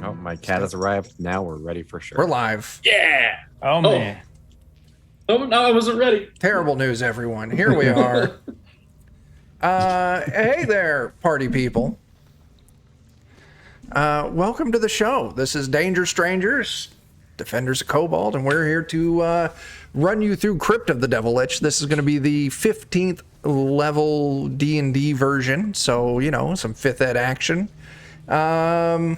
Oh, my cat has arrived. Now we're ready for sure. We're live. Yeah. Oh, man. Oh, no, I wasn't ready. Terrible news, everyone. Here we are. Hey there, party people. Welcome to the show. This is Danger Strangers, Defenders of Kobold, and we're here to run you through Crypt of the Devil Lich. This is going to be the 15th level D&D version, so, you know, some 5th ed action. I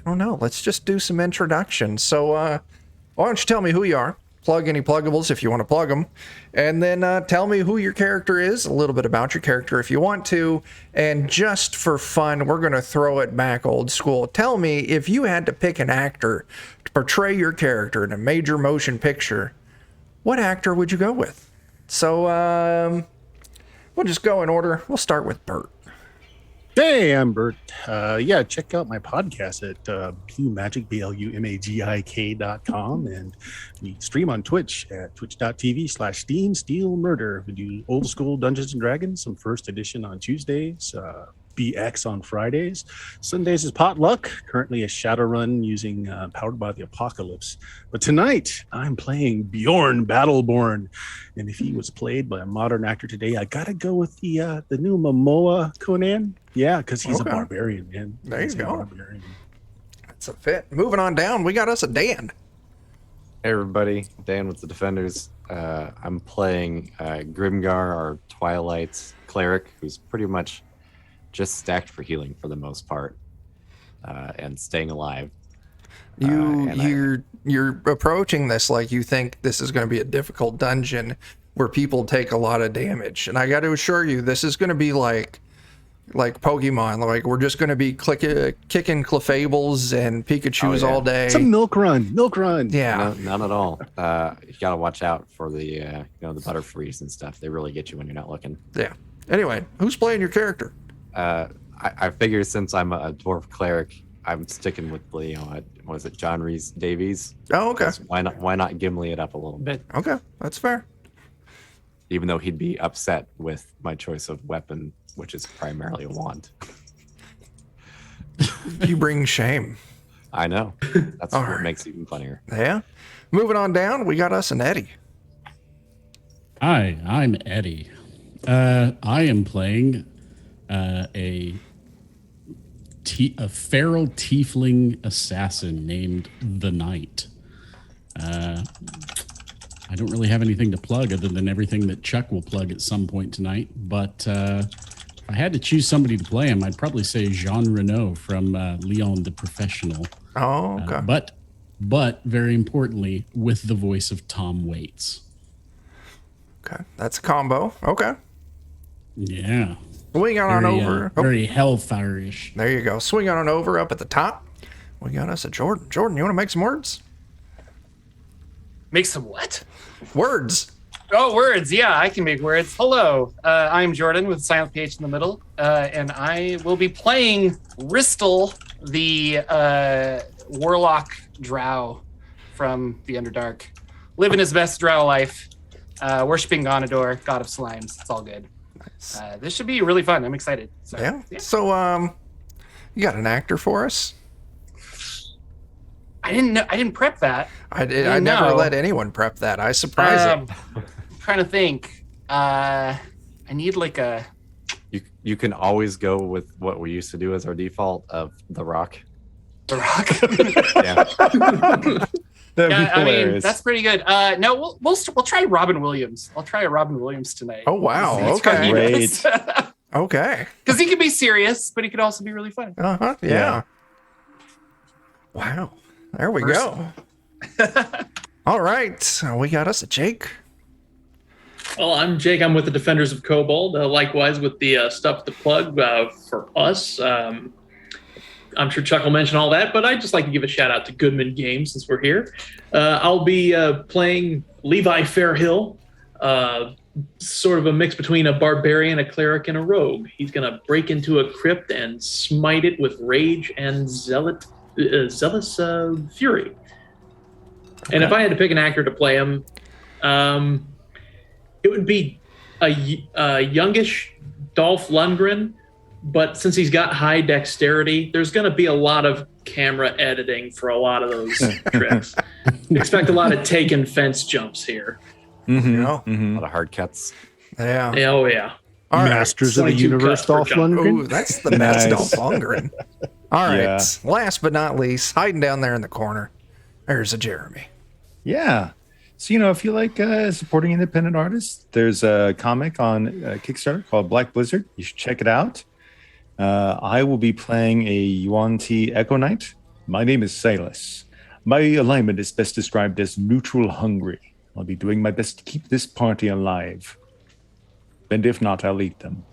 don't know. Let's just do some introductions. So, why don't you tell me who you are? Plug any pluggables if you want to plug them. And then tell me who your character is, a little bit about your character if you want to. And just for fun, we're going to throw it back old school. Tell me, if you had to pick an actor to portray your character in a major motion picture, what actor would you go with? So, we'll just go in order. We'll start with Bert. Hey, I'm Bert. Check out my podcast at BlueMagic, BLUMAGIK.com, and we stream on Twitch at twitch.tv/SteamSteelMurder. We do old school Dungeons and Dragons, some first edition on Tuesdays, BX on Fridays. Sundays is Potluck, currently a Shadowrun using Powered by the Apocalypse. But tonight, I'm playing Bjorn Battleborn. And if he was played by a modern actor today, I gotta go with the new Momoa Conan. Yeah, because he's a barbarian, man. There you go. That's a fit. Moving on down, we got us a Dan. Hey, everybody. Dan with the Defenders. I'm playing Grimgar, our Twilight cleric, who's pretty much just stacked for healing for the most part, and staying alive. You're approaching this like you think this is going to be a difficult dungeon where people take a lot of damage, and I got to assure you, this is going to be like Pokemon. Like, we're just going to be kicking Clefables and Pikachus all day. It's a milk run. Yeah, No, none at all. You gotta watch out for the the Butterfrees and stuff. They really get you when you're not looking. yeah. Anyway, who's playing your character? I figure since I'm a dwarf cleric, I'm sticking with the was it John Rhys Davies? Oh, okay. Why not Gimli it up a little bit? Okay, that's fair. Even though he'd be upset with my choice of weapon, which is primarily a wand. You bring shame. I know. That's what right. makes it even funnier. Yeah. Moving on down, we got us an Eddie. Hi, I'm Eddie. I am playing a feral tiefling assassin named The Knight. I don't really have anything to plug other than everything that Chuck will plug at some point tonight. But if I had to choose somebody to play him, I'd probably say Jean Reno from Leon the Professional. Oh, okay. But very importantly, with the voice of Tom Waits. Okay, that's a combo. Okay. Yeah. Swing on over. Very hellfire-ish. There you go. Swing on over up at the top. We got us a Jordan. Jordan, you want to make some words? Make some what? Words. Oh, words. Yeah, I can make words. Hello, I'm Jordan with silent PH in the middle, and I will be playing Ristel, the warlock drow from the Underdark. Living his best drow life, worshiping Gonador, god of slimes. It's all good. Nice. This should be really fun. I'm excited. So, Yeah. So, you got an actor for us? I didn't prep that. I never let anyone prep that. I surprise it. I'm trying to think. I need like a. You can always go with what we used to do as our default of The Rock. The Rock. Yeah. Yeah, I mean that's pretty good. No, we'll try Robin Williams. I'll try a Robin Williams tonight. Oh wow! See how he Okay. does. Okay. Because he can be serious, but he could also be really funny. Uh-huh. Yeah. Wow. There we go. All right. So we got us a Jake. Well, I'm Jake. I'm with the Defenders of Kobold. Likewise, with the stuff to plug for us. I'm sure Chuck will mention all that, but I'd just like to give a shout out to Goodman Games since we're here. I'll be playing Levi Fairhill, sort of a mix between a barbarian, a cleric, and a rogue. He's going to break into a crypt and smite it with rage and zealous fury. Okay. And if I had to pick an actor to play him, it would be a youngish Dolph Lundgren but since he's got high dexterity, there's going to be a lot of camera editing for a lot of those tricks. Expect a lot of taken fence jumps here. You know? A lot of hard cuts. Yeah. Oh, yeah. All right. Masters of the 22 Universe cuts per Dolph jump. Ooh, Lundgren. that's the best Nice. Dolph Lundgren. All right. Yeah. Last but not least, hiding down there in the corner, there's a Jeremy. Yeah. So, if you like supporting independent artists, there's a comic on Kickstarter called Black Blizzard. You should check it out. I will be playing a Yuan Ti Echo Knight. My name is Silas. My alignment is best described as neutral hungry. I'll be doing my best to keep this party alive. And if not, I'll eat them.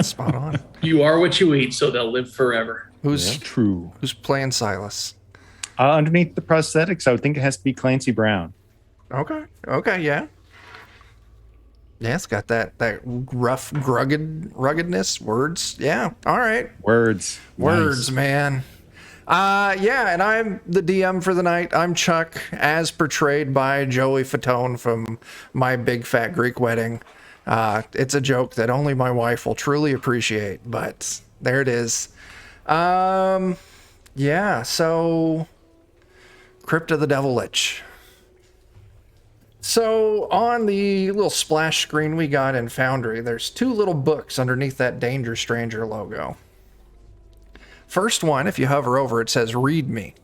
Spot on. You are what you eat, so they'll live forever. Who's True. playing Silas? Underneath the prosthetics, I would think it has to be Clancy Brown. Okay. Okay. Yeah. Yeah, it's got that rough, ruggedness. Words. Yeah. All right. Words. Words, man. Yeah, and I'm the DM for the night. I'm Chuck, as portrayed by Joey Fatone from My Big Fat Greek Wedding. It's a joke that only my wife will truly appreciate, but there it is. Yeah, so Crypt of the Devil Lich. So on the little splash screen we got in Foundry, there's two little books underneath that Danger Stranger logo. First one, if you hover over it, says Read Me.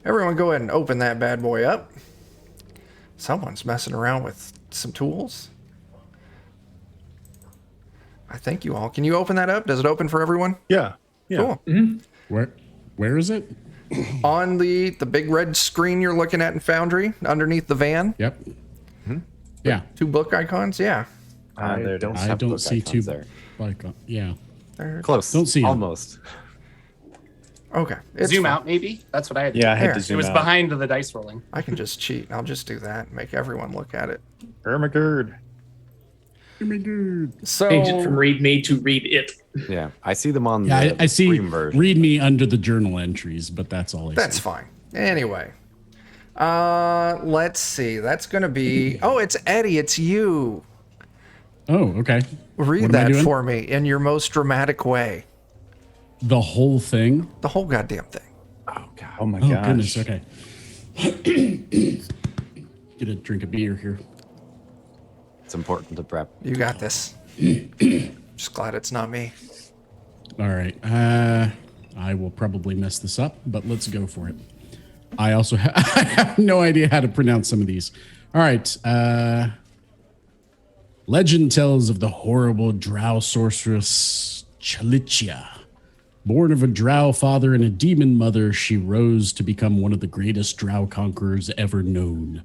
Everyone go ahead and open that bad boy up. Someone's messing around with some tools. I think you all. Can you open that up? Does it open for everyone? Yeah. Cool. Where is it? On the big red screen you're looking at in Foundry, underneath the van, Yep. Yeah. two book icons. Yeah. I there it don't is. I have don't book see icons two. there. Like, yeah. There. Close. Don't see 'em. Almost. Okay. It's Zoom fine. out, maybe. That's what I had. Yeah, I had There. to It zoom was out. behind the dice rolling. I can just cheat. I'll just do that and make everyone look at it. Ermagerd. So Change it from read me to read it. Yeah, I see them on Yeah, the I see. Scream version. Read me under the journal entries, but that's all I that's see. fine. Anyway. Let's see. That's gonna be it's Eddie, it's you. Oh, okay. Read What am I that doing? for me in your most dramatic way. The whole thing. The whole goddamn thing. Oh god. Oh my Oh gosh. goodness. Okay. Get a drink of beer here. It's important to prep. You got this. Just glad it's not me. All right. I will probably mess this up, but let's go for it. I also I have no idea how to pronounce some of these. All right. Legend tells of the horrible drow sorceress Chalicia. Born of a drow father and a demon mother, she rose to become one of the greatest drow conquerors ever known.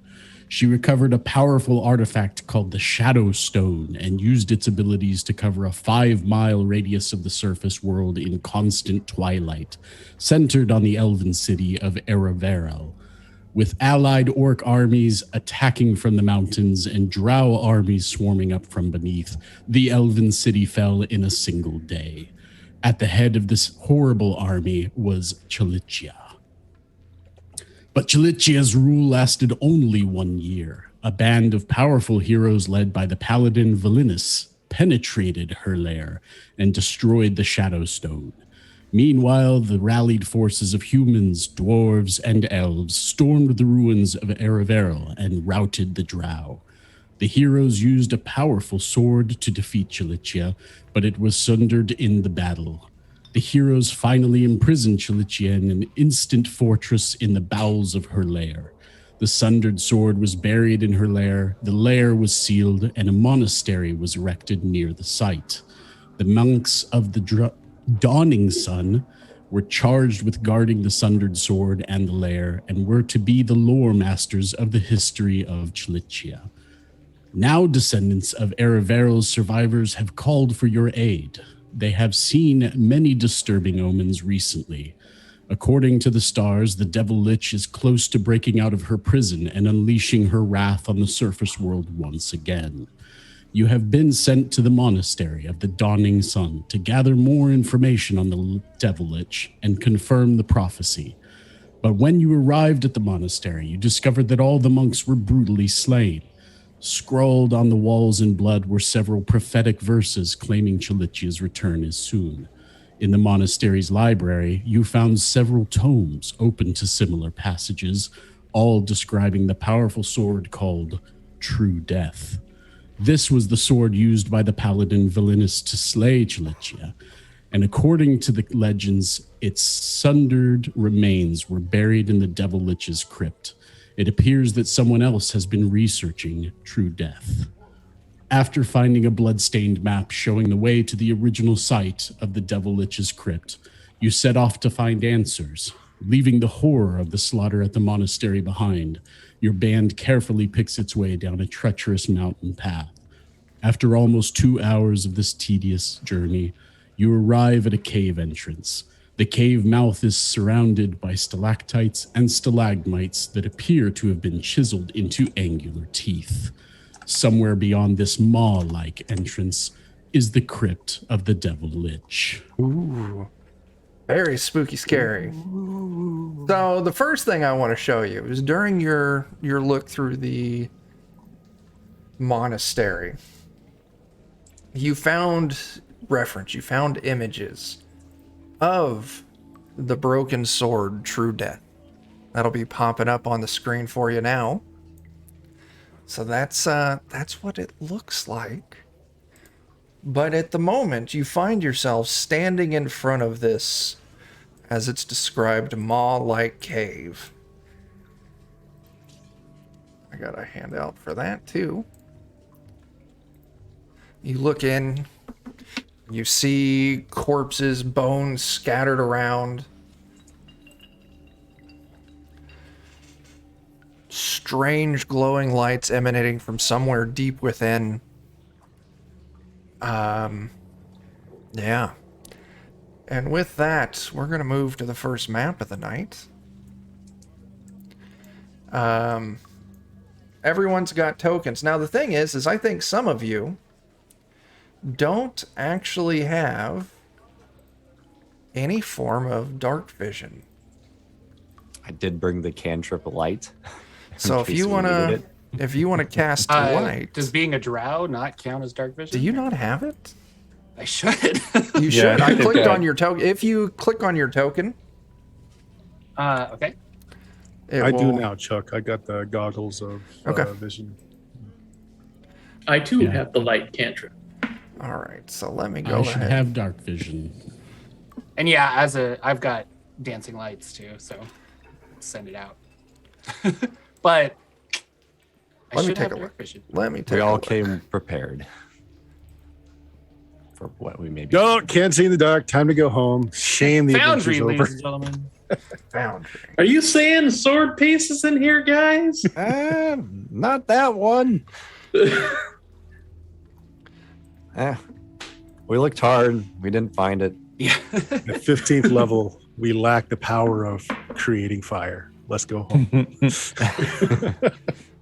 She recovered a powerful artifact called the Shadow Stone and used its abilities to cover a 5-mile radius of the surface world in constant twilight, centered on the elven city of Erevarel. With allied orc armies attacking from the mountains and drow armies swarming up from beneath, the elven city fell in a single day. At the head of this horrible army was Chalicia. But Chalicia's rule lasted only 1 year. A band of powerful heroes led by the paladin Valinus penetrated her lair and destroyed the Shadow Stone. Meanwhile, the rallied forces of humans, dwarves, and elves stormed the ruins of Erevarel and routed the drow. The heroes used a powerful sword to defeat Chalicia, but it was sundered in the battle. The heroes finally imprisoned Chalicia in an instant fortress in the bowels of her lair. The sundered sword was buried in her lair, the lair was sealed, and a monastery was erected near the site. The monks of the Dawning Sun were charged with guarding the sundered sword and the lair, and were to be the lore masters of the history of Chalicia. Now descendants of Erevarel's survivors have called for your aid. They have seen many disturbing omens recently. According to the stars, the Devil Lich is close to breaking out of her prison and unleashing her wrath on the surface world once again. You have been sent to the monastery of the Dawning Sun to gather more information on the Devil Lich and confirm the prophecy. But when you arrived at the monastery, you discovered that all the monks were brutally slain. Scrawled on the walls in blood were several prophetic verses claiming Chalichia's return is soon. In the monastery's library, you found several tomes open to similar passages, all describing the powerful sword called True Death. This was the sword used by the paladin Villainous to slay Chalichia, and according to the legends, its sundered remains were buried in the Devil Lich's crypt. It appears that someone else has been researching True Death. After finding a blood-stained map showing the way to the original site of the Devil Lich's crypt, you set off to find answers. Leaving the horror of the slaughter at the monastery behind, your band carefully picks its way down a treacherous mountain path. After almost 2 hours of this tedious journey, you arrive at a cave entrance. The cave mouth is surrounded by stalactites and stalagmites that appear to have been chiseled into angular teeth. Somewhere beyond this maw-like entrance is the crypt of the Devil Lich. Ooh. Very spooky, scary. So the first thing I want to show you is during your look through the monastery, you found images of the broken sword, True Death. That'll be popping up on the screen for you now. So that's what it looks like. But at the moment, you find yourself standing in front of this, as it's described, maw-like cave. I got a handout for that, too. You look in, you see corpses, bones scattered around. Strange glowing lights emanating from somewhere deep within. Yeah. And with that, we're going to move to the first map of the night. Everyone's got tokens. Now, the thing is I think some of you don't actually have any form of dark vision. I did bring the cantrip light. So if you want to cast light, does being a drow not count as dark vision? do you not have it? I should. You should. I clicked on your token. If you click on your token, okay. I do now, Chuck. I got the goggles of vision. I too have the light cantrip. All right. So let me go I should ahead. have dark vision. And yeah, I've got dancing lights too, so send it out. But Let me take a look. Let me take We a all look. came prepared for what we may be. Don't, can't see in the dark. Time to go home. Shame the Foundry, adventure's ladies over. and gentlemen. Foundry. Are you saying sword pieces in here, guys? Not that one. We looked hard. We didn't find it. Yeah. At 15th level, we lack the power of creating fire. Let's go home.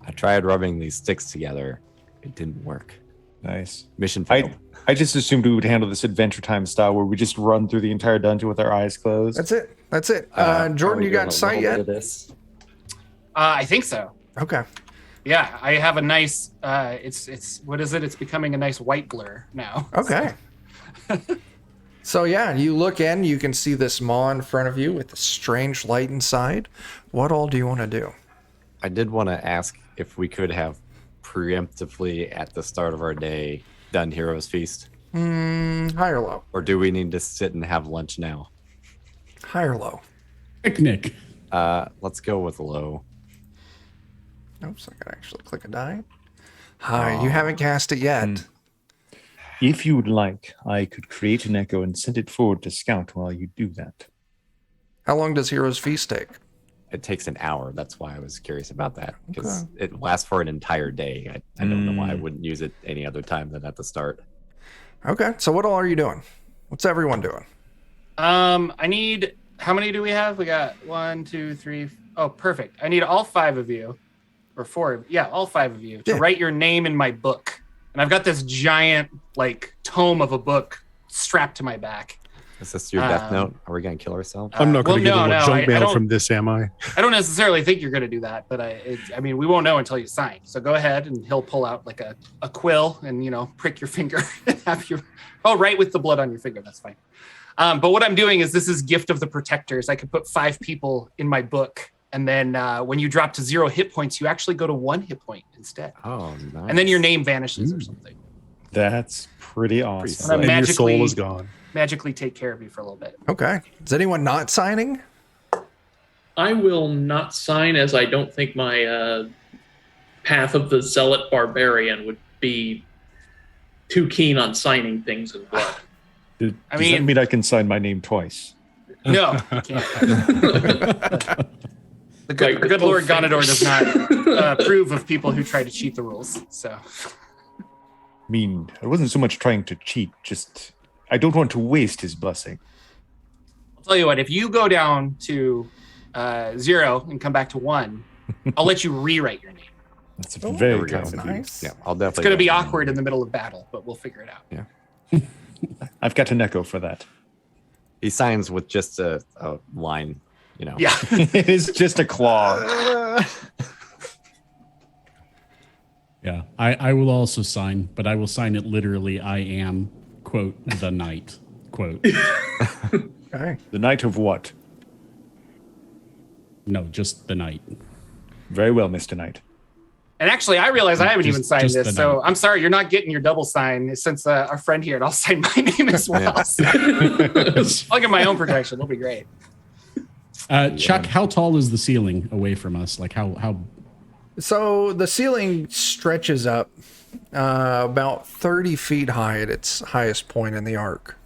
I tried rubbing these sticks together. It didn't work. Nice. Mission failed. I just assumed we would handle this Adventure Time style where we just run through the entire dungeon with our eyes closed. That's it. Jordan, you got sight yet? I think so. Okay. Yeah, I have a nice. It's what is it? It's becoming a nice white blur now. Okay. So yeah, you look in, you can see this maw in front of you with the strange light inside. What all do you want to do? I did want to ask if we could have preemptively at the start of our day done Heroes Feast. High or low? Or do we need to sit and have lunch now? High or low? Picnic. Let's go with low. Oops, I gotta actually click a die. High, you haven't cast it yet. If you would like, I could create an echo and send it forward to scout while you do that. How long does Heroes Feast take? It takes an hour. That's why I was curious about that. Because Okay. it lasts for an entire day. I don't know why I wouldn't use it any other time than at the start. Okay, so what all are you doing? What's everyone doing? I need. How many do we have? We got 1, 2, 3. Oh, perfect. I need all 5 of you, or 4. Yeah, all 5 of you to write your name in my book. And I've got this giant tome of a book strapped to my back. Is this your death Um, note? Are we gonna kill ourselves? I'm not going to well, get a no, little junk I mail don't- from this, am I? I don't necessarily think you're going to do that, but I mean, we won't know until you sign. So go ahead, and he'll pull out like a quill and prick your finger and have you. Oh, right, with the blood on your finger. That's fine. But what I'm doing is this is Gift of the Protectors. I could put 5 people in my book, and then when you drop to 0 hit points, you actually go to 1 hit point instead, Oh, nice. and then your name vanishes or something. That's pretty awesome. Pretty And your soul magically- is gone. Magically take care of you for a little bit. Okay. Is anyone not signing? I will not sign, as I don't think my path of the zealot barbarian would be too keen on signing things in blood. Does I that mean- mean I can sign my name twice? No, you can't. The good, Like our good both Lord Gonador fingers. does not approve of people who try to cheat the rules. So I mean, I wasn't so much trying to cheat, just I don't want to waste his blessing. I'll tell you what, if you go down to 0 and come back to 1, I'll let you rewrite your name. That's Oh, very there we go. kind of you. Nice. Yeah, I'll definitely. It's going to be go. awkward in the middle of battle, but we'll figure it out. I've got an echo for that. He signs with just a line. Yeah. It is just a claw. Yeah, I will also sign, but I will sign it literally. I am, quote, the knight, quote. Okay. The knight of what? No, just the knight. Very well, Mr. Knight. And actually, I realize I haven't even signed just this, the so name. I'm sorry, you're not getting your double sign since our friend here, and I'll sign my name as well. Yeah. So I'll get my own protection. It'll be great. Chuck, how tall is the ceiling away from us? Like how? So the ceiling stretches up about 30 feet high at its highest point in the arc.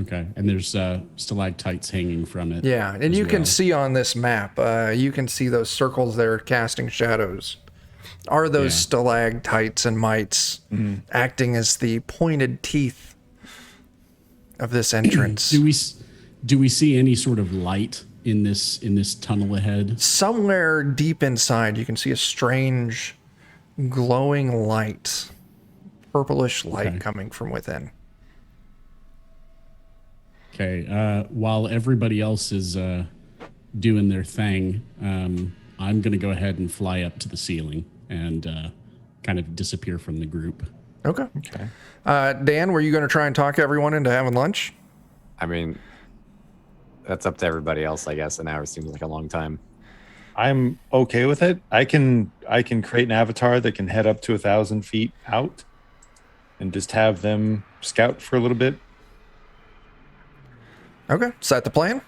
Okay, and there's stalactites hanging from it. Yeah, and as you can well. see on this map, you can see those circles there casting shadows. Are those Yeah. stalactites and mites acting as the pointed teeth of this entrance? Do we see any sort of light in this tunnel ahead? Somewhere deep inside, you can see a strange glowing light, purplish light Okay. coming from within. Okay. While everybody else is doing their thing, I'm going to go ahead and fly up to the ceiling and kind of disappear from the group. Okay. Dan, were you going to try and talk everyone into having lunch? I mean, that's up to everybody else, I guess. An hour seems like a long time. I'm okay with it. I can create an avatar that can head up to 1,000 feet out and just have them scout for a little bit. Okay. Is that the plan?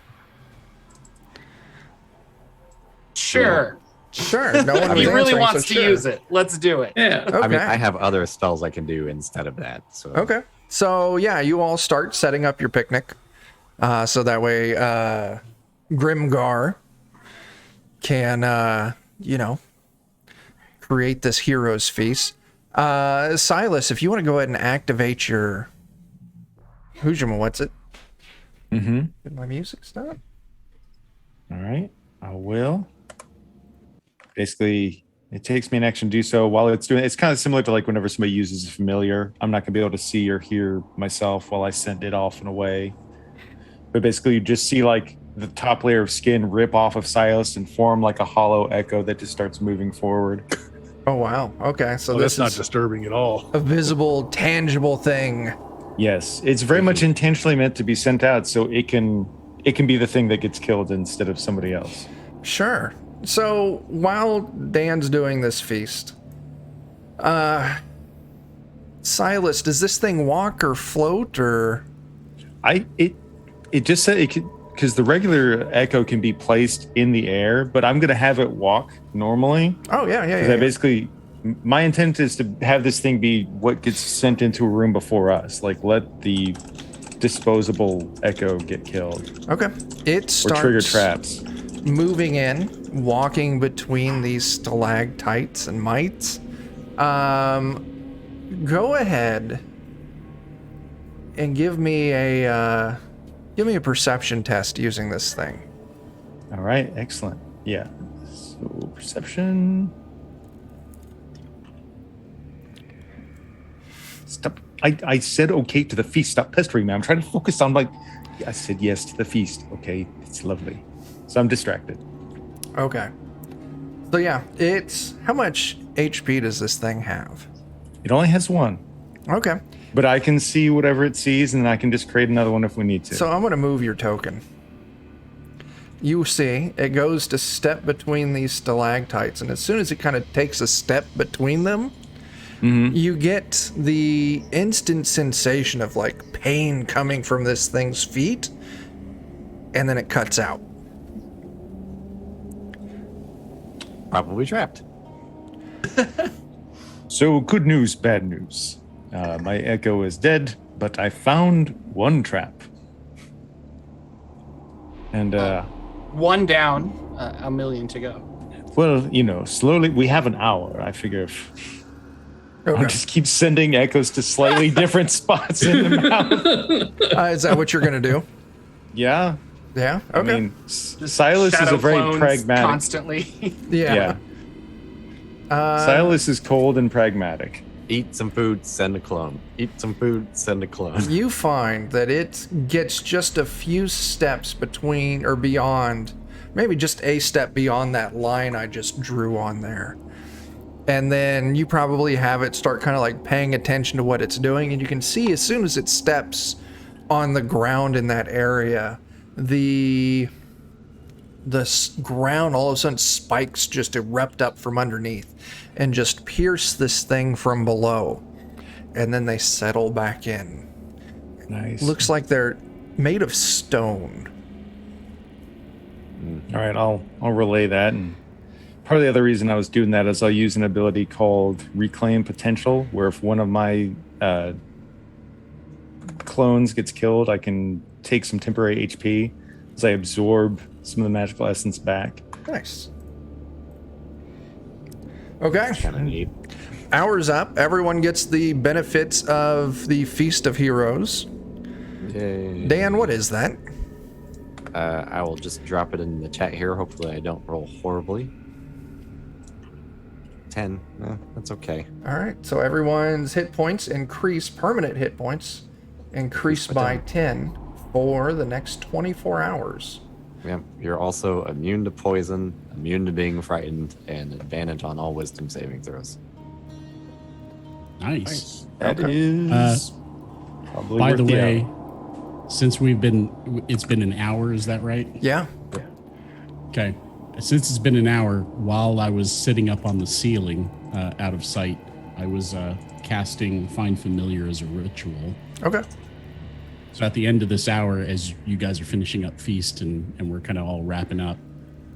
Sure. Sure. No one was He really answering, wants so to sure. use it. Let's do it. Yeah. Okay. I mean, I have other spells I can do instead of that. So Okay. So yeah, you all start setting up your picnic, so that way Grimgar can create this hero's feast. Silas, if you want to go ahead and activate your what's it? Mm-hmm. Did my music stop? All right, I will. Basically, it takes me an action to do so. While it's doing, it's kind of similar to like whenever somebody uses a familiar. I'm not going to be able to see or hear myself while I send it off and away. But basically, you just see like the top layer of skin rip off of Silas and form like a hollow echo that just starts moving forward. Oh wow. Okay, so Well, this that's not is disturbing at all. a visible, tangible thing. Yes, it's very much intentionally meant to be sent out so it can be the thing that gets killed instead of somebody else. Sure. So while Dan's doing this feast, Silas, does this thing walk or float or? It just said it could, because the regular echo can be placed in the air, but I'm gonna have it walk normally. Oh yeah. 'Cause I basically, my intent is to have this thing be what gets sent into a room before us. Like let the disposable echo get killed Okay. It or trigger starts traps. moving in, walking between these stalactites and mites. Go ahead and give me a perception test using this thing. All right, excellent. Yeah. So perception. Stop. I said okay to the feast. Stop pestering me. I'm trying to focus on I said yes to the feast. Okay, it's lovely. So I'm distracted. Okay. So yeah, it's how much HP does this thing have? It only has one, Okay. but I can see whatever it sees, and I can just create another one if we need to. So I'm going to move your token. You see, it goes to step between these stalactites, and as soon as it kind of takes a step between them, you get the instant sensation of like pain coming from this thing's feet, and then it cuts out. Probably trapped. So good news, bad news. My echo is dead, but I found one trap. And One down, a million to go. well, slowly. We have an hour. I figure if Okay. I'll just keep sending echoes to slightly different spots in the map. Is that what you're going to do? Yeah. Yeah? Okay. I mean, Silas is Shadow a very clones pragmatic. constantly. yeah. Silas is cold and pragmatic. Eat some food, send a clone. Eat some food, send a clone. You find that it gets just a few steps between or beyond, maybe just a step beyond that line I just drew on there. And then you probably have it start kind of like paying attention to what it's doing, and you can see as soon as it steps on the ground in that area, the ground all of a sudden spikes just erupt up from underneath and just pierce this thing from below, and then they settle back in. Nice. Looks like they're made of stone. All right, I'll relay that. And part of the other reason I was doing that is I'll use an ability called Reclaim Potential, where if one of my clones gets killed, I can take some temporary HP as I absorb some of the magical essence back. Nice. Okay. Kind of neat. Hour's up. Everyone gets the benefits of the Feast of Heroes. Yay. Dan, what is that? I will just drop it in the chat here. Hopefully I don't roll horribly. 10. That's okay. All right. So everyone's hit points increase, permanent hit points increase by 10 for the next 24 hours. Yeah, you're also immune to poison, immune to being frightened, and advantage on all wisdom saving throws. Nice. That Okay. is probably By worth the way, hour. since it's been an hour, is that right? Yeah. Okay. Since it's been an hour, while I was sitting up on the ceiling, out of sight, I was casting Find Familiar as a ritual. Okay. So at the end of this hour, as you guys are finishing up Feast and we're kind of all wrapping up,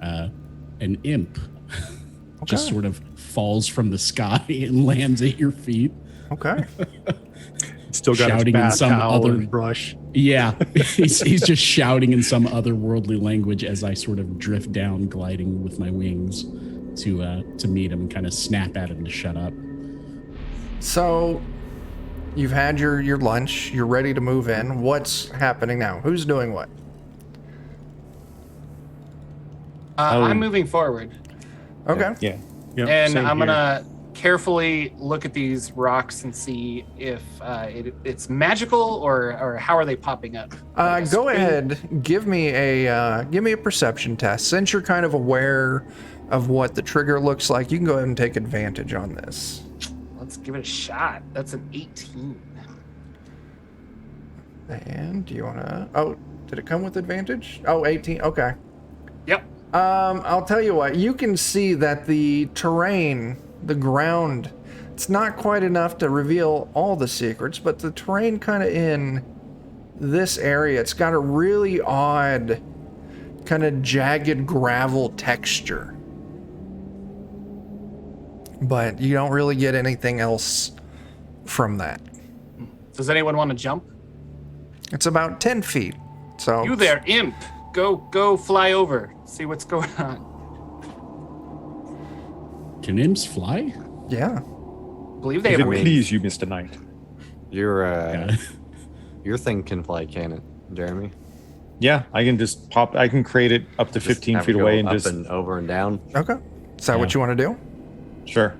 an imp just sort of falls from the sky and lands at your feet. Okay. Still got Shouting in his bath some towel other- and brush. Yeah, he's just shouting in some otherworldly language as I sort of drift down, gliding with my wings to meet him and kind of snap at him to shut up. So you've had your lunch. You're ready to move in. What's happening now? Who's doing what? I'm moving forward, Okay. Yeah. Yep, and same I'm here. gonna carefully look at these rocks and see if it's magical or how are they popping up. Like a Go screen- ahead. Give me a perception test. Since you're kind of aware of what the trigger looks like, you can go ahead and take advantage on this. Let's give it a shot. That's an 18. And do you want to... Oh, did it come with advantage? Oh, 18. Okay. Yep. I'll tell you what. You can see that the terrain, the ground, it's not quite enough to reveal all the secrets, but the terrain kind of in this area, it's got a really odd, kind of jagged gravel texture. But you don't really get anything else from that. Does anyone want to jump? It's about 10 feet. So You there, imp. Go fly over. See what's going on. Can imps fly? Yeah. I believe they If have it wings. please you, Mr. Knight. Your thing can fly, can it, Jeremy? Yeah, I can just pop. I can create it up to Just 15 have it feet go away and up just. and over and down. Okay. Is that what you want to do? Sure.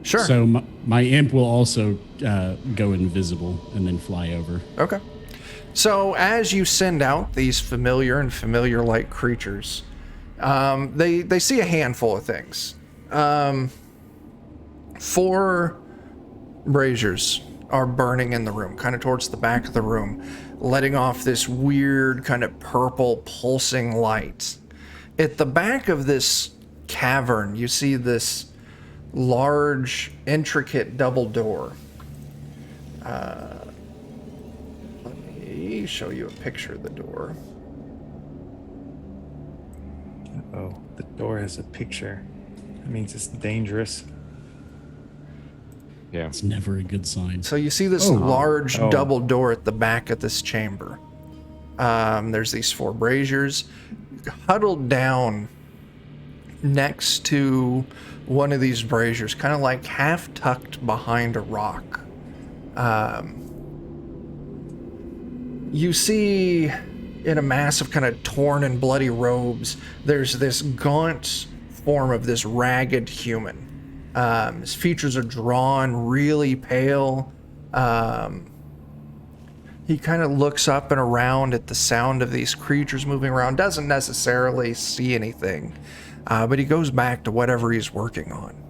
Sure. So my imp will also go invisible and then fly over. Okay. So as you send out these familiar and familiar-like creatures, they see a handful of things. 4 braziers are burning in the room, kind of towards the back of the room, letting off this weird kind of purple pulsing light. At the back of this cavern, you see this large, intricate double door. Let me show you a picture of the door. Oh, the door has a picture. That means it's dangerous. Yeah. It's never a good sign. So you see this large double door at the back of this chamber. There's these 4 braziers huddled down next to one of these braziers, kind of like half tucked behind a rock. You see in a mass of kind of torn and bloody robes, there's this gaunt form of this ragged human. His features are drawn really pale. He kind of looks up and around at the sound of these creatures moving around, doesn't necessarily see anything, but he goes back to whatever he's working on.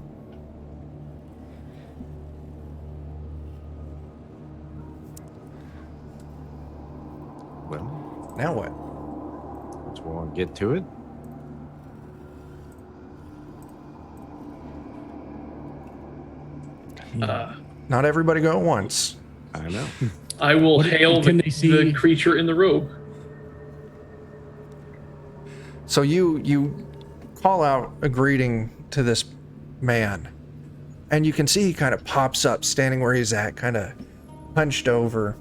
Well, Now what? let's we'll get to it. Not everybody go at once. I know. I will hail can the, they see- the creature in the robe. So you call out a greeting to this man, and you can see he kind of pops up, standing where he's at, kind of hunched over.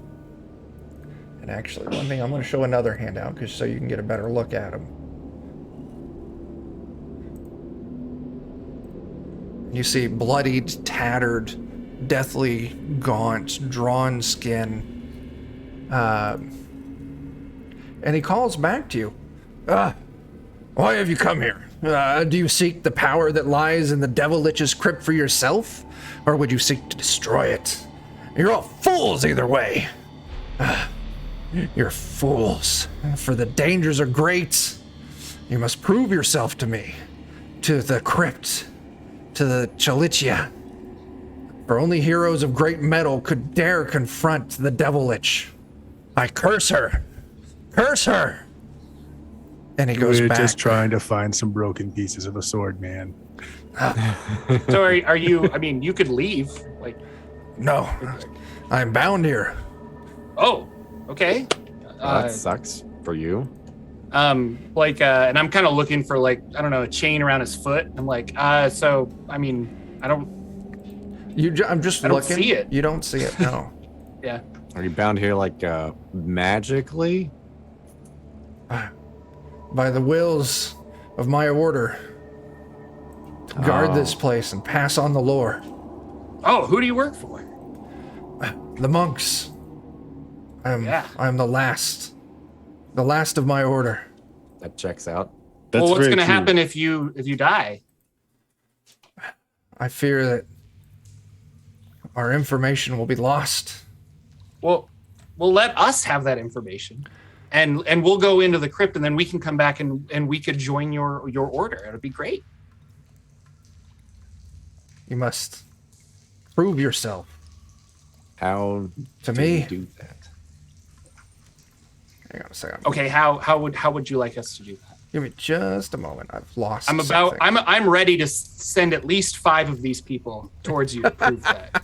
And actually, one thing, I'm going to show another handout, because so you can get a better look at him. You see bloodied, tattered, deathly gaunt, drawn skin. And he calls back to you. Why have you come here? Do you seek the power that lies in the Devil Lich's crypt for yourself? Or would you seek to destroy it? You're all fools either way. You're fools, for the dangers are great. You must prove yourself to me, to the crypt, to the Chalicia. For only heroes of great mettle could dare confront the Devil Lich. I curse her. Curse her. And he goes We're back. just trying to find some broken pieces of a sword, man. So are you? I mean, you could leave. Like, No, I'm bound here. oh, okay. That sucks for you. And I'm kind of looking for, like, I don't know, a chain around his foot. I'm like, so I mean, I don't. I'm just I don't looking. see it. You don't see it. No. Yeah. Are you bound here like magically? By the wills of my order, guard Oh. this place and pass on the lore. Oh, who do you work for? The monks. Yeah. I'm the last of my order. That checks out. That's Well, what's very going to true. happen if you die? I fear that our information will be lost. Well, let us have that information, and we'll go into the crypt, and then we can come back and we could join your order. It'd be great. You must prove yourself How to do me. you do that? Hang on a second. Okay, how would you like us to do that? Give me just a moment. I've lost. I'm ready to send at least 5 of these people towards you to prove that.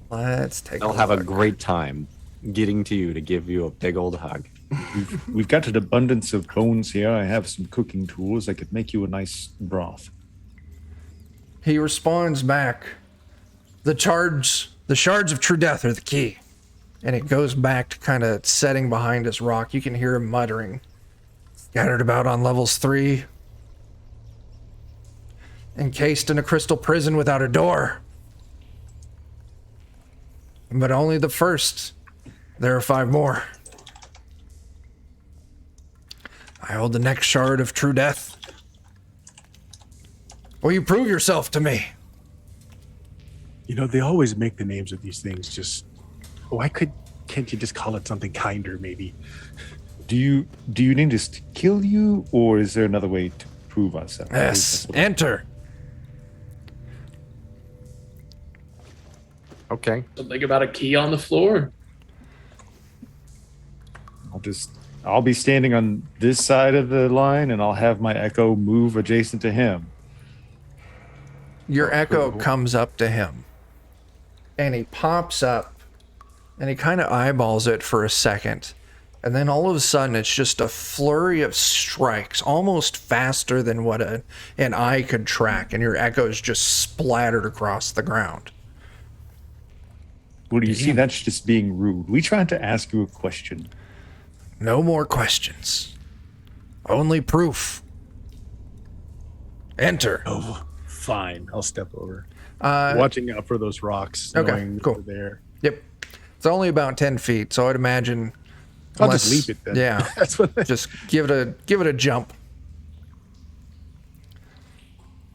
Let's take. They'll have a great time getting to you to give you a big old hug. We've got an abundance of bones here. I have some cooking tools. I could make you a nice broth. He responds back. The shards of true death are the key. And it goes back to kind of setting behind his rock. You can hear him muttering. Scattered about on levels 3. Encased in a crystal prison without a door. But only the first. There are 5 more. I hold the next shard of true death. Will you prove yourself to me? You know, they always make the names of these things just. Can't you just call it something kinder, maybe? Do you need us to kill you, or is there another way to prove ourselves? Yes, enter. Okay. Something about a key on the floor. I'll be standing on this side of the line, and I'll have my echo move adjacent to him. Your echo comes up to him, and he pops up, and he kind of eyeballs it for a second, and then all of a sudden it's just a flurry of strikes, almost faster than what an eye could track, and your echo is just splattered across the ground. Well, do you see, that's just being rude. We tried to ask you a question. No more questions. Only proof. Enter. Oh, fine. I'll step over. Watching out for those rocks. Okay, cool. They're there. Yep. It's only about 10 feet, so I'd imagine... I'll just leap it then. Yeah. That's what. Just give it a jump.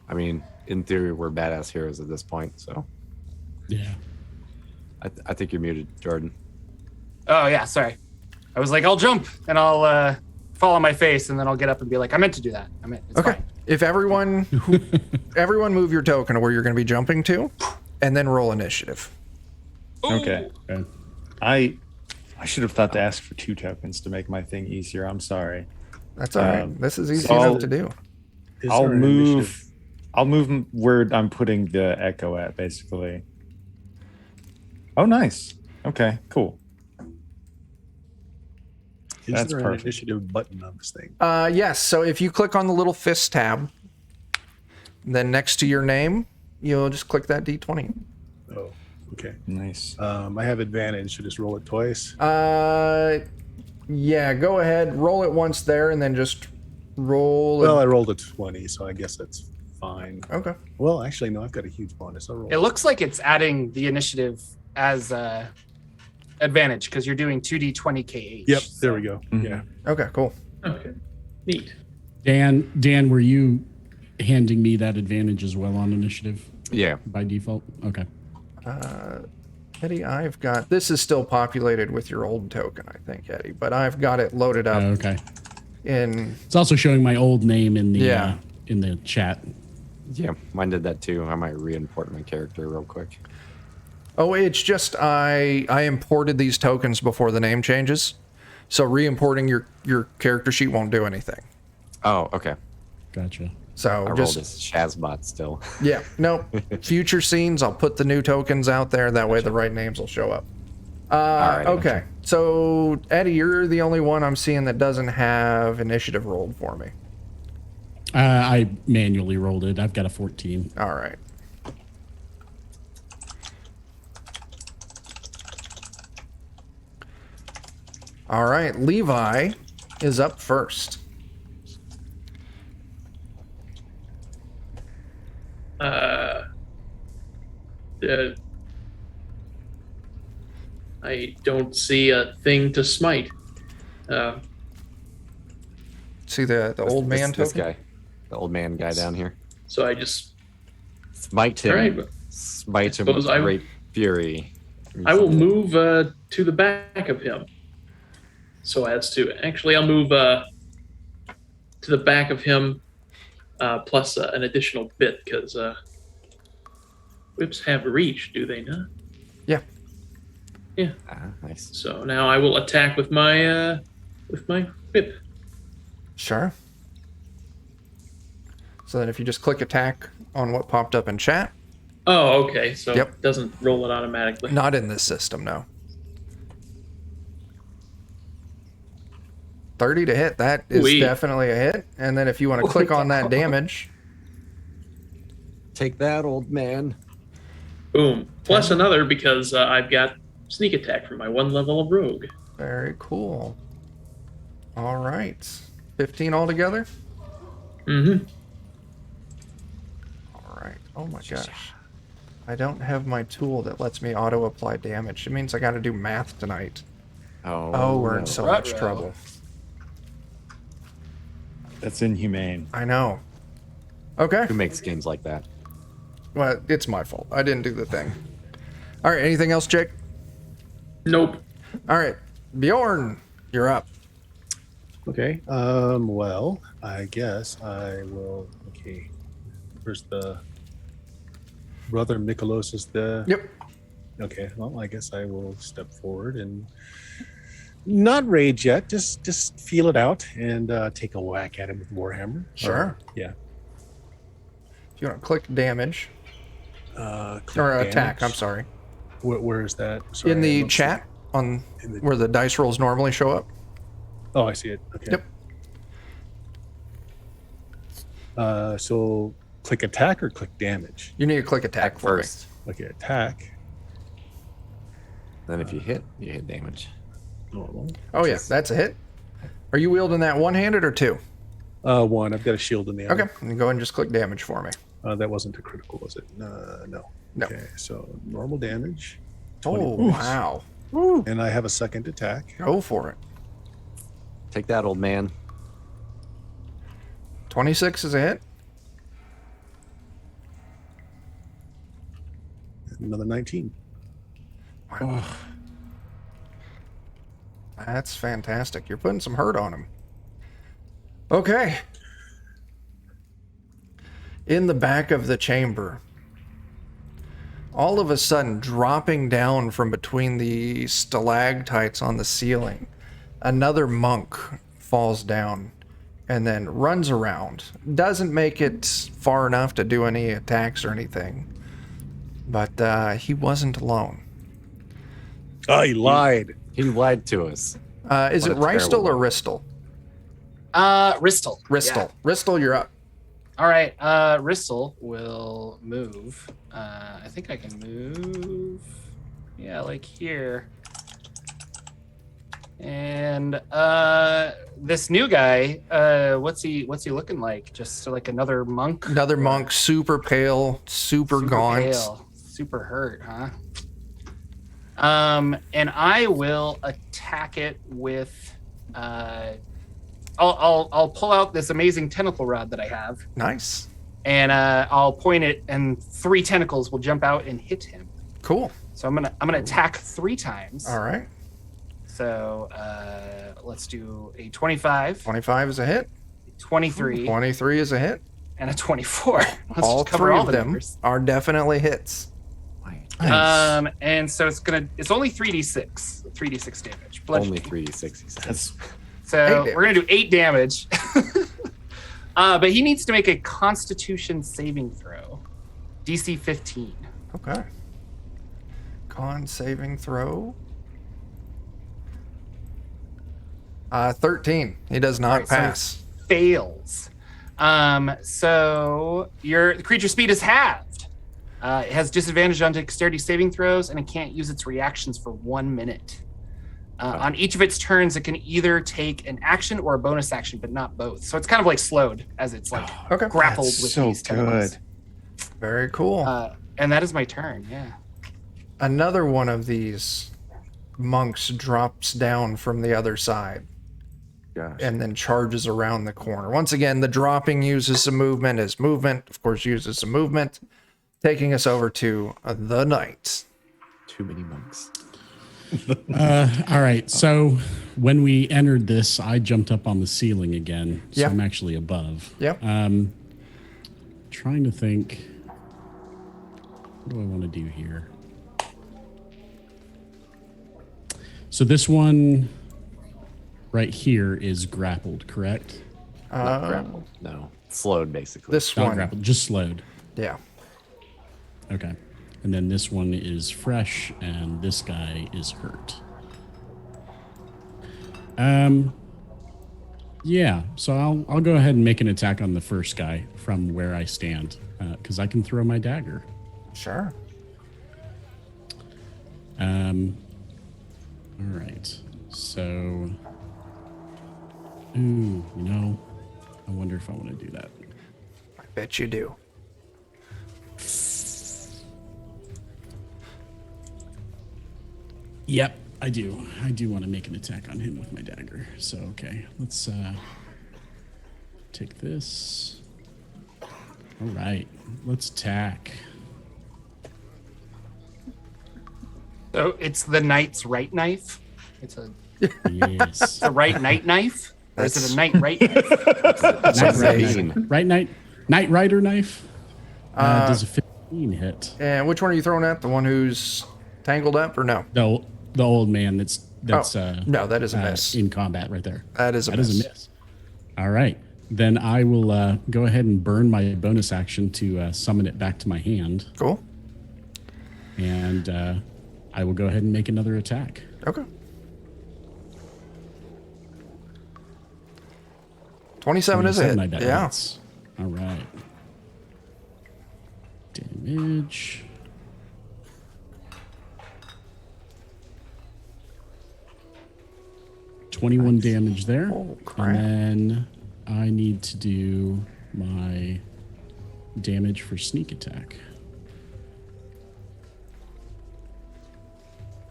I mean, in theory, we're badass heroes at this point, so Yeah. I think you're muted, Jordan. Oh yeah, sorry. I was like, I'll jump and I'll fall on my face, and then I'll get up and be like, I meant to do that. It's Okay. fine. If everyone move your token to where you're going to be jumping to, and then roll initiative. Okay. Okay. I should have thought to ask for 2 tokens to make my thing easier. I'm sorry. That's all right. This is easy so enough to do. Is I'll there an move. initiative? I'll move where I'm putting the echo at, basically. Oh, nice. Okay, cool. Is That's there an perfect. initiative button on this thing? Yes. So if you click on the little fist tab, then next to your name, you'll just click that D20. Oh, okay. Nice. I have advantage. Should just roll it twice. Yeah. Go ahead. Roll it once there, and then just roll. Well, I rolled a 20, so I guess that's fine. Okay. Well, actually, no. I've got a huge bonus. I'll roll. It looks like it's adding the initiative as advantage because you're doing 2d20 KH. Yep. There we go. Mhm. Yeah. Okay. Cool. Okay. Neat. Dan, were you handing me that advantage as well on initiative Yeah. by default? Okay. Eddie, I've got this is still populated with your old token, I think, Eddie, but I've got it loaded up Okay. in. It's also showing my old name in the Yeah. in the chat. Yeah, mine did that too. I might re-import my character real quick. Oh, it's just I imported these tokens before the name changes, so re-importing your character sheet won't do anything. Oh, okay. Gotcha. So I rolled just as Shazbot still. yeah, no. Future scenes, I'll put the new tokens out there. That way, the right names will show up. right, Okay, so Eddie, you're the only one I'm seeing that doesn't have initiative rolled for me. I manually rolled it. I've got a 14. All right. All right, Levi is up first. I don't see a thing to smite. See the old man this token? guy, the old man guy down here. So I just Smite him. All right, but Smite him I with suppose I- great fury. I will move to the back of him. So as to actually, I'll move to the back of him plus an additional bit because whips have reach, do they not? Yeah. Yeah. Ah, nice. So now I will attack with my whip. Sure. So then if you just click attack on what popped up in chat, Oh, okay. So Yep. it doesn't roll it automatically. not in this system, no. 30 to hit, that is Wee. definitely a hit. And then if you want to click on that damage, Take that, old man. Boom. Plus another because I've got sneak attack for my 1 level of rogue. very cool. All right. 15 altogether? Mm-hmm. All right. Oh my gosh. I don't have my tool that lets me auto apply damage. It means I got to do math tonight. Oh, we're in no. so much Ruh-roh. trouble. That's inhumane. I know. Okay. Who makes games like that? Well, it's my fault. I didn't do the thing. All right. Anything else, Jake? Nope. All right. Bjorn, you're up. Okay. Well, I guess I will. Okay. Where's the brother Mikolos? Is the Yep. Okay. Well, I guess I will step forward and not rage yet. Just feel it out and take a whack at him with Warhammer. Sure. Yeah. If you want to click damage Click or attack, damage. I'm sorry. Where is that? Sorry, In I'm the not chat on In the- where the dice rolls normally show up. Oh, I see it. Okay. Yep. So click attack or click damage? You need to click attack for me. First. Okay, attack. Then if you hit damage. Normal. Oh yeah, that's a hit. Are you wielding that one-handed or two? One. I've got a shield in the other. Okay, then go ahead and just click damage for me. That wasn't a critical, was it? No. No. Okay, so normal damage. Oh 20. wow, And I have a second attack. go for it. Take that, old man. 26 is a hit. Another 19. Wow. That's fantastic. You're putting some hurt on him. Okay. In the back of the chamber, all of a sudden, dropping down from between the stalactites on the ceiling, another monk falls down and then runs around. Doesn't make it far enough to do any attacks or anything. But he wasn't alone. Oh, he lied. He lied to us. Is it What a Rystel terrible or one. Ristel? Ristel. Ristel. Yeah. Ristel, you're up. All right. Ristel will move. I think I can move. Yeah, like here. And this new guy, what's he looking like? Just like another monk? Another monk, super pale, super gaunt. pale, super hurt, huh? And I will attack it with I'll pull out this amazing tentacle rod that I have, Nice. and I'll point it, and 3 tentacles will jump out and hit him. Cool. So I'm gonna attack 3 times. All right. So let's do a 25, 25 is a hit. 23, 23 is a hit. and a 24. Let's All just cover 3 all of the them numbers. are definitely hits. And so it's only 3d6 damage. Only bludgeoning. 3d6, he says. So 8 we're gonna do 8 damage. But he needs to make a Constitution saving throw, DC 15. Okay. Con saving throw. 13. He does not Alright, so pass. Fails. So the creature speed is halved. It has disadvantage on dexterity saving throws, and it can't use its reactions for 1 minute. On each of its turns, it can either take an action or a bonus action, but not both. So it's kind of like slowed as it's like Okay. grappled That's with so these tentacles. good. Very cool. And that is my turn. Yeah. Another one of these monks drops down from the other side Gosh. and then charges around the corner. Once again, the dropping uses some movement. His movement, of course, uses some movement, taking us over to the knight. Too many monks. All right. So when we entered this, I jumped up on the ceiling again. So Yeah. I'm actually above. Yep. Trying to think. What do I want to do here? So this one right here is grappled, correct? Not grappled. No. Slowed, basically. This Not one. grappled, just slowed. Yeah. Okay. And then this one is fresh, and this guy is hurt. Yeah. So I'll go ahead and make an attack on the first guy from where I stand, because I can throw my dagger. Sure. All right. So, I wonder if I want to do that. I bet you do. Yep, I do. I do want to make an attack on him with my dagger. So, okay, let's take this. All right, let's attack. So it's the knight's right knife. It's Yes. a right knight knife. Or is it a knight right knife? What does that mean? Right Knight Rider knife. Does a 15 hit? And which one are you throwing at? The one who's tangled up, or no? The old man that's No, that is a miss. in combat right there. That is a That miss. is a miss. All right. Then I will go ahead and burn my bonus action to summon it back to my hand. Cool. And I will go ahead and make another attack. Okay. 27 is a 27, I hit. bet Yeah. hits. All right. Damage. $21 damage there. Oh, crap. And then I need to do my damage for sneak attack.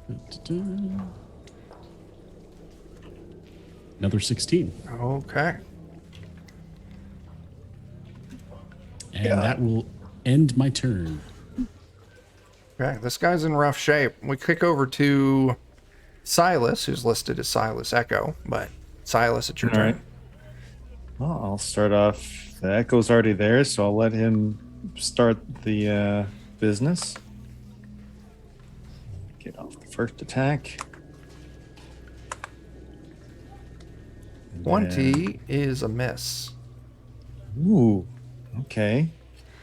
Da-da-da. Another 16. Okay. And that will end my turn. Okay. This guy's in rough shape. We kick over to Silas, who's listed as Silas Echo, but Silas, it's your All turn. right. Well, I'll start off. The echo's already there, so I'll let him start the business. Get off the first attack. And 20 is a miss. then- Ooh. Okay.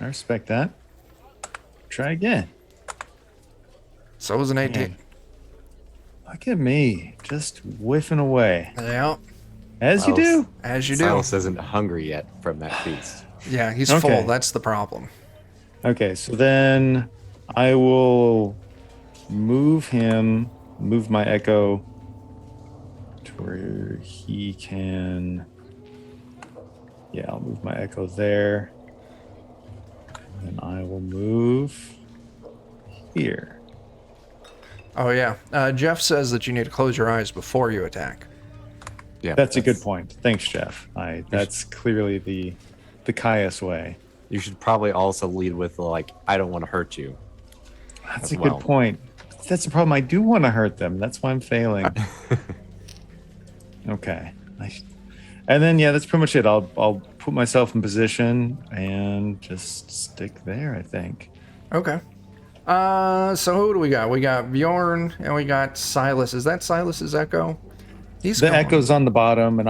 I respect that. Try again. So is an 18. Man. Look at me, just whiffing away. Yeah. As you do. As you do. Silas isn't hungry yet from that feast. Yeah, he's Okay. full. That's the problem. Okay, so then I will move my echo to where he can. Yeah, I'll move my echo there. And I will move here. Oh, yeah. Jeff says that you need to close your eyes before you attack. Yeah, That's a good point. Thanks, Jeff. That's clearly the Caius way. You should probably also lead with like, I don't want to hurt you. That's as a well. good point. That's the problem. I do want to hurt them. That's why I'm failing. Okay. And then yeah, that's pretty much it. I'll put myself in position and just stick there, I think. Okay. So who do we got? We got Bjorn and we got Silas. Is that Silas's echo? He's The going. echo's on the bottom, and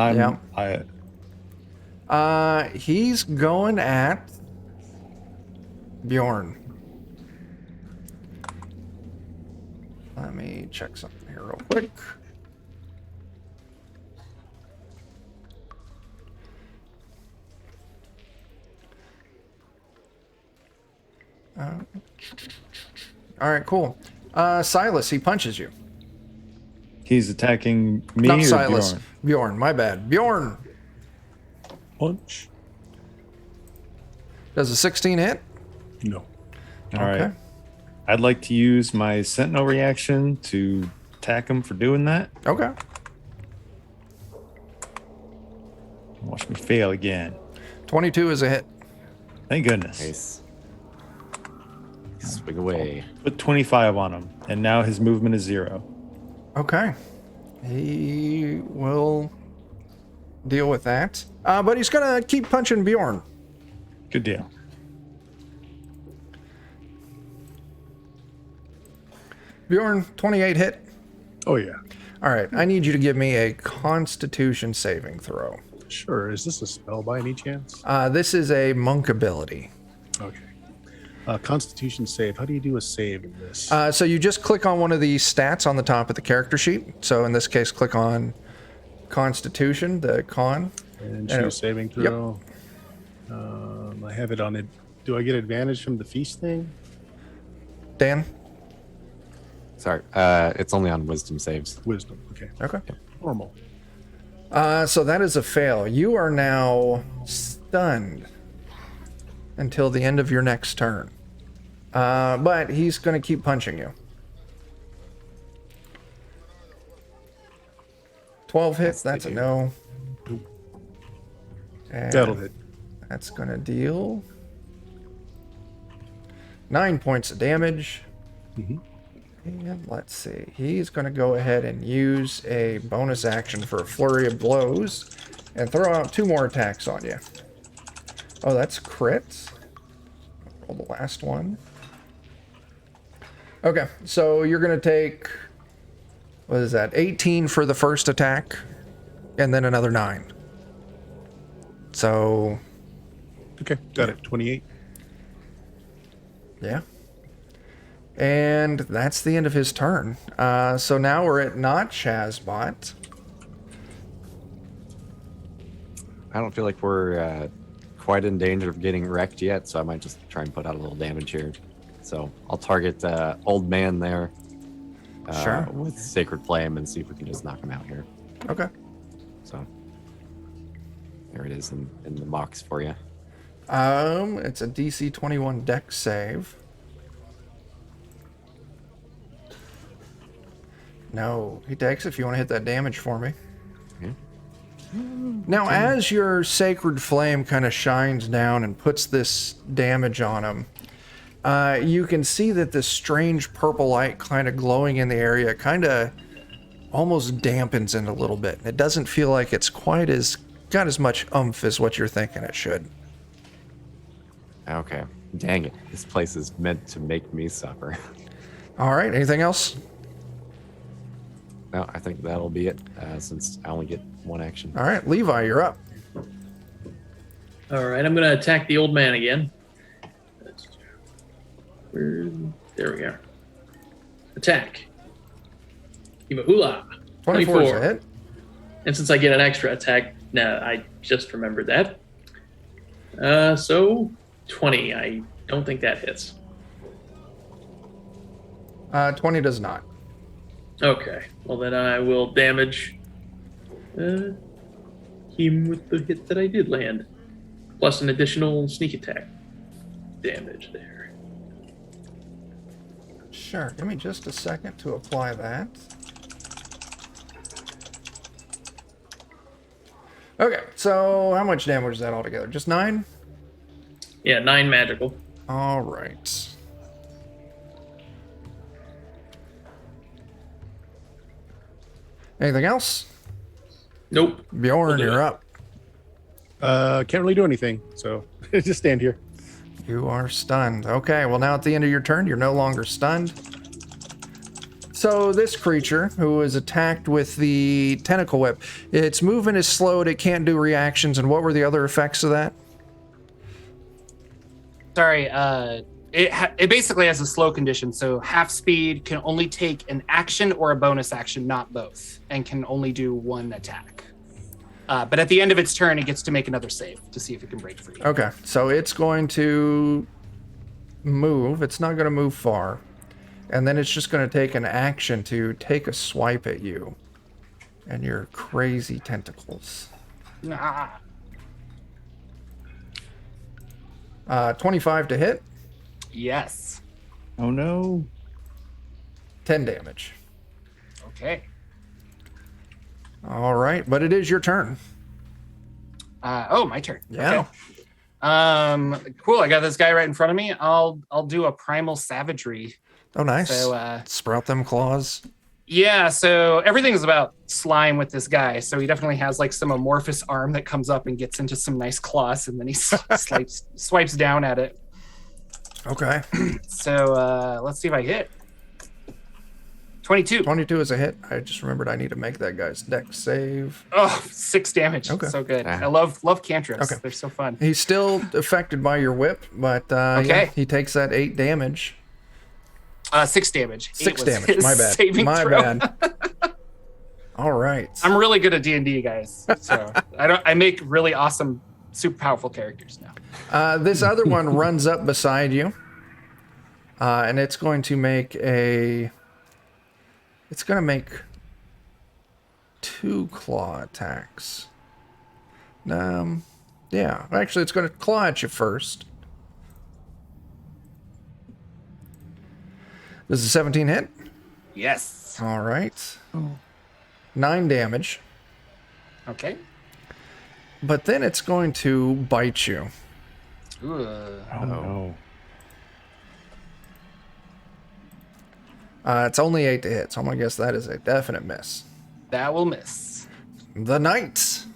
He's going at Bjorn. Let me check something here real quick. All right, cool. Silas, he punches you. he's attacking me Not or Silas. Bjorn? Bjorn, my bad. Bjorn. Punch. Does a 16 hit? No. All right. Okay. I'd like to use my Sentinel reaction to attack him for doing that. Okay. Watch me fail again. 22 is a hit. Thank goodness. Nice. Swing away. Put 25 on him, and now his movement is 0. Okay. He will deal with that. But he's going to keep punching Bjorn. Good deal. Bjorn, 28 hit. Oh, yeah. All right. I need you to give me a Constitution saving throw. Sure. Is this a spell by any chance? This is a monk ability. Okay. Constitution save. How do you do a save in this? So you just click on one of the stats on the top of the character sheet. So in this case, click on Constitution, the con. and and choose saving throw. I have it on it. Do I get advantage from the feast thing? Dan? Sorry, it's only on wisdom saves. Wisdom. Okay. Okay. Normal. So that is a fail. You are now stunned until the end of your next turn. But he's going to keep punching you. 12 hits, that's a no. And That'll hit. that's going to deal 9 points of damage. Mhm. And let's see. He's going to go ahead and use a bonus action for a flurry of blows and throw out 2 more attacks on you. Oh, that's crits. Roll the last one. Okay, so you're going to take, what is that, 18 for the first attack, and then another 9. So, Okay, got it. 28. yeah. And that's the end of his turn. So now we're at not Shazbot. I don't feel like we're quite in danger of getting wrecked yet, so I might just try and put out a little damage here. So I'll target old man there Sure. with Sacred Flame and see if we can just knock him out here. Okay. So there it is in the box for you. It's a DC 21 Dex save. No, he takes if you want to hit that damage for me. Yeah. Now, as your Sacred Flame kind of shines down and puts this damage on him, you can see that this strange purple light kind of glowing in the area kind of almost dampens it a little bit. It doesn't feel like it's got as much oomph as what you're thinking it should. Okay. Dang it. This place is meant to make me suffer. All right, anything else? No, I think that'll be it since I only get 1 action. All right, Levi, you're up. All right, I'm going to attack the old man again. There we go. Attack. Hula. 24 is a hit. And since I get an extra attack, I just remembered that. So 20. I don't think that hits. 20 does not. Okay. Well, then I will damage him with the hit that I did land, plus an additional sneak attack damage there. Sure, give me just a second to apply that. Okay, so how much damage is that altogether? Just 9? Yeah, 9 magical. All right. Anything else? Nope. Bjorn, We'll do you're it. up. Can't really do anything, so just stand here. You are stunned. Okay, well now at the end of your turn, you're no longer stunned. So this creature, who is attacked with the tentacle whip, its movement is slowed, it can't do reactions, and what were the other effects of that? Sorry, it basically has a slow condition, so half speed can only take an action or a bonus action, not both, and can only do 1 attack. But at the end of its turn, it gets to make another save to see if it can break free. Okay, so it's going to move. It's not going to move far. And then it's just going to take an action to take a swipe at you and your crazy tentacles. Nah. 25 to hit, Yes. Oh no. 10 damage. Okay. All right, but it is your turn. My turn. Yeah. Okay. Cool. I got this guy right in front of me. I'll do a Primal Savagery. Oh, nice. So, Sprout them claws. Yeah, so everything's about slime with this guy. So he definitely has like some amorphous arm that comes up and gets into some nice claws, and then he swipes down at it. Okay. So let's see if I hit. 22. 22 is a hit. I just remembered I need to make that guy's dex save. Oh, 6 damage. Okay. So good. Ah. I love cantrips. Okay. They're so fun. He's still affected by your whip, but Okay. yeah, he takes that 8 damage. 6 damage. 6 8 was damage. his My bad. saving My throw. bad. All right. I'm really good at D&D, guys. So I make really awesome, super powerful characters now. This other one runs up beside you, and it's going to make It's going to make 2 claw attacks. Yeah, actually, it's going to claw at you first. Does a 17 hit? Yes. All right. 9 damage. Okay. But then it's going to bite you. Ooh. Oh no. It's only 8 to hit, so I'm gonna guess that is a definite miss. That will miss. The knights.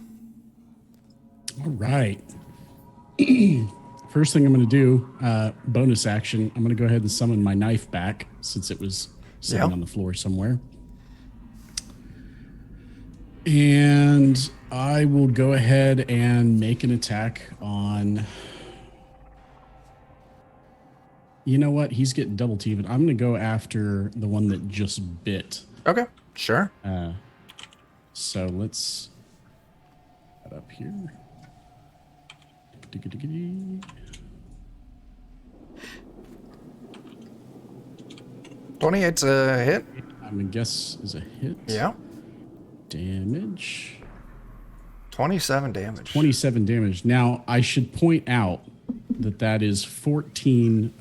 All right. First thing I'm going to do, bonus action, I'm going to go ahead and summon my knife back since it was sitting on the floor somewhere. And I will go ahead and make an attack on... You know what? He's getting double teamed. I'm going to go after the one that just bit. Okay, sure. So let's put up here. 28's a hit. I'm gonna guess is a hit. Yeah. Damage. 27 damage. 27 damage. Now I should point out that that is 14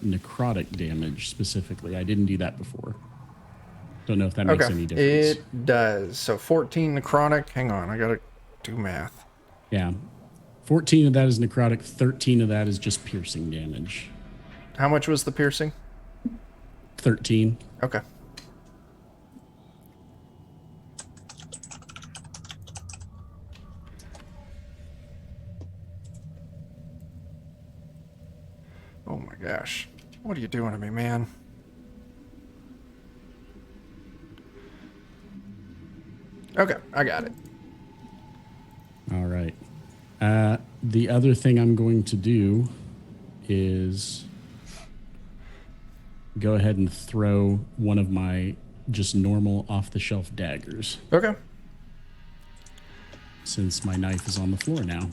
necrotic damage specifically. I didn't do that before. Don't know if that makes any difference. It does. So 14 necrotic. Hang on, I gotta do math. Yeah. 14 of that is necrotic, 13 of that is just piercing damage. How much was the piercing? 13. Okay. Oh my gosh. What are you doing to me, man? Okay, I got it. All right. The other thing I'm going to do is go ahead and throw one of my just normal off-the-shelf daggers. Okay. Since my knife is on the floor now.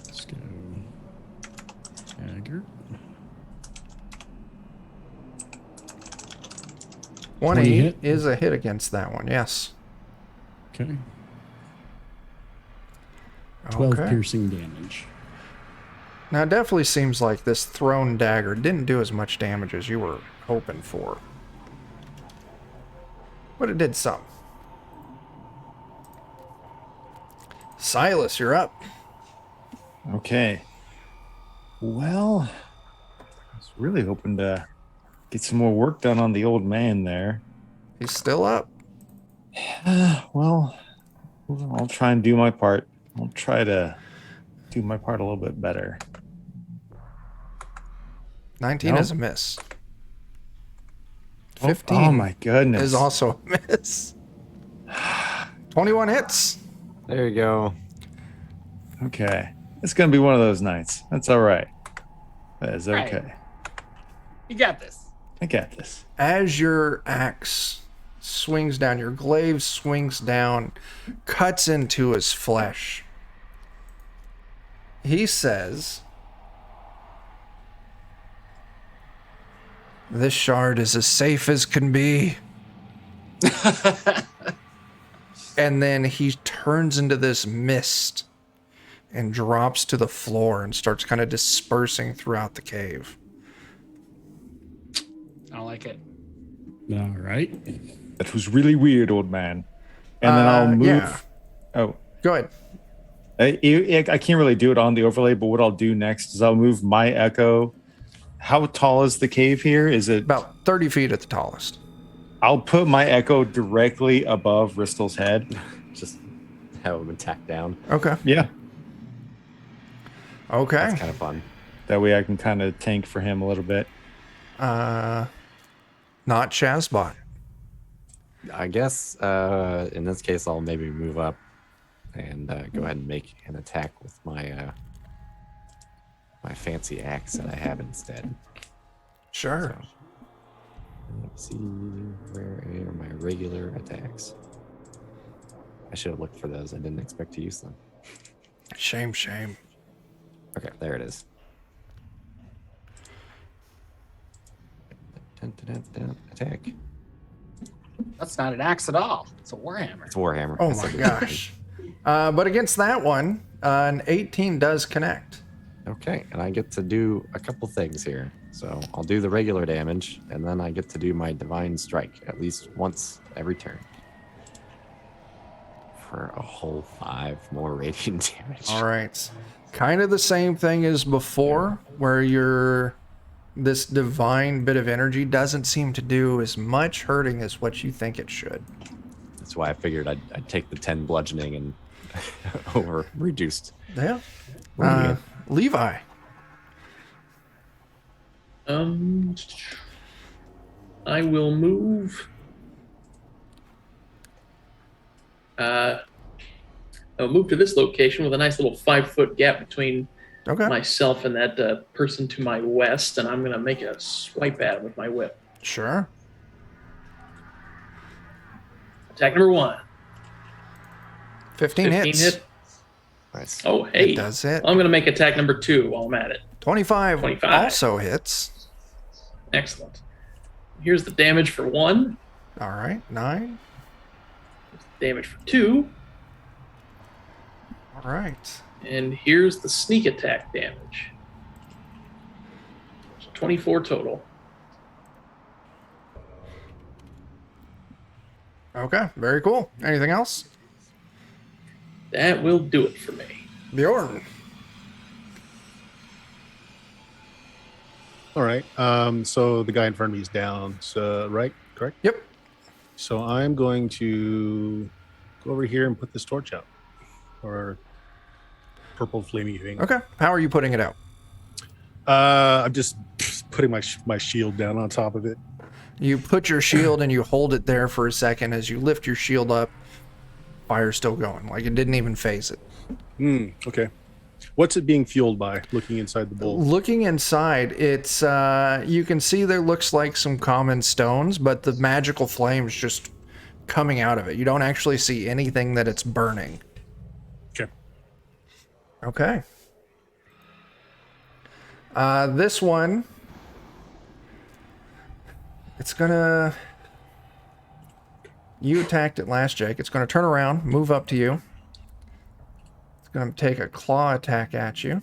Let's go. Dagger. 20 hit? is a hit against that one, yes. Okay. 12 Okay. piercing damage. Now, it definitely seems like this thrown dagger didn't do as much damage as you were hoping for. But it did some. Silas, you're up. Okay. Well, I was really hoping to get some more work done on the old man there. He's still up. Well, I'll try and do my part. I'll try to do my part a little bit better. 19 No. is a miss. Oh, 15 oh my goodness. is also a miss. 21 hits. There you go. Okay. It's going to be one of those nights. That's all right. That is Right. okay. You got this. I got this. As your axe swings down, your glaive swings down, cuts into his flesh. He says, "This shard is as safe as can be." And then he turns into this mist and drops to the floor and starts kind of dispersing throughout the cave. I don't like it. All right. That was really weird, old man. And then I'll move. Yeah. Oh, Go ahead. I can't really do it on the overlay, but what I'll do next is I'll move my echo. How tall is the cave here? Is it About 30 feet at the tallest. I'll put my echo directly above Ristel's head. Just have him attack down. Okay. Yeah. Okay. It's kind of fun. That way I can kind of tank for him a little bit. Not Shazbot. I guess in this case, I'll maybe move up and go ahead and make an attack with my my fancy axe that I have instead. Sure. So, let's see, where are my regular attacks? I should have looked for those. I didn't expect to use them. Shame. Okay, there it is. Dun, dun, dun, dun. Attack. That's not an axe at all. It's a warhammer. It's Warhammer. Oh I my said it. gosh. But against that one, an 18 does connect. Okay, and I get to do a couple things here. So I'll do the regular damage, and then I get to do my Divine Strike at least once every turn. For a whole 5 more radiant damage. All right. Kind of the same thing as before, where your this divine bit of energy doesn't seem to do as much hurting as what you think it should. That's why I figured I'd take the 10 bludgeoning and over reduced. Yeah. Radiant. Levi. I will move. I'll move to this location with a nice little 5-foot gap between myself and that person to my west, and I'm going to make a swipe at him with my whip. Sure. Attack number 1. 15 hits. Hit. Nice. Oh, hey. It does hit. I'm going to make attack number 2 while I'm at it. 25 also hits. Excellent. Here's the damage for 1. All right, 9. Damage for 2. All right. And here's the sneak attack damage. 24 total. Okay, very cool. Anything else? That will do it for me. Bjorn. All right. So the guy in front of me is down. So, right? Correct? Yep. So I'm going to go over here and put this torch out. Or purple flamey thing. Okay. How are you putting it out? I'm just putting my shield down on top of it. You put your shield and you hold it there for a second. As you lift your shield up, fire's still going. Like it didn't even phase it. Okay. What's it being fueled by? Looking inside the bowl. Looking inside, it's you can see there looks like some common stones, but the magical flame's just coming out of it. You don't actually see anything that it's burning. Okay. Okay. This one, it's gonna. You attacked it last, Jake. It's gonna turn around, move up to you. Going to take a claw attack at you.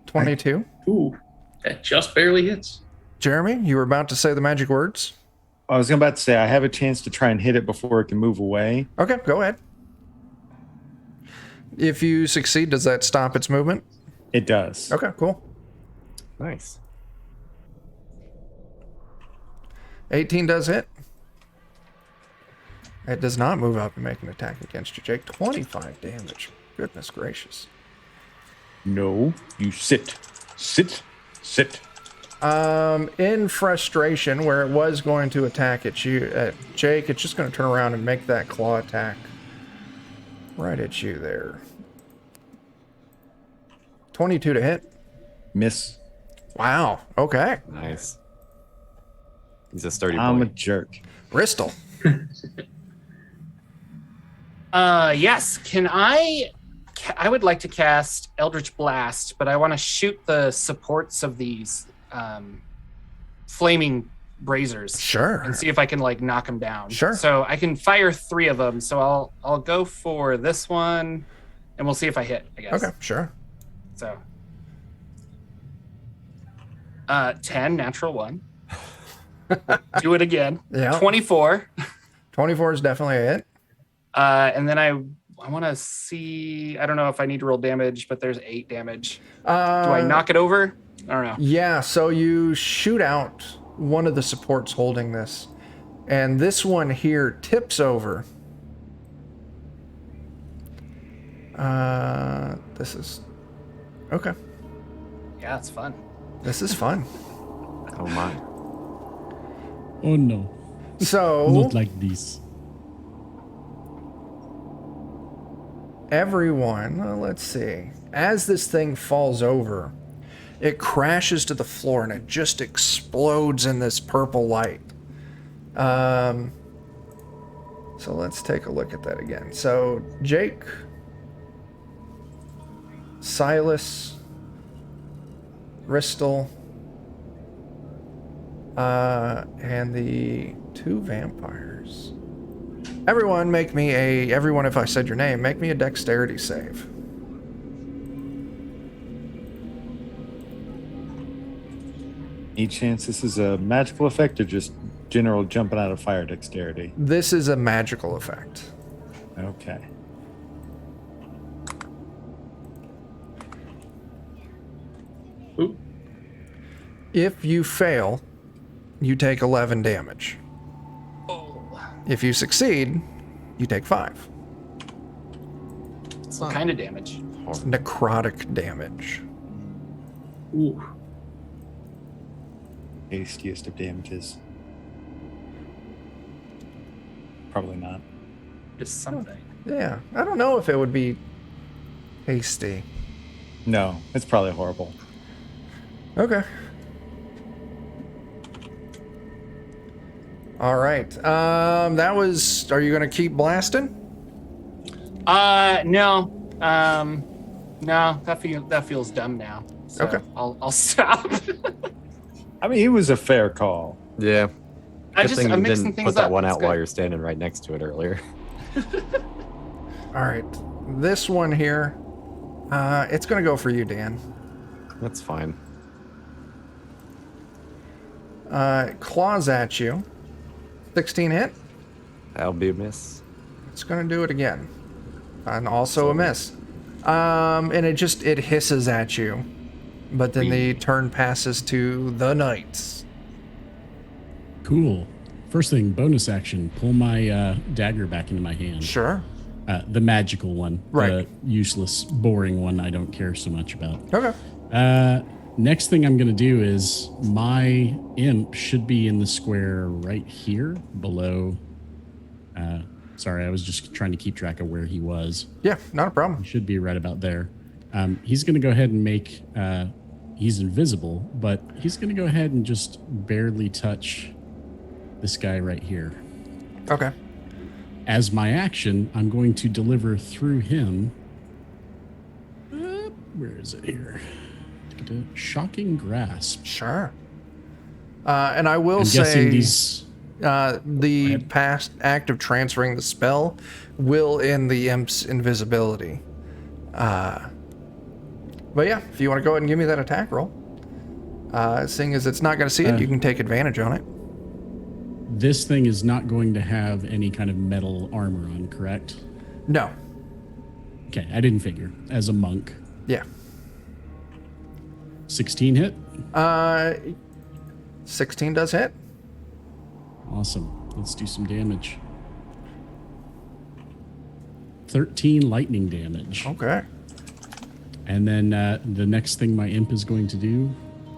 22. Ooh, that just barely hits. Jeremy, you were about to say the magic words. I was about to say I have a chance to try and hit it before it can move away. Okay, go ahead. If you succeed, does that stop its movement? It does. Okay, cool. Nice. 18 does hit. It does not move up and make an attack against you, Jake. 25 damage. Goodness gracious. No, you sit. Sit. Sit. In frustration, where it was going to attack at you, Jake, it's just going to turn around and make that claw attack right at you there. 22 to hit. Miss. Wow. Okay. Nice. He's a sturdy I'm a boy. jerk. Bristol. Yes. Can I would like to cast Eldritch Blast, but I want to shoot the supports of these flaming braziers. Sure. And see if I can like knock them down. Sure. So I can fire 3 of them. So I'll go for this one, and we'll see if I hit, I guess. Okay, sure. So 10, natural 1. Do it again. Yeah. 24. 24 is definitely a hit. And then I want to see, I don't know if I need to roll damage, but there's 8 damage. Do I knock it over? I don't know. Yeah, so you shoot out one of the supports holding this, and this one here tips over. This is okay. Yeah, it's fun. This is fun. Oh my. Oh no, So not like this. everyone, let's see. As this thing falls over, it crashes to the floor and it just explodes in this purple light. So let's take a look at that again. So Jake, Silas, Bristol, and the 2 vampires. Everyone, if I said your name, make me a dexterity save. Any chance this is a magical effect or just general jumping out of fire dexterity? This is a magical effect. Okay. If you fail, you take 11 damage. Oh. If you succeed, you take 5. It's What not kind of damage? Necrotic damage. Ooh. Tastiest of damages. Probably not. Just something. Yeah, I don't know if it would be hasty. No, it's probably horrible. Okay. All right. That was. Are you gonna keep blasting? No. No, that feels dumb now. So Okay. I'll stop. I mean, it was a fair call. Yeah. Good thing I'm you mixing didn't things put that up. one It's out good. while you're standing right next to it earlier. All right. This one here. It's gonna go for you, Dan. That's fine. Claws at you. 16 hit. That'll be a miss. It's gonna do it again, and also a miss. And it hisses at you, but then the turn passes to the knights. Cool. First thing, bonus action. Pull my dagger back into my hand. Sure. The magical one. Right. The useless, boring one I don't care so much about. Okay. Next thing I'm going to do is my imp should be in the square right here below. Sorry, I was just trying to keep track of where he was. Yeah, not a problem. Should be right about there. He's going to go ahead and make... he's invisible, but he's going to go ahead and just barely touch this guy right here. Okay. As my action, I'm going to deliver through him. Where is it here? Shocking Grasp. Sure. And I will I'm say guessing these. the past act of transferring the spell will end the imp's invisibility. But yeah, if you want to go ahead and give me that attack roll. Seeing as it's not going to see it, you can take advantage on it. This thing is not going to have any kind of metal armor on, correct? No. Okay, I didn't figure. As a monk. Yeah. 16 hit? 16 does hit. Awesome. Let's do some damage. 13 lightning damage. Okay. And then the next thing my imp is going to do,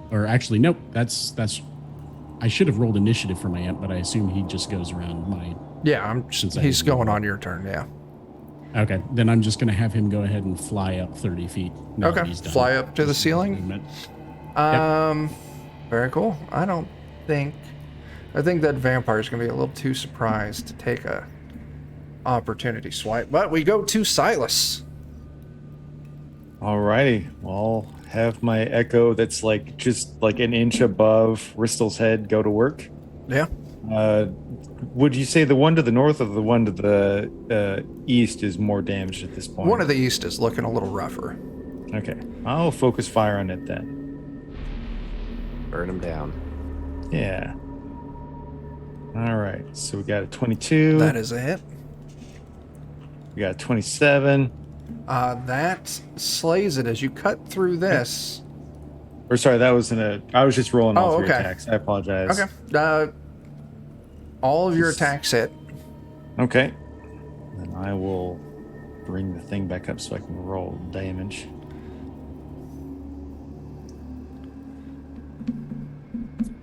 or actually, nope, that's. I should have rolled initiative for my imp, but I assume he just goes around my. Yeah, Since I he's didn't going roll. on your turn, yeah. Okay, then I'm just going to have him go ahead and fly up 30 feet. now that Okay, he's done. fly up to the ceiling. Movement. Very cool. I think that vampire's gonna be a little too surprised to take a opportunity swipe. But we go to Silas. Alrighty. Well, I'll have my echo that's like just like an inch above Ristel's head go to work. Yeah. Would you say the one to the north or the one to the east is more damaged at this point? One of the east is looking a little rougher. Okay. I'll focus fire on it then. Burn him down. Yeah. All right. So we got a 22. That is a hit. We got a 27. That slays it as you cut through this. Or sorry, that was I was just rolling all Oh, three okay. attacks. I apologize. Okay. All of your attacks hit. Okay. Then I will bring the thing back up so I can roll damage.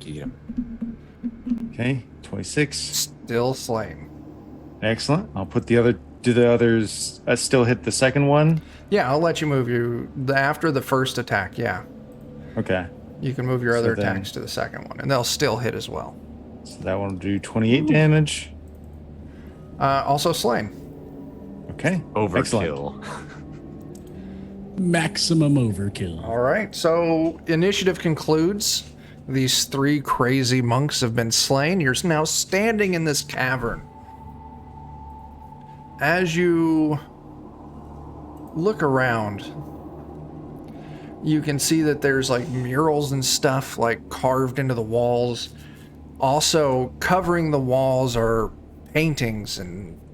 Get him. Okay. 26. Still slain. Excellent. I'll put the other. Do the others still hit the second one? Yeah, I'll let you move after the first attack. Yeah, Okay. you can move your So other then- attacks to the second one, and they'll still hit as well. So that one will do 28 damage. Also slain. Okay. Excellent. Overkill. Maximum overkill. All right, so initiative concludes. These 3 crazy monks have been slain. You're now standing in this cavern. As you look around, you can see that there's like murals and stuff like carved into the walls. Also covering the walls are paintings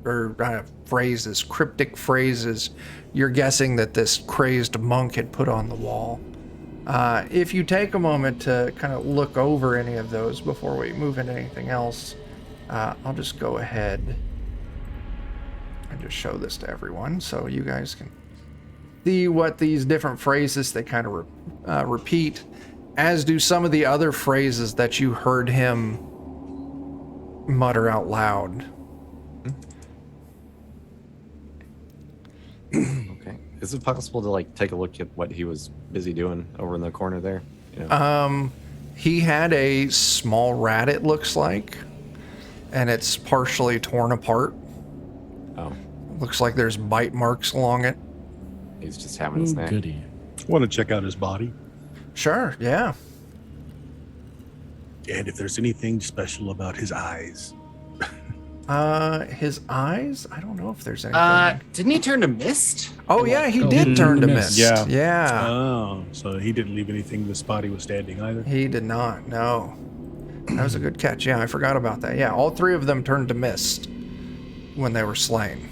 or phrases, cryptic phrases. You're guessing that this crazed monk had put on the wall. If you take a moment to kind of look over any of those before we move into anything else, I'll just go ahead and just show this to everyone so you guys can see what these different phrases they kind of repeat, as do some of the other phrases that you heard him mutter out loud. Okay. Is it possible to like take a look at what he was busy doing over in the corner there? You know? He had a small rat, it looks like, and it's partially torn apart. Oh, Looks like there's bite marks along it. he's just having a Oh, snack. goody. Want to check out his body, Sure, yeah. and if there's anything special about his eyes. His eyes? I don't know if there's anything. Didn't he turn to mist? Oh, yeah, he oh, did turn to mist. mist. Yeah. Yeah. Oh, so he didn't leave anything the spot he was standing either. He did not, no. That was a good catch. Yeah, I forgot about that. Yeah, all three of them turned to mist when they were slain.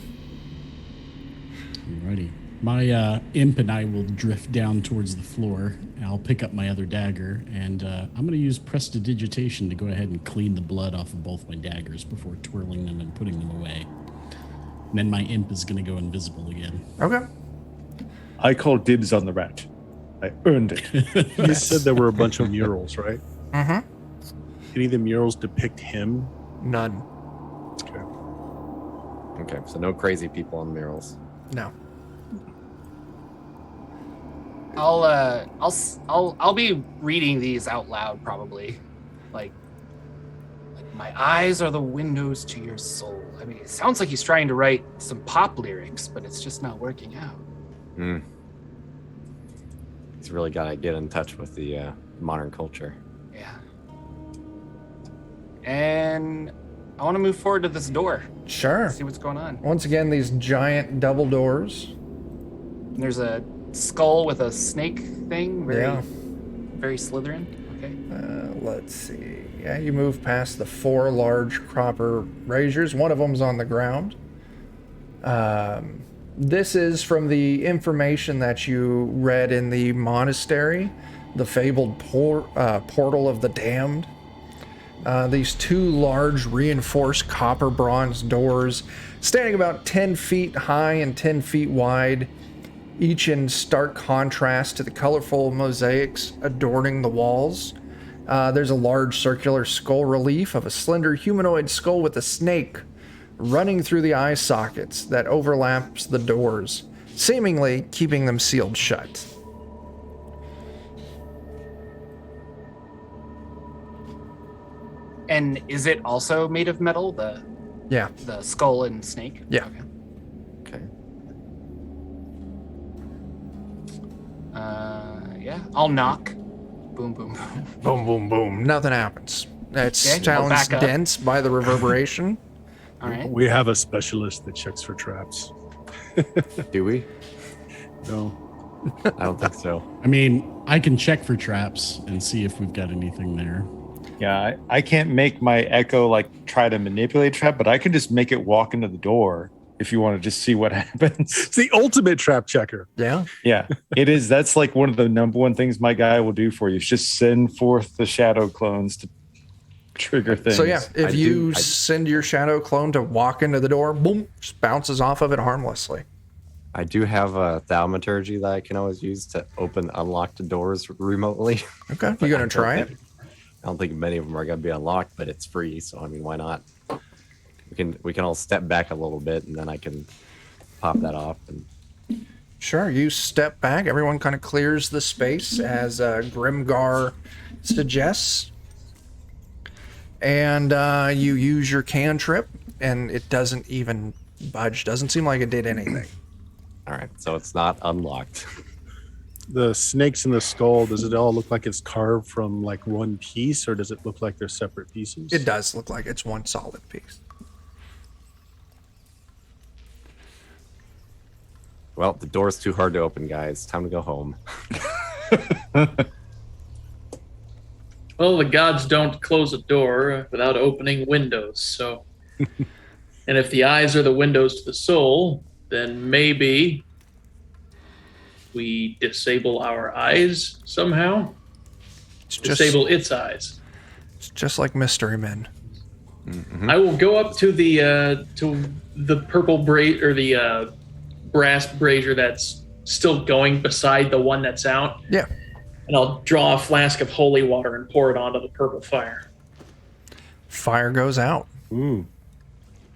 Alrighty. My imp and I will drift down towards the floor. And I'll pick up my other dagger, and I'm going to use prestidigitation to go ahead and clean the blood off of both my daggers before twirling them and putting them away. And then my imp is going to go invisible again. Okay. I call dibs on the rat. I earned it. You said there were a bunch of murals, right? Mm-hmm. Any of the murals depict him? None. Okay. Okay, so no crazy people on the murals. No. I'll be reading these out loud probably, like my eyes are the windows to your soul. I mean, it sounds like he's trying to write some pop lyrics, but it's just not working out. Hmm. He's really got to get in touch with the modern culture. Yeah. And I want to move forward to this door, Sure. see what's going on. Once again, these giant double doors. And there's a skull with a snake thing, Yeah. very Slytherin. Okay. Let's see. Yeah, you move past the four large copper braziers. One of them's on the ground. This is from the information that you read in the monastery, the fabled portal of the damned. These two large reinforced copper bronze doors, standing about 10 feet high and 10 feet wide, each in stark contrast to the colorful mosaics adorning the walls. There's a large circular skull relief of a slender humanoid skull with a snake running through the eye sockets that overlaps the doors, seemingly keeping them sealed shut. And is it also made of metal? Yeah. The skull and snake? Yeah. Okay. Okay. Yeah. I'll knock. Boom, boom, boom. Boom, boom, boom. Nothing happens. It Okay, I'll sounds back up. dense by the reverberation. All right. We have a specialist that checks for traps. Do we? No. I don't think so. I mean, I can check for traps and see if we've got anything there. Yeah, I can't make my echo like try to manipulate trap, but I can just make it walk into the door if you want to just see what happens. It's the ultimate trap checker. Yeah. Yeah, it is. That's like one of the number one things my guy will do for you is just send forth the shadow clones to trigger things. So yeah, if I you do- I- send your shadow clone to walk into the door, boom, just bounces off of it harmlessly. I do have a thaumaturgy that I can always use to open unlocked doors remotely. Okay, you gonna try it? I don't think many of them are going to be unlocked, but it's free, so I mean, why not? We can all step back a little bit, and then I can pop that off. And Sure. You step back. Everyone kind of clears the space as Grimgar suggests, and you use your cantrip, and it doesn't even budge. Doesn't seem like it did anything. all right, so it's not unlocked. The snakes in the skull, does it all look like it's carved from like one piece, or does it look like they're separate pieces? It does look like it's one solid piece. Well, the door's too hard to open, guys. Time to go home. Well, the gods don't close a door without opening windows, so. And if the eyes are the windows to the soul, then maybe we disable our eyes somehow. Disable its eyes. It's just like Mystery Men. I will go up to the purple or the brass brazier that's still going beside the one that's out. Yeah. And I'll draw a flask of holy water and pour it onto the purple fire. Fire goes out. Ooh.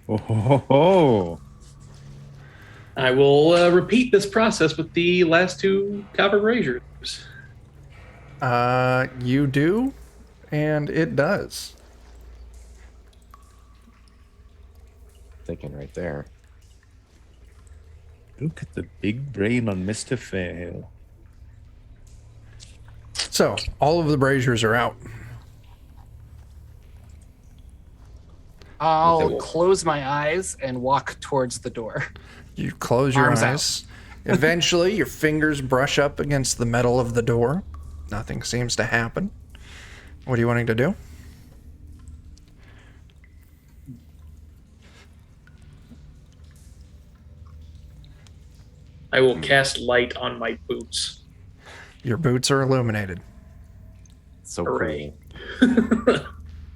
Oh, ho, ho, ho. I will repeat this process with the last 2 copper braziers. You do, and it does. Thinking right there. Look at the big brain on Mr. Fail. So, all of the braziers are out. I'll close my eyes and walk towards the door. You close your Arms out. eyes. Eventually, your fingers brush up against the metal of the door. Nothing seems to happen. What are you wanting to do? I will cast light on my boots. Your boots are illuminated. So Hooray. cool.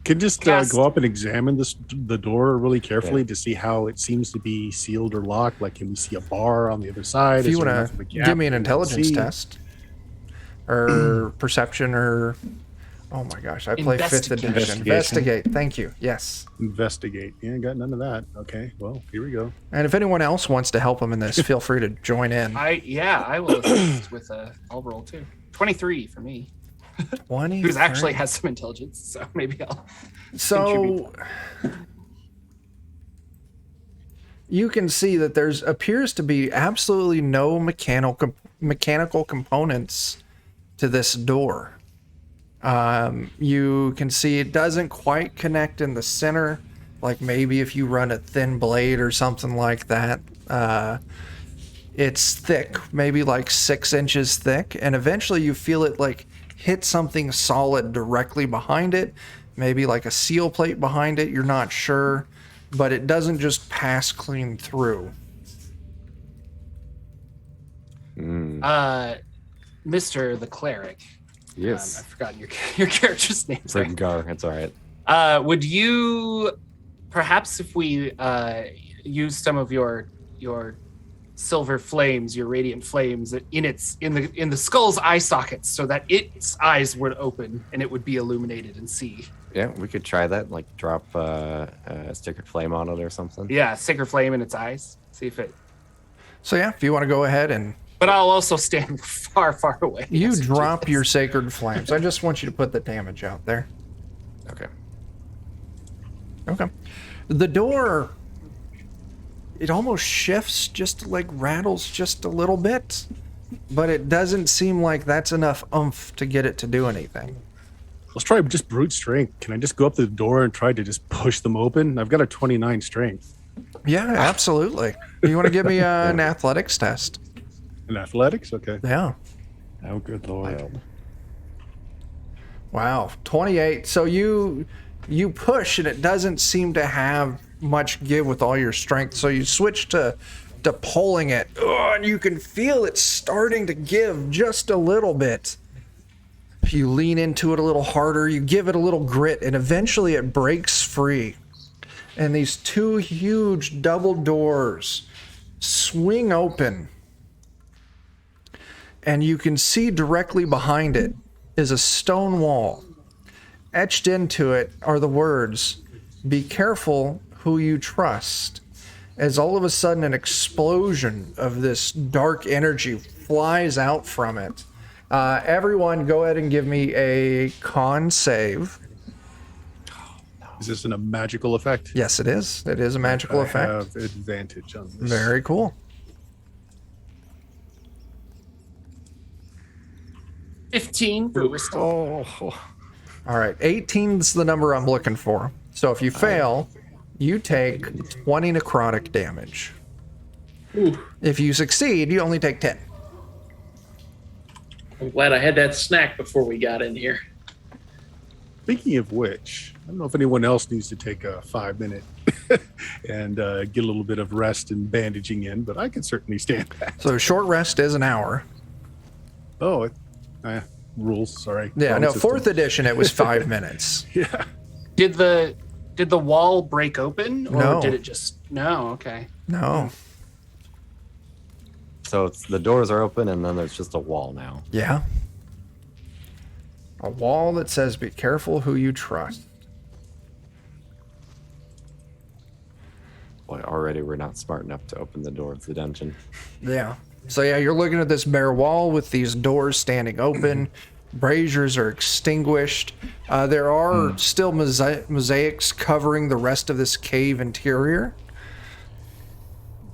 Can just Cast- go up and examine the door really carefully to see how it seems to be sealed or locked. Like, can we see a bar on the other side? If Is you there want enough of to a gap give me an that we can intelligence see? test, or perception, or oh my gosh, I play 5th edition. Investigation. Investigate. Thank you. Yes. Investigate. Yeah, got none of that. Okay, well, here we go. And if anyone else wants to help him in this, feel free to join in. I will assist with I'll roll too. 23 for me. 20. Who actually has some intelligence, so maybe I'll So you can see that there's appears to be absolutely no mechanical components to this door. You can see it doesn't quite connect in the center, like maybe if you run a thin blade or something like that. It's thick, maybe like 6 inches thick, and eventually you feel it like hit something solid directly behind it, maybe like a seal plate behind it, you're not sure, but it doesn't just pass clean through. Mr. the Cleric. Yes. I've forgotten your character's name. Sorry. Grimgar, that's all right. Would you perhaps if we use some of your silver flames, your radiant flames in the skull's eye sockets, so that its eyes would open and it would be illuminated and see? Yeah, we could try that. Like drop a sacred flame on it or something. Yeah, sacred flame in its eyes. See if it. So yeah, if you want to go ahead and But I'll also stand far, far away. you as do drop this. your sacred flames. I just want you to put the damage out there. Okay. Okay. The door, it almost shifts, just like rattles just a little bit, but it doesn't seem like that's enough oomph to get it to do anything. Let's try just brute strength. Can I just go up to the door and try to just push them open? I've got a 29 strength. Yeah, absolutely. You want to give me an athletics test? In athletics? Okay. Yeah. Oh, good lord. Wow, 28. So you push and it doesn't seem to have much give with all your strength. So you switch to pulling it, and you can feel it starting to give just a little bit. You lean into it a little harder, you give it a little grit, and eventually it breaks free. And these 2 huge double doors swing open. And you can see directly behind it is a stone wall. Etched into it are the words, "Be careful who you trust." As all of a sudden an explosion of this dark energy flies out from it. Everyone go ahead and give me a con save. Is this a magical effect? Yes, it is. It is a magical I effect. have advantage on this. Very cool. 15 for Bristol. All right, 18's the number I'm looking for. So if you fail, you take 20 necrotic damage. Ooh, If you succeed, you only take 10. I'm glad I had that snack before we got in here. Speaking of which, I don't know if anyone else needs to take a 5-minute and get a little bit of rest and bandaging in, but I can certainly stand that. So short rest is an hour. Oh, rules. Sorry. Yeah, Wrong no, system. 4th edition, it was 5 minutes. Yeah. Did the wall break open, or No. did it just? No. Okay. No. So it's the doors are open, and then there's just a wall now. Yeah. A wall that says, be careful who you trust. Boy, already we're not smart enough to open the door of the dungeon. Yeah. So yeah, you're looking at this bare wall with these doors standing open. Braziers are extinguished. There are still mosaics covering the rest of this cave interior.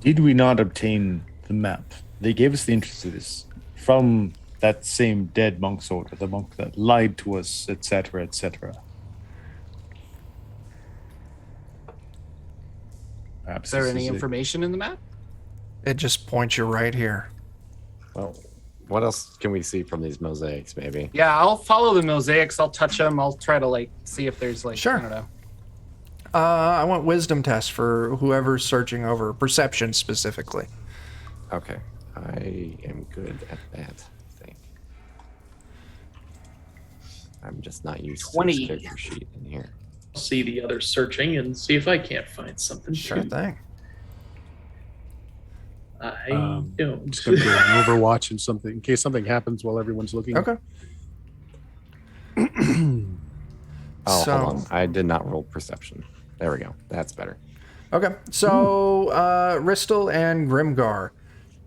Did we not obtain the map? They gave us the entrance to this from that same dead monk's order, the monk that lied to us, etc., etc. Perhaps Is there this any is it. information in the map? It just points you right here. Well, what else can we see from these mosaics, maybe? Yeah, I'll follow the mosaics. I'll touch them. I'll try to see if there's Sure. I don't know. I want wisdom test for whoever's searching over perception specifically. Okay. I am good at that, I think. I'm just not used 20. to this character sheet in here. See the others searching and see if I can't find something. Sure too. thing. I I'm don't. just going to go on Overwatch and something in case something happens while everyone's looking. Okay. Oh, So- hold on. I did not roll perception. There we go. That's better. Okay, so Ristel and Grimgar.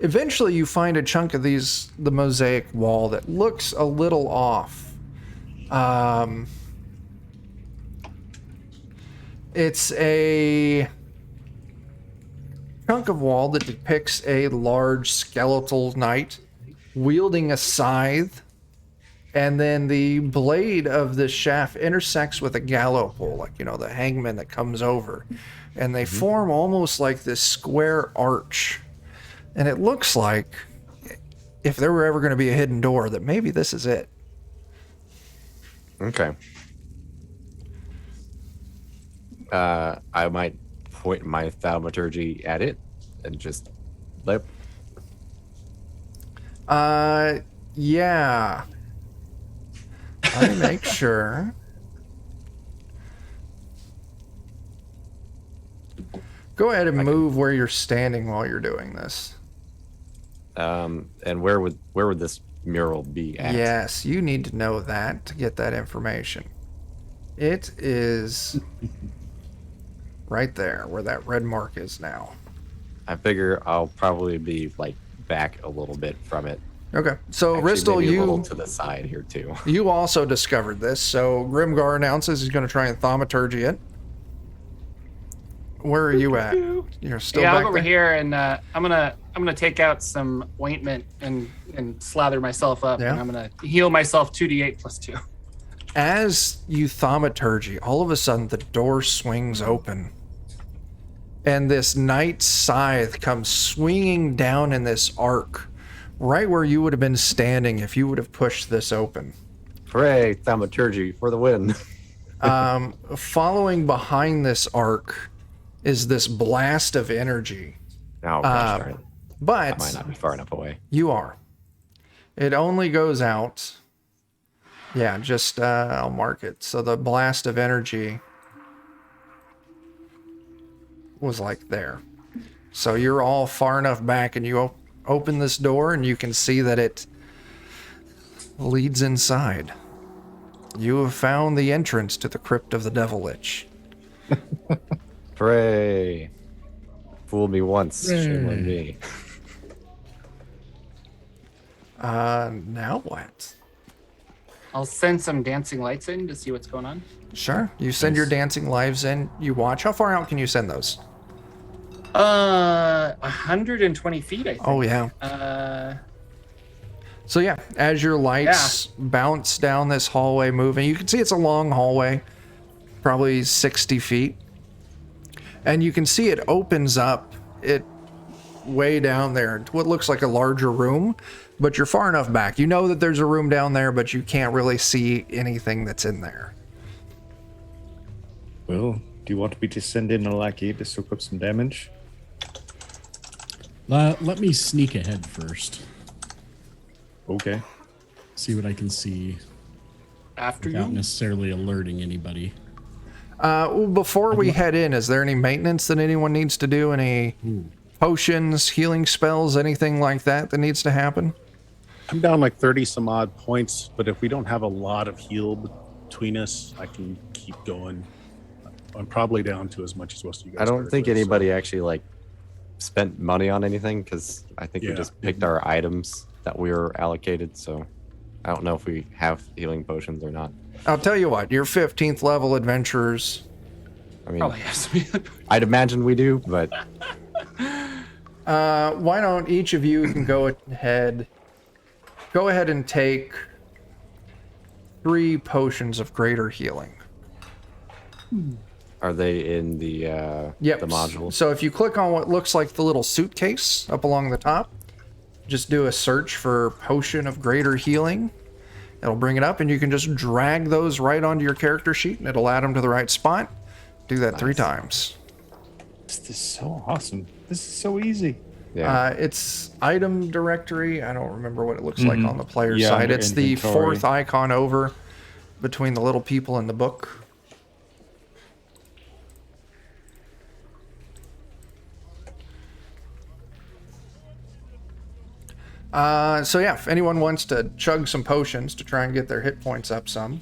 Eventually, you find a chunk of the mosaic wall that looks a little off. It's a chunk of wall that depicts a large skeletal knight wielding a scythe, and then the blade of the shaft intersects with a gallows pole, like, the hangman that comes over. And they form almost like this square arch. And it looks like, if there were ever going to be a hidden door, that maybe this is it. Okay. I might point my thaumaturgy at it and just let. Yeah. Let me make sure. Go ahead and move where you're standing while you're doing this. And where would this mural be at? Yes, you need to know that to get that information. It is right there where that red mark is now. I figure I'll probably be back a little bit from it. Okay, so Actually, Ristel, maybe a little you to the side here too. you also discovered this. So Grimgar announces he's going to try and thaumaturgy it. Where are you at? You're still Yeah, back I'm over there? here, and I'm gonna take out some ointment and slather myself up, Yeah. and I'm gonna heal myself 2d8 plus 2. As you thaumaturgy, all of a sudden the door swings open. And this knight's scythe comes swinging down in this arc, right where you would have been standing if you would have pushed this open. Hooray, thaumaturgy for the win. Following behind this arc is this blast of energy. Oh, gosh darn it. I But might not be far enough away. you are. It only goes out. Yeah, just I'll mark it. So the blast of energy was like there. So you're all far enough back, and you open this door, and you can see that it leads inside. You have found the entrance to the Crypt of the Devil Lich. Hooray. Fooled me once, shame on me. Now what? I'll send some dancing lights in to see what's going on. Sure. You send your dancing lives in. You watch. How far out can you send those? 120 feet, I think. Oh, yeah. So yeah, as your lights bounce down this hallway moving, you can see it's a long hallway, probably 60 feet. And you can see it opens up it way down there to what looks like a larger room, but you're far enough back. You know that there's a room down there, but you can't really see anything that's in there. Well, do you want me to send in a lackey to soak up some damage? Let me sneak ahead first. Okay. see what I can see After without you. necessarily alerting anybody. Before we head in, is there any maintenance that anyone needs to do? Any potions, healing spells, anything like that that needs to happen? I'm down like 30 some odd points, but if we don't have a lot of heal between us, I can keep going. I'm probably down to as much as most of you guys. I don't started think with, anybody actually like spent money on anything because I think we Yeah. just picked our items that we were allocated. So I don't know if we have healing potions or not. I'll tell you what, your 15th level adventurers. I mean, Probably has to be. I'd imagine we do, but Why don't each of you can go ahead and take 3 potions of greater healing. are they in the Yep. the module? So if you click on what looks like the little suitcase up along the top, just do a search for potion of greater healing. It'll bring it up, and you can just drag those right onto your character sheet, and it'll add them to the right spot. Do that 3 times. This is so awesome. This is so easy. Yeah. It's item directory. I don't remember what it looks like on the player Yeah, side. under It's the inventory. 4th icon over between the little people in the book. So yeah, if anyone wants to chug some potions to try and get their hit points up some,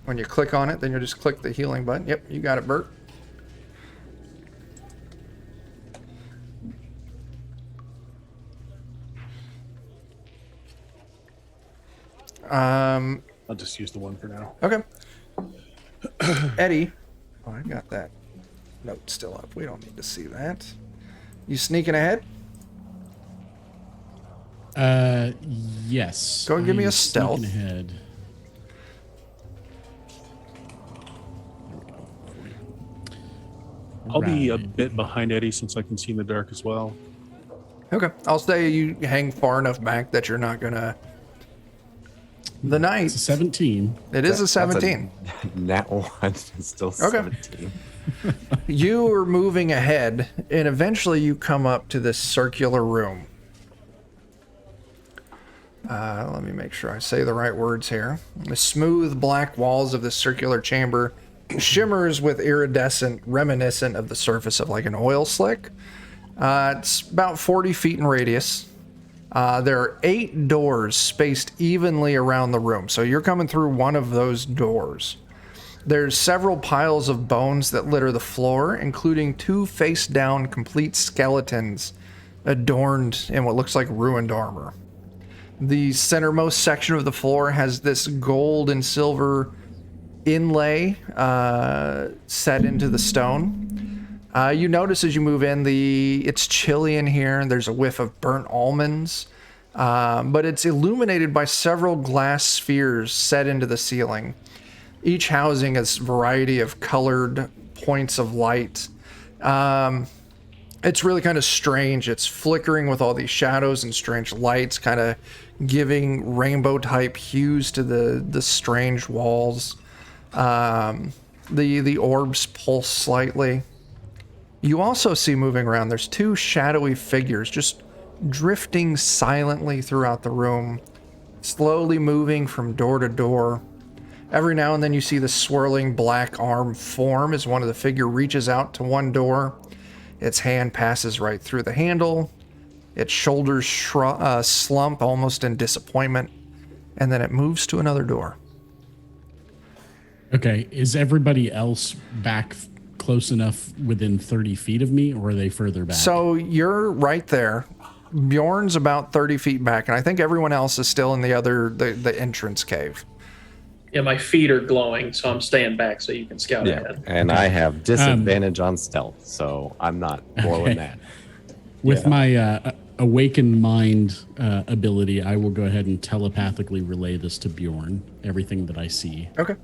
when you click on it, then you'll just click the healing button. Yep, you got it, Bert. I'll just use the one for now. Okay. Eddie. Oh, I got that note still up. We don't need to see that. You sneaking ahead? Yes. Go and give me I'm a stealth. sneaking ahead. I'll be a Right. bit behind Eddie since I can see in the dark as well. Okay. I'll say you hang far enough back that you're not gonna. The night. It's a 17. It is a That's 17. Nat 1 is still Okay. 17. You are moving ahead, and eventually you come up to this circular room. Let me make sure I say the right words here. The smooth black walls of this circular chamber shimmers with iridescent, reminiscent of the surface of like an oil slick. It's about 40 feet in radius. There are 8 doors spaced evenly around the room, so you're coming through one of those doors. There's several piles of bones that litter the floor, including 2 face-down complete skeletons adorned in what looks like ruined armor. The centermost section of the floor has this gold and silver inlay set into the stone. You notice as you move in, it's chilly in here, and there's a whiff of burnt almonds, but it's illuminated by several glass spheres set into the ceiling, each housing a variety of colored points of light. It's really kind of strange. It's flickering with all these shadows and strange lights, kind of giving rainbow-type hues to the strange walls. The orbs pulse slightly. You also see moving around, there's 2 shadowy figures just drifting silently throughout the room, slowly moving from door to door. Every now and then you see the swirling black arm form as one of the figure reaches out to one door. Its hand passes right through the handle. Its shoulders slump almost in disappointment, and then it moves to another door. Okay, is everybody else back close enough within 30 feet of me, or are they further back? So you're right there. Bjorn's about 30 feet back, and I think everyone else is still in the entrance cave. Yeah, my feet are glowing, so I'm staying back so you can scout Yeah, ahead. and I have disadvantage on stealth, so I'm not blowing Okay. that. With Yeah. my awakened mind ability, I will go ahead and telepathically relay this to Bjorn, everything that I see. Okay.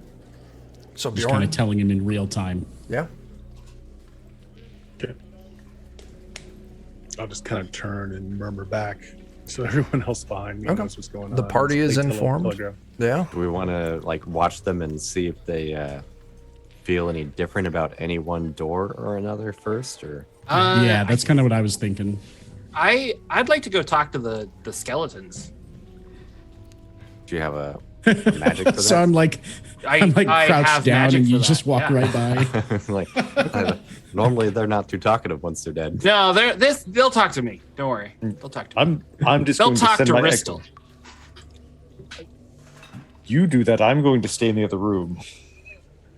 So Just kind Bjorn, of telling him in real time. yeah. Okay. I'll just kind of turn and murmur back so everyone else behind me Okay. knows what's going on. The party is They informed. telegraph. Yeah. Do we want to like watch them and see if they feel any different about any one door or another first, or Yeah, that's kind of what I was thinking. I'd like to go talk to the skeletons. Do you have a magic for that? So I'm like I crouched have down magic and you for just that, walk yeah. right by. Like, normally they're not too talkative once they're dead. No, they'll talk to me. Don't worry. They'll talk to me. I'm just They'll going to talk send to my Ristel. echo. You do that. I'm going to stay in the other room.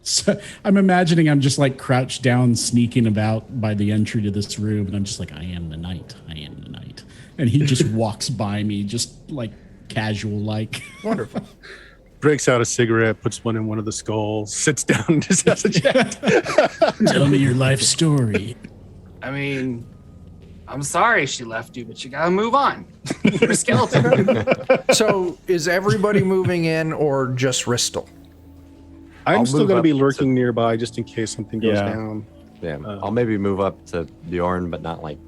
So I'm imagining I'm just like crouched down, sneaking about by the entry to this room, and I'm just like, I am the knight. I am the knight. And he just walks by me, just like casual like. Wonderful. Breaks out a cigarette, puts one in one of the skulls, sits down, and just has a chat. Tell me your life story. I mean, I'm sorry she left you, but you gotta move on. You're a skeleton. So is everybody moving in or just Ristel? I'm I'll still move going to up be to- lurking nearby just in case something goes Yeah. down. Yeah, I'll maybe move up to Bjorn, but not like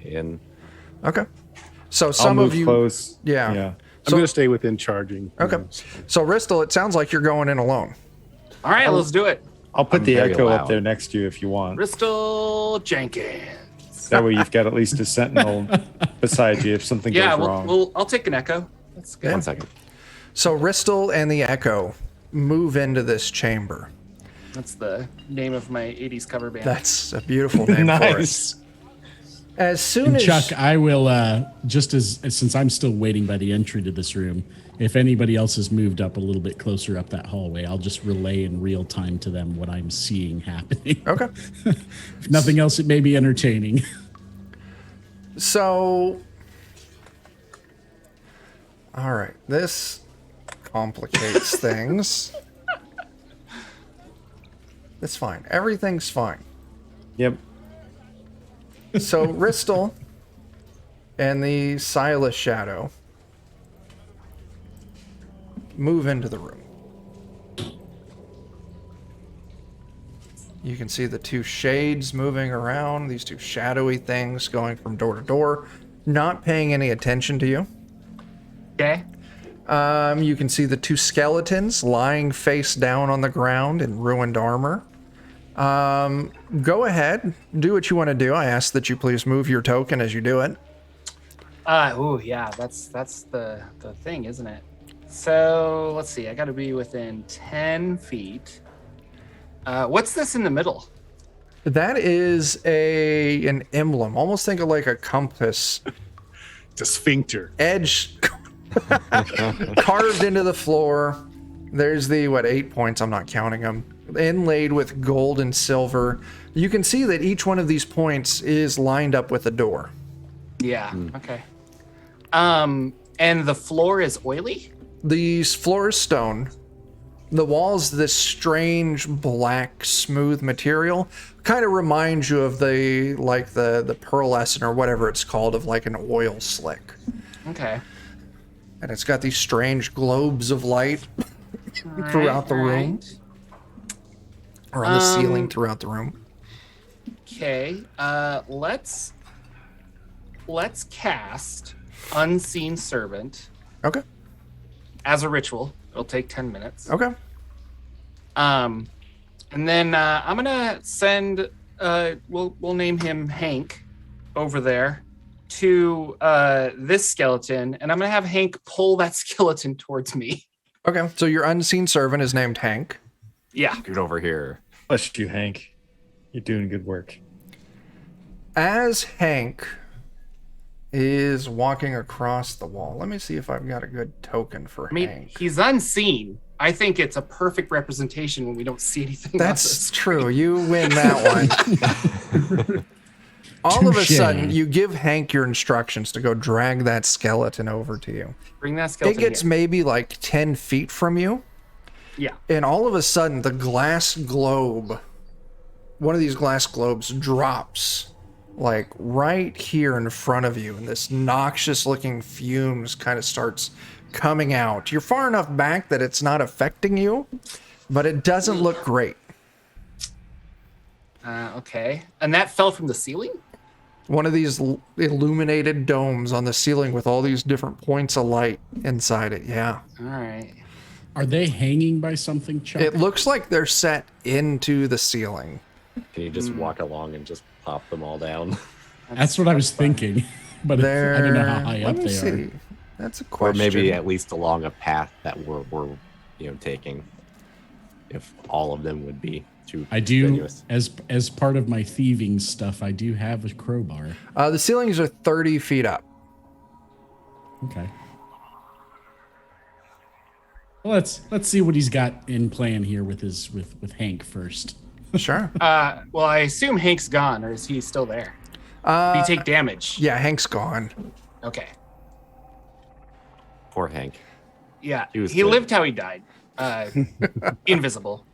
in. Okay. So I'll some move of you, close. yeah. Yeah. I'm So- going to stay within charging. Okay. So Ristel, it sounds like you're going in alone. All right, let's do it. I'll put I'm the very echo loud. up there next to you if you want. Bristol Jenkins. That way you've got at least a sentinel beside you if something Yeah, goes wrong. I'll take an echo. That's good. 1 second. So Ristel and the Echo move into this chamber. That's the name of my 80s cover band. That's a beautiful name for it. Nice. As soon And as Chuck, I will just as since I'm still waiting by the entry to this room, if anybody else has moved up a little bit closer up that hallway, I'll just relay in real time to them what I'm seeing happening. Okay. If nothing else, it may be entertaining. So, all right, this complicates things. It's fine. Everything's fine. Yep. So, Ristel and the Silas Shadow move into the room. You can see the two shades moving around, these two shadowy things going from door to door, not paying any attention to you. Okay. You can see the two skeletons lying face down on the ground in ruined armor. Go ahead, do what you want to do. I ask that you please move your token as you do it. Oh yeah, that's the thing, isn't it? So let's see. I got to be within 10 feet. What's this in the middle? That is an emblem. Almost think of like a compass It's a sphincter. edge carved into the floor. There's the 8 points, I'm not counting them, inlaid with gold and silver. You can see that each one of these points is lined up with a door. Yeah. Okay. And the floor is oily. The floor is stone. The walls, this strange black smooth material, kind of reminds you of the pearlescent or whatever it's called, of like an oil slick. Okay. And it's got these strange globes of light throughout the room, or on the ceiling throughout the room. Okay. Let's cast Unseen Servant Okay. as a ritual. It'll take 10 minutes. Okay. And then I'm gonna send we'll name him Hank over there to this skeleton, and I'm gonna have Hank pull that skeleton towards me. Okay. So your unseen servant is named Hank. Yeah. Get over here. Bless you, Hank. You're doing good work. As Hank is walking across the wall, let me see if I've got a good token for I mean, Hank. he's unseen. I think it's a perfect representation when we don't see anything. That's true. You win that one. All of a Touche. sudden, you give Hank your instructions to go drag that skeleton over to you. Bring that It skeleton. gets here. maybe like 10 feet from you, Yeah. and all of a sudden, the glass globe, one of these glass globes drops like right here in front of you, and this noxious looking fumes kind of starts coming out. You're far enough back that it's not affecting you, but it doesn't look great. Okay. And that fell from the ceiling? One of these illuminated domes on the ceiling with all these different points of light inside it. Yeah. All right. Are they hanging by something, Chuck? It looks like they're set into the ceiling. Can you just walk along and just pop them all down? That's what I was thinking, but I don't know how high Let up me they see. are. That's a Or question. maybe at least along a path that we're taking. If all of them would be too I do, strenuous. as part of my thieving stuff, I do have a crowbar. The ceilings are 30 feet up. Okay. Well, let's see what he's got in plan here with with Hank first. Sure. Well, I assume Hank's gone, or is he still there? Did he take damage? Yeah, Hank's gone. Okay. Poor Hank. Yeah. He was He good. lived how he died. Invisible.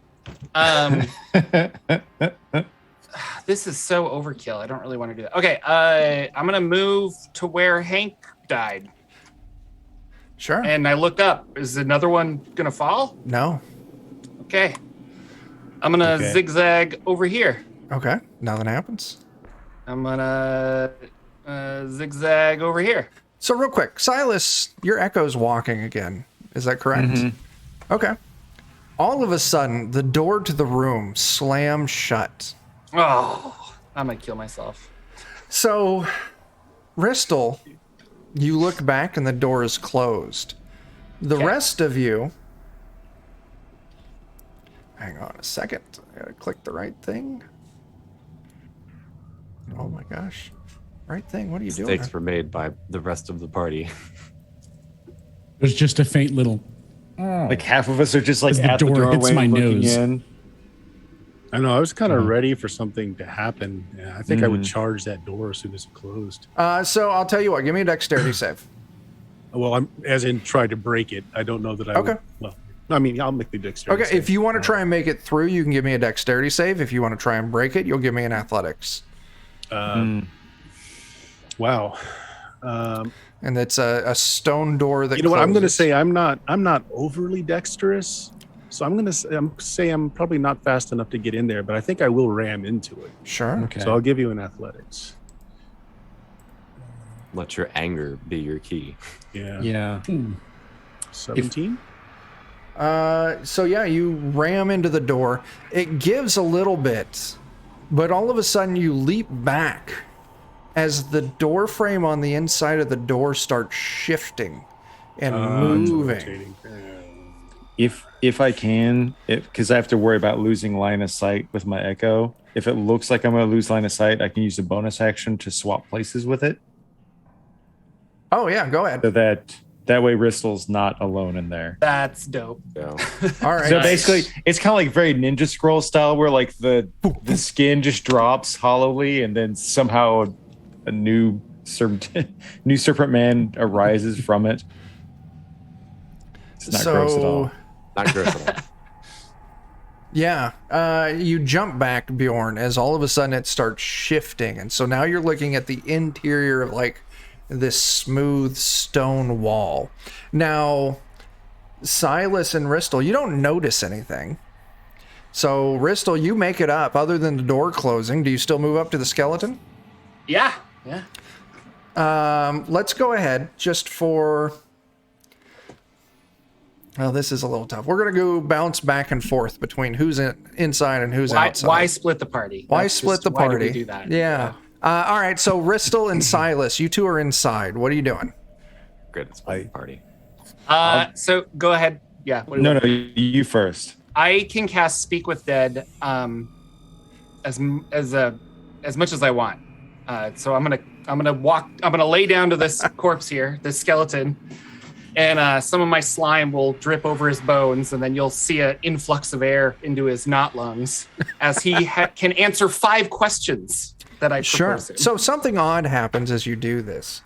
This is so overkill. I don't really want to do that. Okay. I'm gonna move to where Hank died, Sure. and I look up. Is another one gonna fall? No. Okay. I'm gonna Okay. zigzag over here. Okay. Nothing happens. I'm gonna zigzag over here. So real quick, Silas, your echo's walking again. Is that correct? Okay. All of a sudden, the door to the room slams shut. Oh, I'm gonna kill myself. So, Ristel, you look back and the door is closed. The Okay. rest of you... Hang on a second. I gotta click the right thing. Oh my gosh. Right thing. What are you doing? Mistakes were made by the rest of the party. There's just a faint little. Like half of us are just like As the at the door hits doorway my looking nose. in. I know. I was kind of ready for something to happen. Yeah, I think I would charge that door as soon as it closed. So I'll tell you what. Give me a dexterity save. Well, I'm as in try to break it. I don't know that I. Okay. Would, well, I mean, I'll make the dexterity. Okay, save. if you want to try and make it through, you can give me a dexterity save. If you want to try and break it, you'll give me an athletics. Wow. And it's a stone door that You know what? I'm going to closes. say I'm not overly dexterous, so I'm going to say I'm probably not fast enough to get in there, but I think I will ram into it. Sure. Okay. So I'll give you an athletics. Let your anger be your key. Yeah. Yeah. 17. So yeah, you ram into the door. It gives a little bit, but all of a sudden you leap back as the door frame on the inside of the door starts shifting and It's moving. rotating. If I can, because I have to worry about losing line of sight with my echo. If it looks like I'm going to lose line of sight, I can use a bonus action to swap places with it, Oh yeah, go ahead. so that way Ristel's not alone in there. That's dope. So All right. So basically, it's kind of like very Ninja Scroll style, where like the skin just drops hollowly, and then somehow a new serpent man arises from it. It's not gross at all. not gross at all. Yeah, you jump back, Bjorn, as all of a sudden it starts shifting, and so now you're looking at the interior of like this smooth stone wall. Now, Silas and Ristel, you don't notice anything. So, Ristel, you make it up. Other than the door closing, do you still move up to the skeleton? Yeah. Let's go ahead just for... Well, this is a little tough. We're going to go bounce back and forth between who's inside and who's outside. Why split the party? Why That's split just- the party? Why do we do that? Yeah. All right, so Ristel and Silas, you two are inside. What are you doing? Good, it's my party. So go ahead. Yeah. what do you No, want? no, you first. I can cast Speak with Dead as much as I want. So I'm gonna lay down to this corpse here, this skeleton, and some of my slime will drip over his bones, and then you'll see an influx of air into his knot lungs as he can answer 5 questions that I Sure. propose him. So something odd happens as you do this.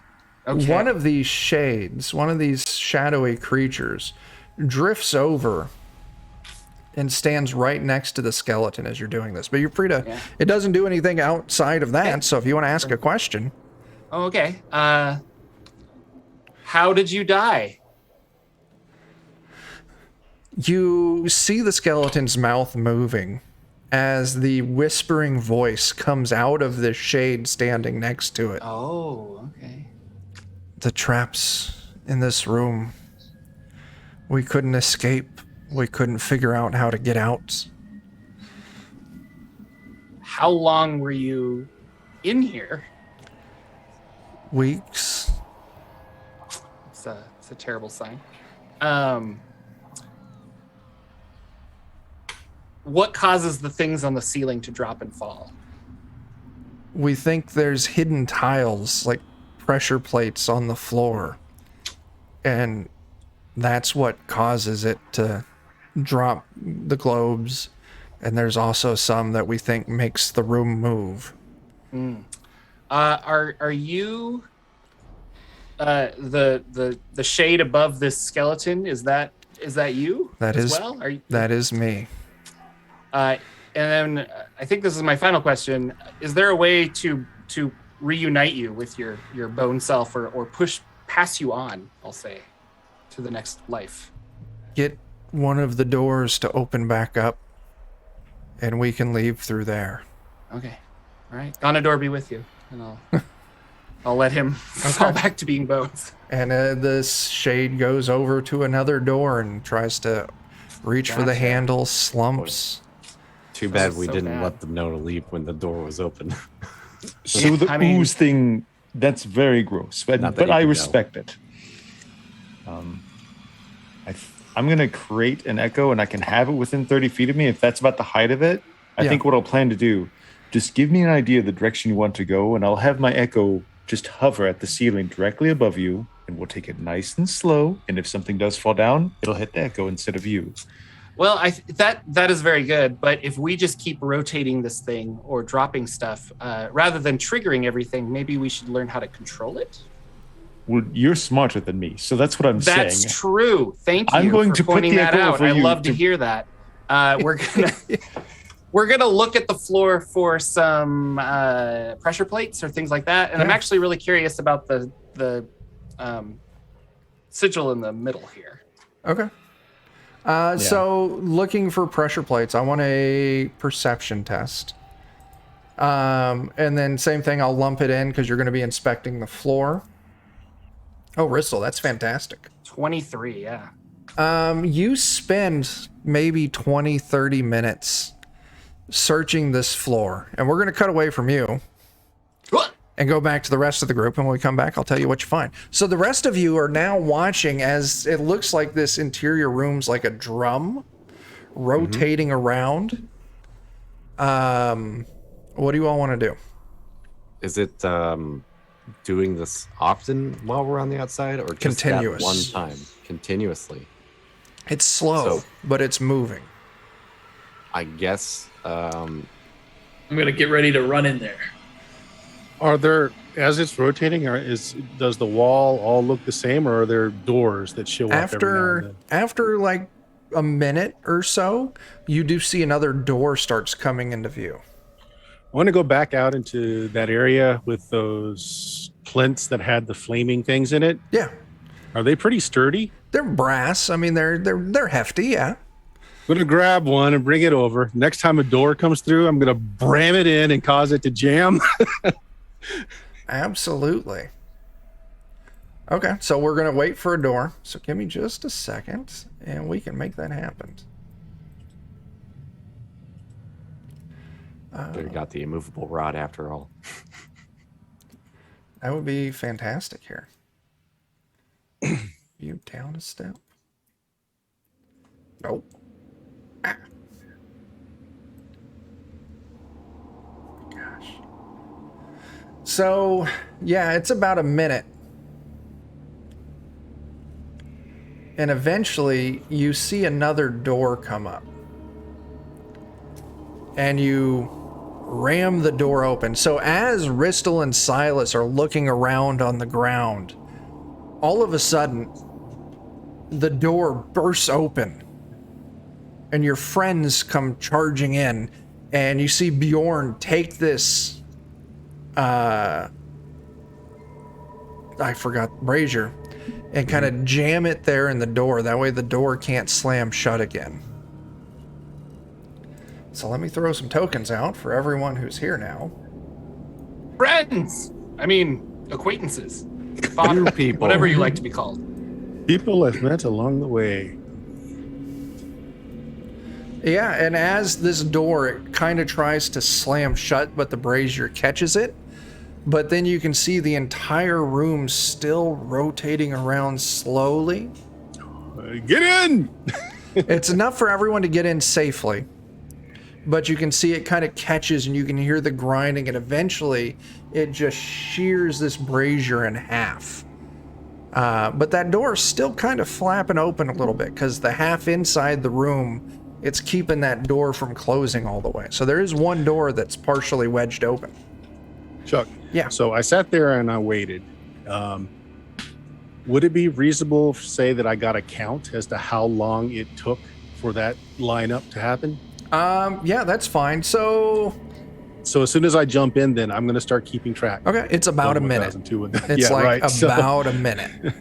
Okay. One of these shades, one of these shadowy creatures, drifts over and stands right next to the skeleton as you're doing this. But you're free to. Yeah. It doesn't do anything outside of that. Okay. So if you want to ask a question, Oh, okay. How did you die? you see the skeleton's mouth moving as the whispering voice comes out of the shade standing next to it. Oh, okay. The traps in this room. We couldn't escape. We couldn't figure out how to get out. How long were you in here? Weeks. It's a terrible sign. What causes the things on the ceiling to drop and fall? We think there's hidden tiles, like pressure plates on the floor. And that's what causes it to drop the globes. And there's also some that we think makes the room move. Are you the shade above this skeleton? Is that you? That as is well? Are you, that is me. and then I think this is my final question. Is there a way to reunite you with your bone self or pass you on, I'll say, to the next life? Get one of the doors to open back up, and we can leave through there. Okay. All right. Ganador be with you, and I'll let him fall back to being bones. And this shade goes over to another door and tries to reach for the handle, slumps. Too bad we so didn't bad. let them know to leave when the door was open. So the I mean- ooze thing, that's very gross, but Not that you I can respect it. I'm going to create an echo, and I can have it within 30 feet of me. If that's about the height of it, I Yeah. think what I'll plan to do, just give me an idea of the direction you want to go, and I'll have my echo just hover at the ceiling directly above you, and we'll take it nice and slow. And if something does fall down, it'll hit the echo instead of you. Well, that is very good. But if we just keep rotating this thing or dropping stuff, rather than triggering everything, maybe we should learn how to control it. Well, you're smarter than me, so that's what I'm That's saying. true. Thank you I'm going for to put pointing the that echo out. for I you love to to- hear that. We're gonna look at the floor for some pressure plates or things like that, and I'm Yeah. actually really curious about the sigil in the middle here. Okay. So looking for pressure plates, I want a perception test. And then same thing, I'll lump it in because you're going to be inspecting the floor. Oh, Ristle, that's fantastic. 23, yeah. You spend maybe 20, 30 minutes searching this floor, and we're going to cut away from you and go back to the rest of the group. And when we come back, I'll tell you what you find. So the rest of you are now watching as it looks like this interior room's like a drum rotating around. What do you all want to do? Is it doing this often while we're on the outside, or just Continuous. that one time continuously? It's slow, So- but it's moving. I guess I'm gonna get ready to run in there. Are there, as it's rotating, does the wall all look the same, or are there doors that show up every now and then? After like a minute or so, you do see another door starts coming into view. I want to go back out into that area with those plinths that had the flaming things in it. Yeah, Are they pretty sturdy? they're brass. I mean, they're hefty. Yeah. I'm gonna grab one and bring it over. Next time a door comes through, I'm gonna bram it in and cause it to jam. Absolutely. Okay, so we're gonna wait for a door. So give me just a second, and we can make that happen. they got the immovable rod after all. That would be fantastic here. You down a step? Nope. Ah. Gosh. So, yeah, it's about a minute. And eventually, you see another door come up. And you ram the door open. So as Ristle and Silas are looking around on the ground, all of a sudden, the door bursts open. And your friends come charging in. And you see Bjorn take this... I forgot, brazier. And kind of jam it there in the door. That way the door can't slam shut again. So let me throw some tokens out for everyone who's here now. Friends! I mean, acquaintances. Fodder, people. whatever you like to be called. People I've met along the way. Yeah, and as this door, it kind of tries to slam shut, but the brazier catches it. But then you can see the entire room still rotating around slowly. Get in! It's enough for everyone to get in safely. But you can see it kind of catches and you can hear the grinding, and eventually it just shears this brazier in half. But that door is still kind of flapping open a little bit because the half inside the room, it's keeping that door from closing all the way. So there is one door that's partially wedged open. Chuck. Yeah. So I sat there and I waited. Would it be reasonable to say that I got a count as to how long it took for that lineup to happen? Yeah, that's fine. So as soon as I jump in, then I'm going to start keeping track. okay, it's about a minute. It's yeah, like right. about a minute.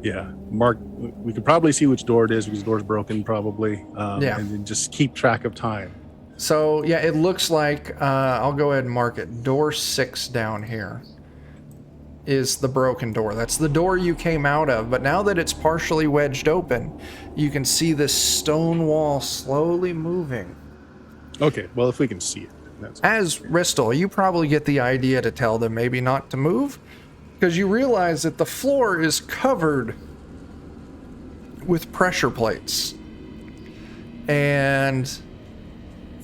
Yeah, Mark, we could probably see which door it is because the door's broken probably. Yeah. And then just keep track of time. So yeah, it looks like I'll go ahead and mark it. Door 6 down here is the broken door. That's the door you came out of, but now that it's partially wedged open, you can see this stone wall slowly moving. Okay, well, if we can see it. That's As Ristel, you probably get the idea to tell them maybe not to move, because you realize that the floor is covered with pressure plates. And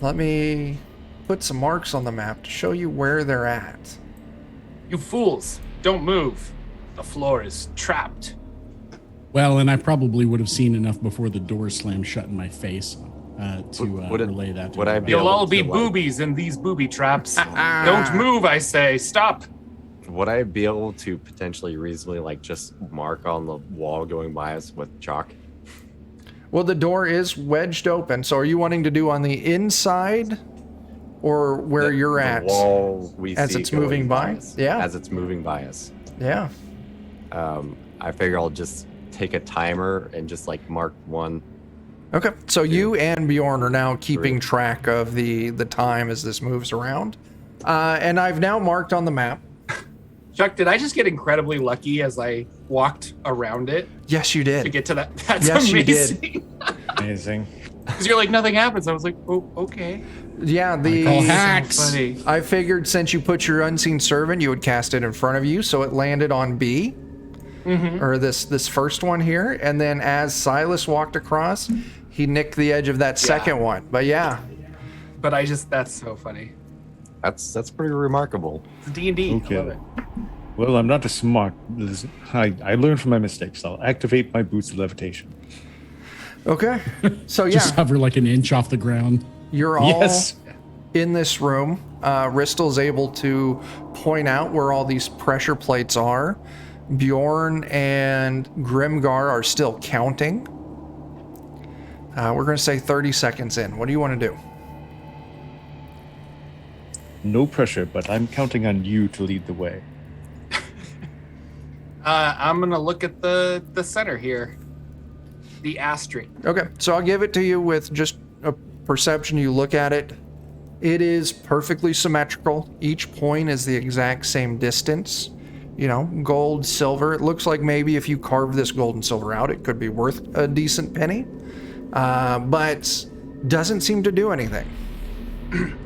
let me put some marks on the map to show you where they're at. You fools, don't move. The floor is trapped. Well, and I probably would have seen enough before the door slammed shut in my face to relay that to would I everybody. be You'll able all to, be like- boobies in these booby traps. Don't move, I say. Stop. Would I be able to potentially reasonably like just mark on the wall going by us with chalk? Well, the door is wedged open, so are you wanting to do on the inside or where you're The at? wall we as see it's going moving by? us. Yeah. As it's moving by us. Yeah. I figure I'll just take a timer and just like mark 1. Okay, so you and Bjorn are now keeping track of the time as this moves around. And I've now marked on the map. Chuck, did I just get incredibly lucky as I walked around it Yes, you to did. get to that? That's Yes, you amazing. did. Amazing. Because you're like, nothing happens. I was like, oh, okay. Yeah, the Call hacks. Funny. I figured since you put your unseen servant, you would cast it in front of you, so it landed on B, or this first one here. And then as Silas walked across, he nicked the edge of that second one. But yeah, But that's so funny. That's pretty remarkable. It's D&D. Okay. I love it. Well, I'm not as smart. I learned from my mistakes. I'll activate my boots of levitation. okay. So yeah, Just hover like an inch off the ground. you're all Yes. in this room. Ristel's able to point out where all these pressure plates are. Bjorn and Grimgar are still counting. We're going to say 30 seconds in. What do you want to do? No pressure, but I'm counting on you to lead the way. I'm going to look at the center here. The asterisk. Okay, so I'll give it to you with just a perception. You look at it. It is perfectly symmetrical. Each point is the exact same distance. You know, gold, silver. It looks like maybe if you carve this gold and silver out, it could be worth a decent penny. But doesn't seem to do anything.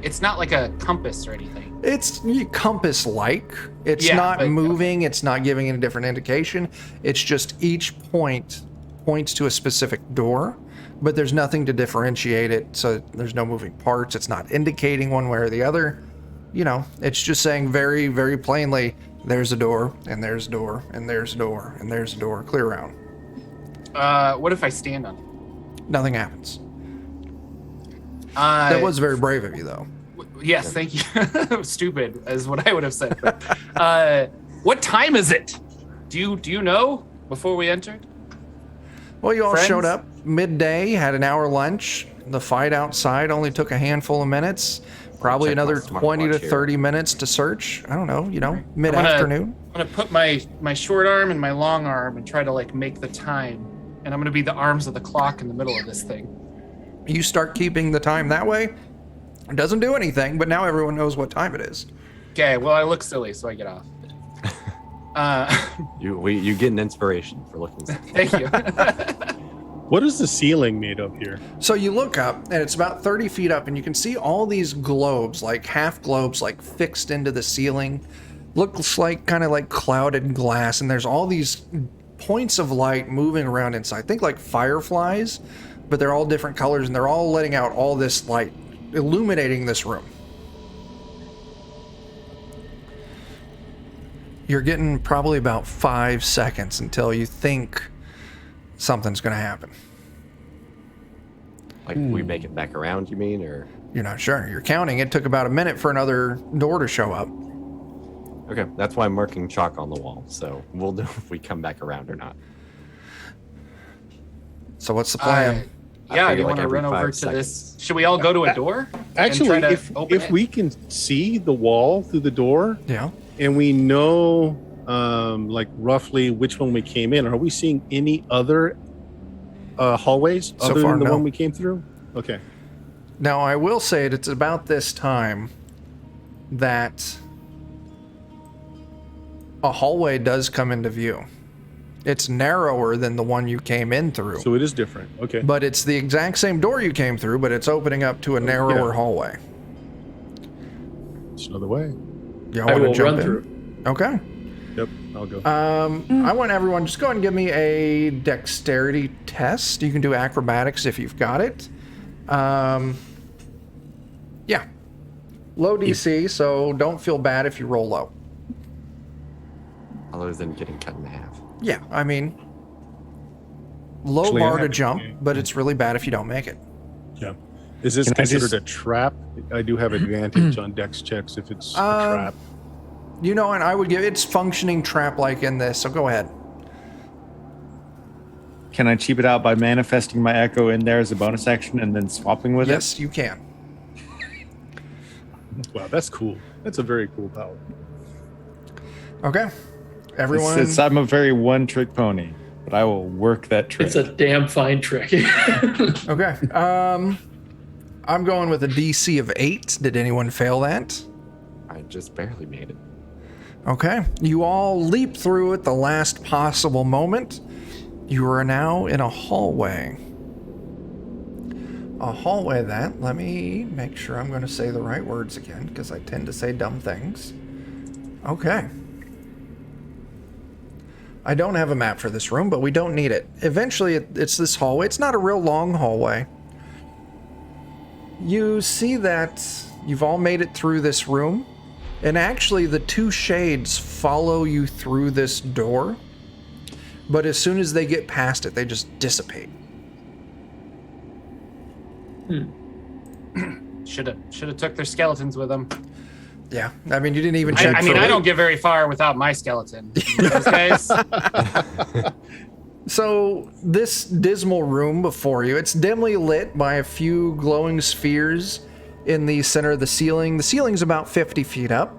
It's not like a compass or anything. It's compass-like. It's Yeah, not but- moving. It's not giving any different indication. It's just each point points to a specific door, but there's nothing to differentiate it. So there's no moving parts. It's not indicating one way or the other. You know, it's just saying very, very plainly, there's a door, and there's a door, and there's a door, and there's a door. Clear around. What if I stand on it? Nothing happens. That was very brave of you, though. Yes, thank you. Stupid is what I would have said. But, what time is it? Do you know before we entered? Well, you all Friends? showed up midday, had an hour lunch. The fight outside only took a handful of minutes. Probably Check my another 20 to smartwatch here. 30 minutes to search. I don't know, mid-afternoon. I'm gonna put my short arm and my long arm and try to like make the time, and I'm gonna be the arms of the clock in the middle of this thing. You start keeping the time that way. It doesn't do anything, but now everyone knows what time it is. Okay, well I look silly, so I get off. You get an inspiration for looking. Thank you. What is the ceiling made of here? So you look up, and it's about 30 feet up, and you can see all these globes, like half globes, like fixed into the ceiling. looks like kind of like clouded glass, and there's all these points of light moving around inside. Think like fireflies, but they're all different colors, and they're all letting out all this light, illuminating this room. You're getting probably about 5 seconds until you think something's going to happen. Like we make it back around, you mean, or? You're not sure. You're counting. It took about a minute for another door to show up. Okay, that's why I'm marking chalk on the wall. So we'll know if we come back around or not. So what's the plan? Yeah, feel you like want to every run over 5 to seconds. this? Should we all go to a door? Actually, and try to if open if it? we can see the wall through the door Yeah. and we know like roughly which one we came in, are we seeing any other hallways So other far, than the no. one we came through? Okay. Now, I will say it's about this time that a hallway does come into view. It's narrower than the one you came in through. So it is different. Okay. But it's the exact same door you came through, but it's opening up to a narrower yeah. hallway. It's another way. Y'all I want to will jump run in? through. Okay. Yep, I'll go. I want everyone just go ahead and give me a dexterity test. You can do acrobatics if you've got it. Yeah. Low DC, so don't feel bad if you roll low. Other than getting cut in half. Yeah, I mean, low Actually, bar I to have- jump, but it's really bad if you don't make it. Yeah. Is this Can I considered just- a trap? I do have advantage on dex checks if it's a trap. You know, and I would give it's functioning trap-like in this, so go ahead. Can I cheap it out by manifesting my echo in there as a bonus action and then swapping with Yes, you can. Wow, that's cool. That's a very cool power. Okay. it? Everyone. I'm a very one-trick pony, but I will work that trick. It's a damn fine trick. Okay. I'm going with a DC of 8. Did anyone fail that? I just barely made it. Okay. You all leap through at the last possible moment. You are now in a hallway. A hallway that, let me make sure I'm going to say the right words again, because I tend to say dumb things. Okay. I don't have a map for this room, but we don't need it. Eventually, it's this hallway. It's not a real long hallway. You see that you've all made it through this room, and actually the two shades follow you through this door, but as soon as they get past it, they just dissipate. Should have took their skeletons with them. Yeah, I mean, you didn't even check I for mean, I weight. don't get very far without my skeleton. Those guys. So this dismal room before you, it's dimly lit by a few glowing spheres in the center of the ceiling. The ceiling's about 50 feet up.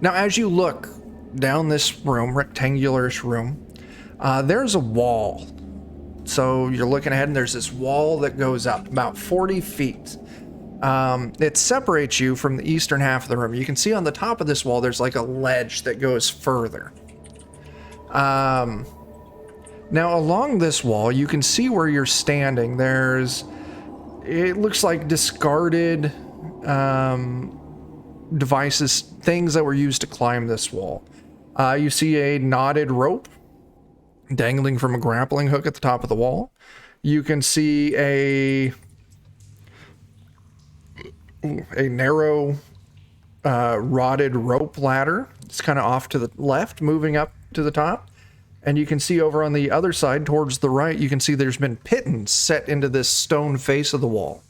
Now, as you look down this room, rectangular-ish room, there's a wall. So you're looking ahead, and there's this wall that goes up about 40 feet. It separates you from the eastern half of the room. You can see on the top of this wall, there's like a ledge that goes further. Now, along this wall, you can see where you're standing. It looks like discarded devices, things that were used to climb this wall. You see a knotted rope dangling from a grappling hook at the top of the wall. You can see a narrow rotted rope ladder. It's kind of off to the left, moving up to the top. And you can see over on the other side, towards the right, you can see there's been pittons set into this stone face of the wall.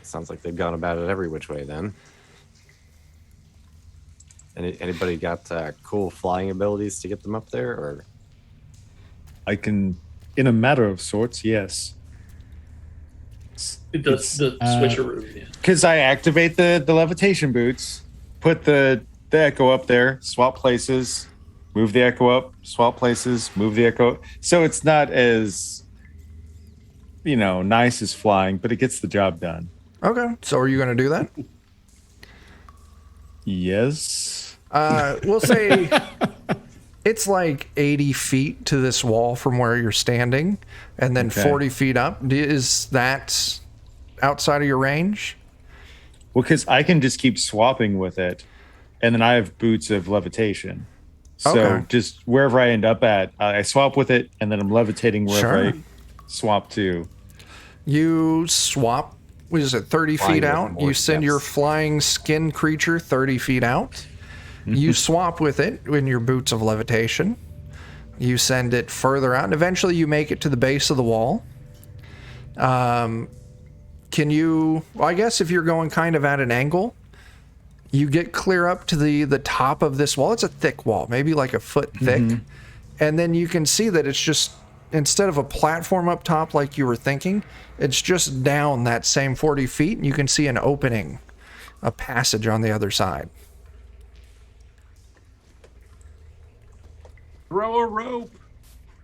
Sounds like they've gone about it every which way then. Anybody got cool flying abilities to get them up there, or? I can, in a matter of sorts, yes. the switcheroo. Yeah. Because I activate the levitation boots, put the echo up there, swap places, move the echo up, swap places, move the echo. So it's not as, nice as flying, but it gets the job done. Okay, so are you going to do that? Yes. We'll say it's like 80 feet to this wall from where you're standing, and then Okay. 40 feet up. Is that outside of your range? Well, because I can just keep swapping with it, and then I have boots of levitation. So Okay. just wherever I end up at, I swap with it, and then I'm levitating wherever Sure. I swap to. You swap, what is it, 30 Flying feet with out? more You send your steps. flying skin creature 30 feet out. You swap with it in your boots of levitation. You send it further out, and eventually you make it to the base of the wall. Can you, well, I guess if you're going kind of at an angle, you get clear up to the top of this wall. It's a thick wall, maybe like a foot thick. And then you can see that it's just, instead of a platform up top like you were thinking, it's just down that same 40 feet, and you can see an opening, a passage on the other side. Throw a rope.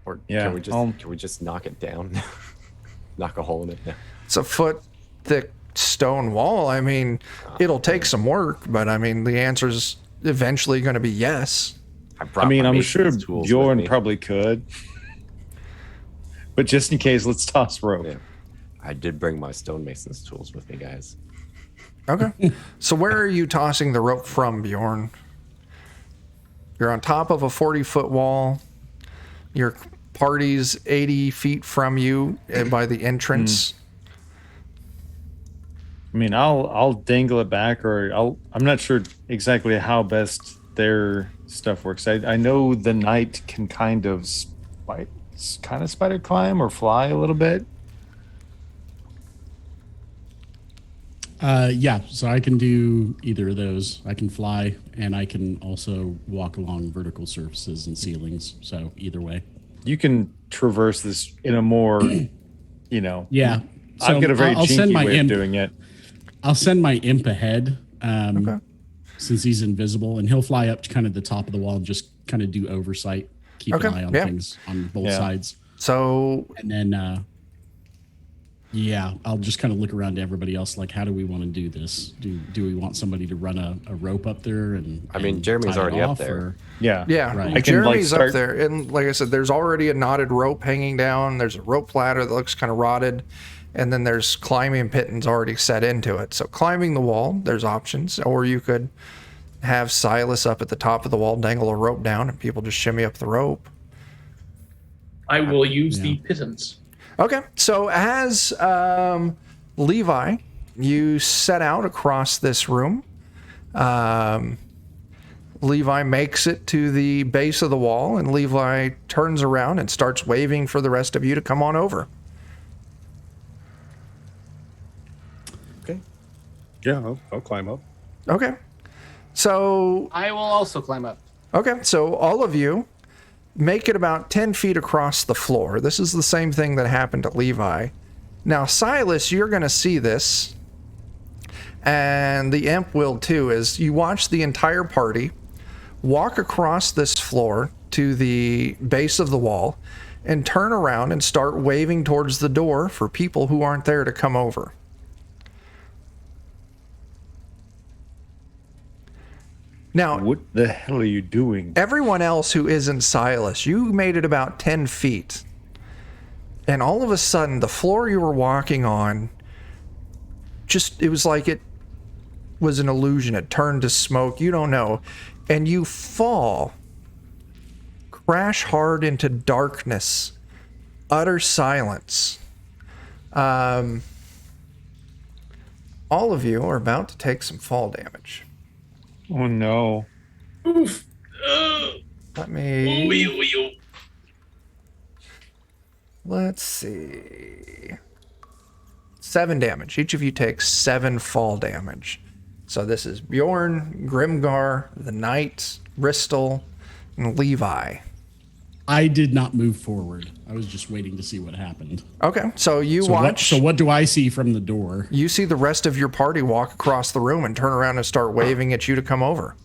Or Yeah, can we just knock it down? Knock a hole in it. Yeah. It's a foot thick stone wall. I mean, it'll take some work, but I mean, the answer's eventually going to be yes. brought I mean, my I'm sure mason's tools with Bjorn me. probably could. But just in case, let's toss rope. Yeah. I did bring my stonemason's tools with me, guys. Okay. So where are you tossing the rope from, Bjorn? You're on top of a 40-foot wall. Your party's 80 feet from you by the entrance. I mean, I'll dangle it back, or I'm not sure exactly how best their stuff works. I know the knight can kind of spider climb or fly a little bit. Yeah, so I can do either of those. I can fly, and I can also walk along vertical surfaces and ceilings. So either way. You can traverse this in a more, Yeah. So I've got a very I'll send jinky my way imp. of doing it. I'll send my imp ahead, Okay. since he's invisible, and he'll fly up to kind of the top of the wall and just kind of do oversight, keep Okay, an eye on yeah. things on both Yeah. sides, So and then I'll just kind of look around to everybody else. Like, how do we want to do this? Do we want somebody to run a rope up there? And I mean, and Jeremy's tie it already up off, there. or- Yeah. yeah, Right. I can, Jeremy's up start- there, and like I said, there's already a knotted rope hanging down. There's a rope ladder that looks kind of rotted, and then there's climbing pittons already set into it. So climbing the wall, there's options, or you could have Silas up at the top of the wall, dangle a rope down, and people just shimmy up the rope. I will use the pittance. Okay, so as Levi, you set out across this room. Levi makes it to the base of the wall, and Levi turns around and starts waving for the rest of you to come on over. Yeah, I'll climb up. Okay, so I will also climb up. all of you make it about 10 feet across the floor. This is the same thing that happened to Levi. Now, Silas, you're going to see this, and the imp will too, as you watch the entire party walk across this floor to the base of the wall and turn around and start waving towards the door for people who aren't there to come over. Now, What the hell are you doing? everyone else who isn't Silas, you made it about 10 feet. And all of a sudden, the floor you were walking on, it was like it was an illusion. It turned to smoke. You don't know. And you fall, crash hard into darkness, utter silence. All of you are about to take some fall damage. Oh no. Oof. Let me... Ooh, ooh, ooh. Let's see. 7 damage. Each of you takes 7 fall damage. So this is Bjorn, Grimgar, the Knight, Ristel, and Levi. I did not move forward. I was just waiting to see what happened. Okay, so you So watch. what do I see from the door? You see the rest of your party walk across the room and turn around and start waving at you to come over.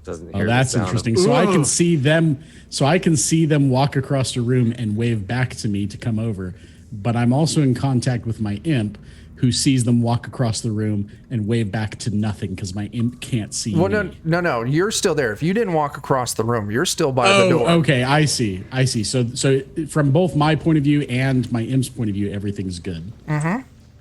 Doesn't Oh, hear the that's sound of- interesting. So I can see them. So I can see them walk across the room and wave back to me to come over. But I'm also in contact with my imp, who sees them walk across the room and wave back to nothing because my imp can't see Well, me. no. You're still there. If you didn't walk across the room, you're still by the Oh, door. okay. I see. So from both my point of view and my imp's point of view, everything's good.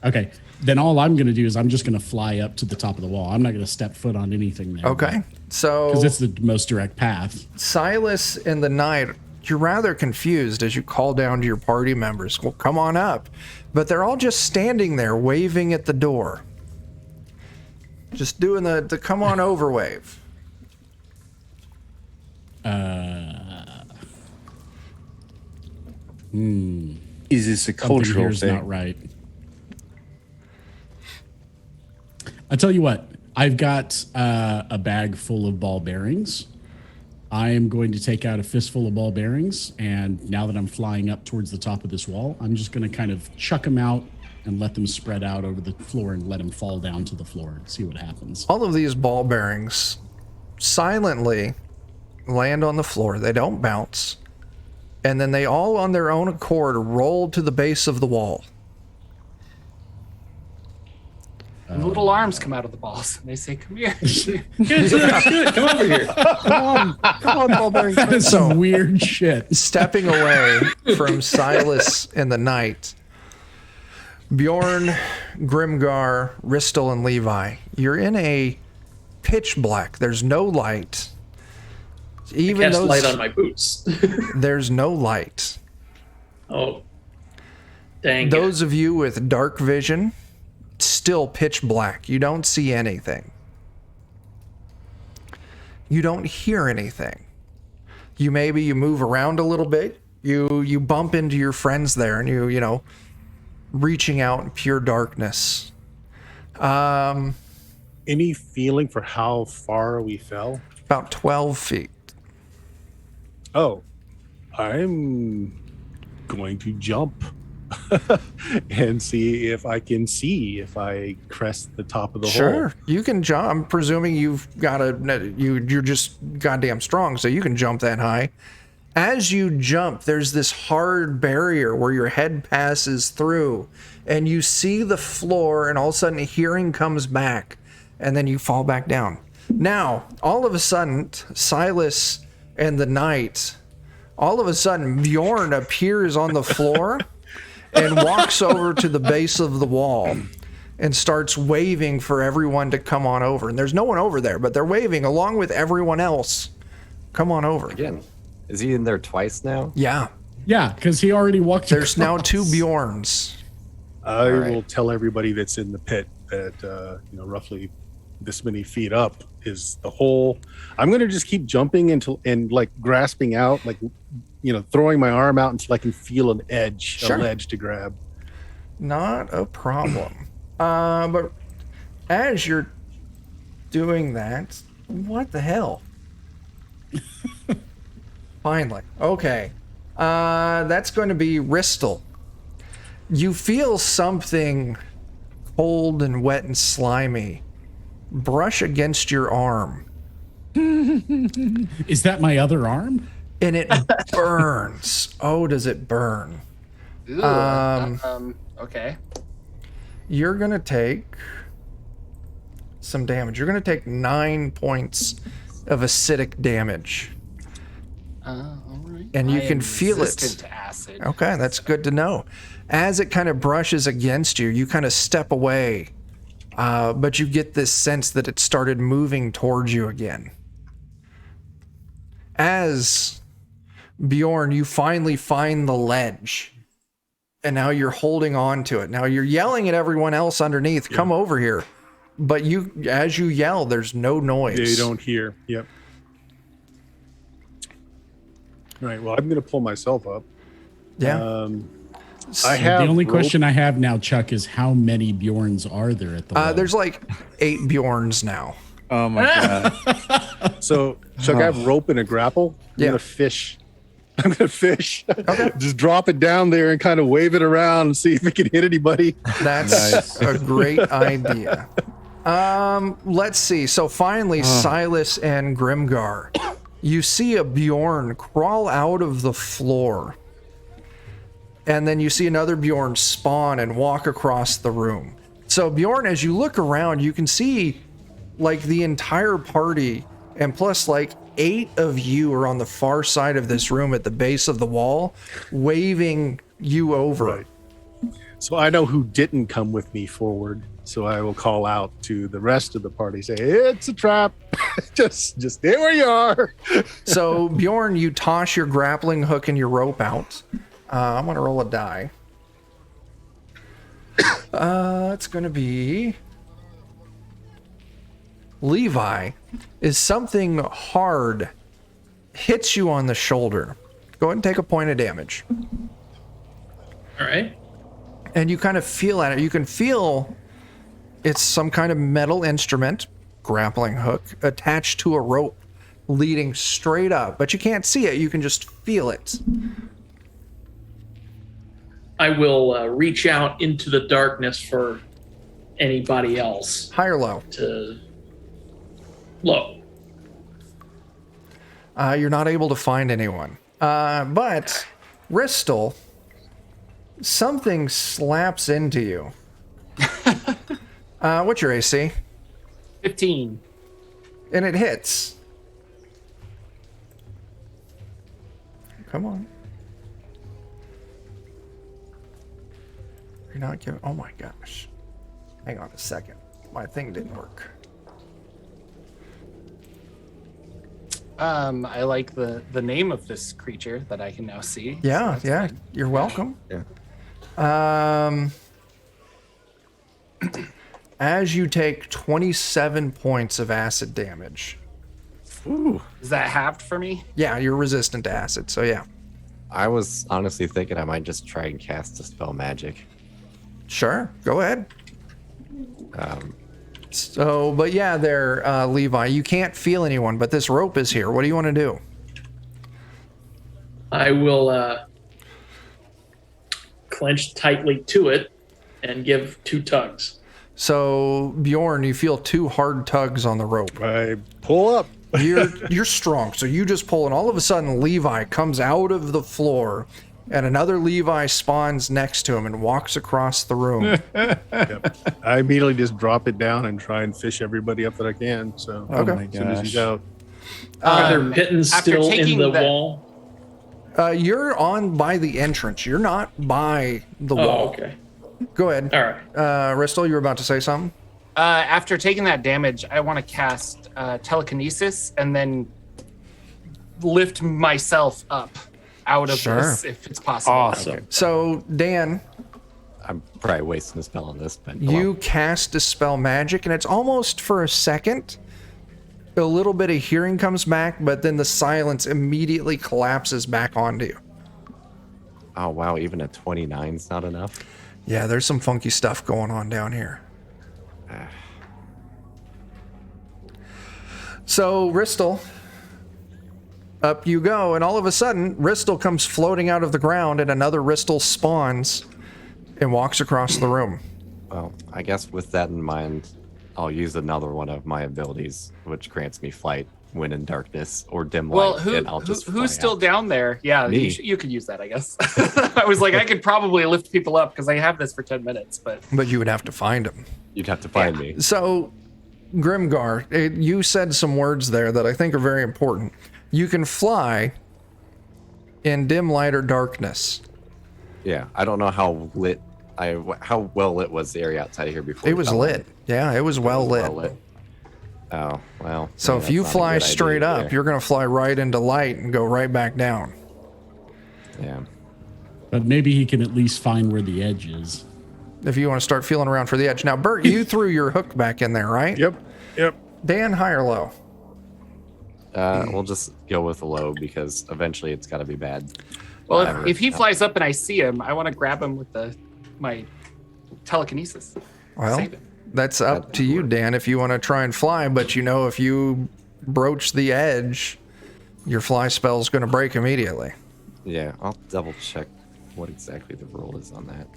Okay. Then all I'm going to do is I'm just going to fly up to the top of the wall. I'm not going to step foot on anything there. Okay. So Because it's the most direct path. Silas and the Knight, you're rather confused as you call down to your party members. Well, come on up. But they're all just standing there waving at the door. Just doing the come on over wave. Is this a Something cultural here's thing? not right. I tell you what, I've got a bag full of ball bearings. I am going to take out a fistful of ball bearings, and now that I'm flying up towards the top of this wall, I'm just going to kind of chuck them out and let them spread out over the floor and let them fall down to the floor and see what happens. All of these ball bearings silently land on the floor. They don't bounce. And then they all on their own accord roll to the base of the wall. Little arms come out of the balls, and they say, "Come here." Good. Come over here. Come on, ball bearing. That is some weird shit. Stepping away from Silas and the Knight, Bjorn, Grimgar, Ristel, and Levi, you're in a pitch black. There's no light. Even Cast those, light on my boots. there's no light. Oh, dang. Those of you with dark vision, still pitch black. You don't see anything. You don't hear anything. You move around a little bit. You bump into your friends there, and you know, reaching out in pure darkness. Any feeling for how far we fell? About 12 feet. Oh, I'm going to jump and see if I can see if I crest the top of the hole. Sure, you can jump. I'm presuming you've got you're just goddamn strong, so you can jump that high. As you jump, there's this hard barrier where your head passes through, and you see the floor, and all of a sudden hearing comes back, and then you fall back down. Now, all of a sudden, Silas and the Knight, all of a sudden, Bjorn appears on the floor and walks over to the base of the wall and starts waving for everyone to come on over. And there's no one over there, but they're waving along with everyone else. Come on over. Again, is he in there twice now? Yeah. Yeah, because he already walked There's now across. 2 Bjorns. I All right. will tell everybody that's in the pit that roughly this many feet up is the hole. I'm going to just keep jumping and like grasping out, like throwing my arm out until I can feel an edge, Sure. a ledge to grab. Not a problem. But as you're doing that, what the hell? Finally. Okay. That's going to be Ristel. You feel something cold and wet and slimy brush against your arm, Is that my other arm? and it burns. Oh, does it burn? Ooh, okay. You're going to take some damage. You're going to take 9 points of acidic damage. All right. And you I can am feel it. resistant to acid. Okay, that's good to know. As it kind of brushes against you, you kind of step away, but you get this sense that it started moving towards you again. As Bjorn, you finally find the ledge, and now you're holding on to it. Now you're yelling at everyone else underneath, come over here. But as you yell, there's no noise. They don't hear. Yep. All right. Well, I'm going to pull myself up. Yeah. I have The only rope. question I have now, Chuck, is how many Bjorns are there at the wall? There's like 8 Bjorns now. Oh my god. So, Chuck, I have rope and a grapple. I'm Yeah. gonna fish. I'm gonna fish. Just drop it down there and kind of wave it around and see if it can hit anybody. That's Nice. a great idea. Let's see. So finally, Silas and Grimgar, you see a Bjorn crawl out of the floor. And then you see another Bjorn spawn and walk across the room. So Bjorn, as you look around, you can see like the entire party, and plus like 8 of you are on the far side of this room at the base of the wall, waving you over. Right. So I know who didn't come with me forward. So I will call out to the rest of the party, say, it's a trap. just stay where you are. So Bjorn, you toss your grappling hook and your rope out. I'm gonna roll a die. It's gonna be Levi. Is something hard hits you on the shoulder. Go ahead and take a point of damage. All right. And you kind of feel at it. You can feel it's some kind of metal instrument, grappling hook, attached to a rope leading straight up. But you can't see it. You can just feel it. I will reach out into the darkness for anybody else High or low? to low. You're not able to find anyone. But, Ristel, something slaps into you. What's your AC? 15. And it hits. Come on. You're not giving... Oh my gosh. Hang on a second. My thing didn't work. I like the name of this creature that I can now see. Yeah, so yeah. good. You're welcome. Yeah. As you take 27 points of acid damage. Ooh. Is that halved for me? Yeah, you're resistant to acid, so yeah. I was honestly thinking I might just try and cast Dispel Magic. Sure, go ahead. Um, So, but yeah, there, Levi, you can't feel anyone, but this rope is here. What do you want to do? I will clench tightly to it and give 2 tugs. So, Bjorn, you feel 2 hard tugs on the rope. I pull up. You're strong, so you just pull, and all of a sudden, Levi comes out of the floor, and another Levi spawns next to him and walks across the room. Yep. I immediately just drop it down and try and fish everybody up that I can. So Okay. Oh my as soon as he's out. Are there pittons after still in taking the that- wall? You're on by the entrance. You're not by the wall. Oh, okay. Go ahead. All right. Ristel, you were about to say something? After taking that damage, I want to cast telekinesis and then lift myself up out of Sure. this if it's possible. Awesome. So, Dan, I'm probably wasting a spell on this, but go you on. cast Dispel Magic, and it's almost for a second. A little bit of hearing comes back, but then the silence immediately collapses back onto you. Oh wow, even a 29's not enough. Yeah, there's some funky stuff going on down here. So, Ristel, up you go, and all of a sudden, Ristel comes floating out of the ground, and another Ristel spawns and walks across the room. Well, I guess with that in mind, I'll use another one of my abilities, which grants me flight when in darkness or dim light. Well, and I'll just fly who's still out. down there? Yeah, Me. you could use that, I guess. I was like, I could probably lift people up because I have this for 10 minutes, but But you would have to find him. You'd have to find me. So, Grimgar, you said some words there that I think are very important. You can fly in dim light or darkness. Yeah, I don't know how how well lit was the area outside of here before. It we was fell lit. in? Yeah, it was well lit. Well lit. Oh well. So maybe if you that's not a fly good straight idea up, there. you're going to fly right into light and go right back down. Yeah. But maybe he can at least find where the edge is. If you want to start feeling around for the edge. Now, Bert, you threw your hook back in there, right? Yep. Dan, high or low? We'll just go with the low because eventually it's got to be bad. well, Whatever. if he flies up and I see him, I want to grab him with my telekinesis. Well, Save it. that's up to you, Dan, if you want to try and fly. But you know, if you broach the edge, your fly spell's going to break immediately. Yeah, I'll double check what exactly the roll is on that.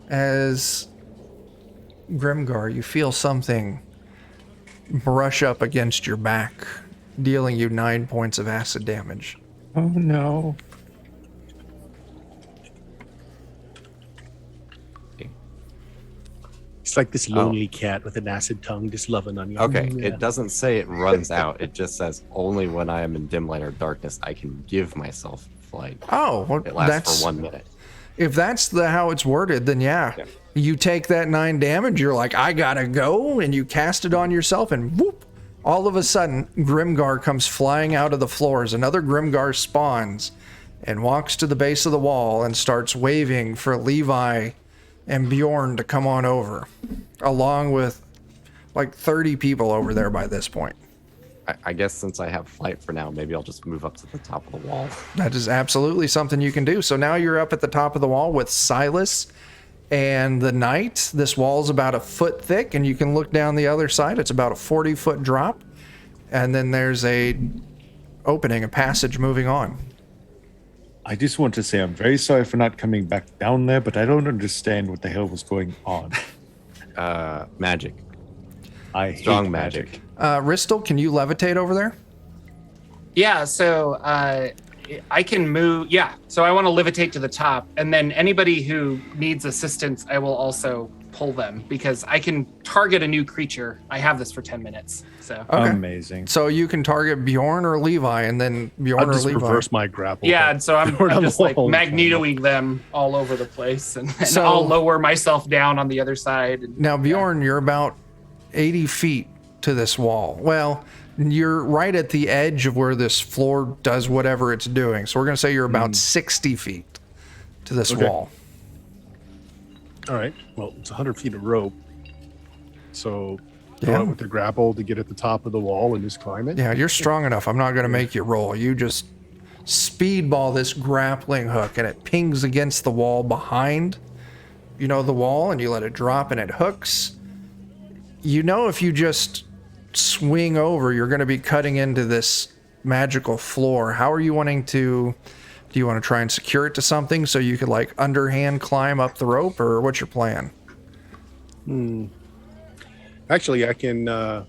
As Grimgar, you feel something brush up against your back, dealing you 9 points of acid damage. Oh no. It's like this lonely cat with an acid tongue just loving on you. Okay, Yeah. it doesn't say it runs out. It just says only when I am in dim light or darkness I can give myself flight. Oh, well, It lasts that's for 1 minute. if that's how it's worded, then yeah. You take that 9 damage, you're like, I gotta go, and you cast it on yourself, and whoop! All of a sudden, Grimgar comes flying out of the floors. Another Grimgar spawns and walks to the base of the wall and starts waving for Levi and Bjorn to come on over, along with like 30 people over there by this point. I guess since I have flight for now, maybe I'll just move up to the top of the wall. That is absolutely something you can do. So now you're up at the top of the wall with Silas and the knight. This wall's about a foot thick, and you can look down the other side. It's about a 40-foot drop, and then there's a opening, a passage moving on. I just want to say I'm very sorry for not coming back down there, but I don't understand what the hell was going on. Magic. I Strong hate magic. Ristel, can you levitate over there? Yeah, so I can move. Yeah, so I want to levitate to the top, and then anybody who needs assistance, I will also pull them because I can target a new creature. I have this for 10 minutes. So Okay. Amazing. So you can target Bjorn or Levi, and then Bjorn I'll or just Levi. reverse my grapple. yeah, and so I'm Down the just like wall. magnetoing them all over the place, and So- I'll lower myself down on the other side. And, Now, Bjorn, you're about 80 feet to this wall. Well, you're right at the edge of where this floor does whatever it's doing. So we're going to say you're about 60 feet to this Okay. wall. All right. Well, it's 100 feet of rope. So go Yeah. out with the grapple to get at the top of the wall and just climb it. Yeah, you're strong enough. I'm not going to make you roll. You just speedball this grappling hook, and it pings against the wall behind, the wall, and you let it drop, and it hooks. If you just swing over, you're going to be cutting into this magical floor. How are you wanting to... Do you want to try and secure it to something so you could, like, underhand climb up the rope, or what's your plan? Actually, I can. I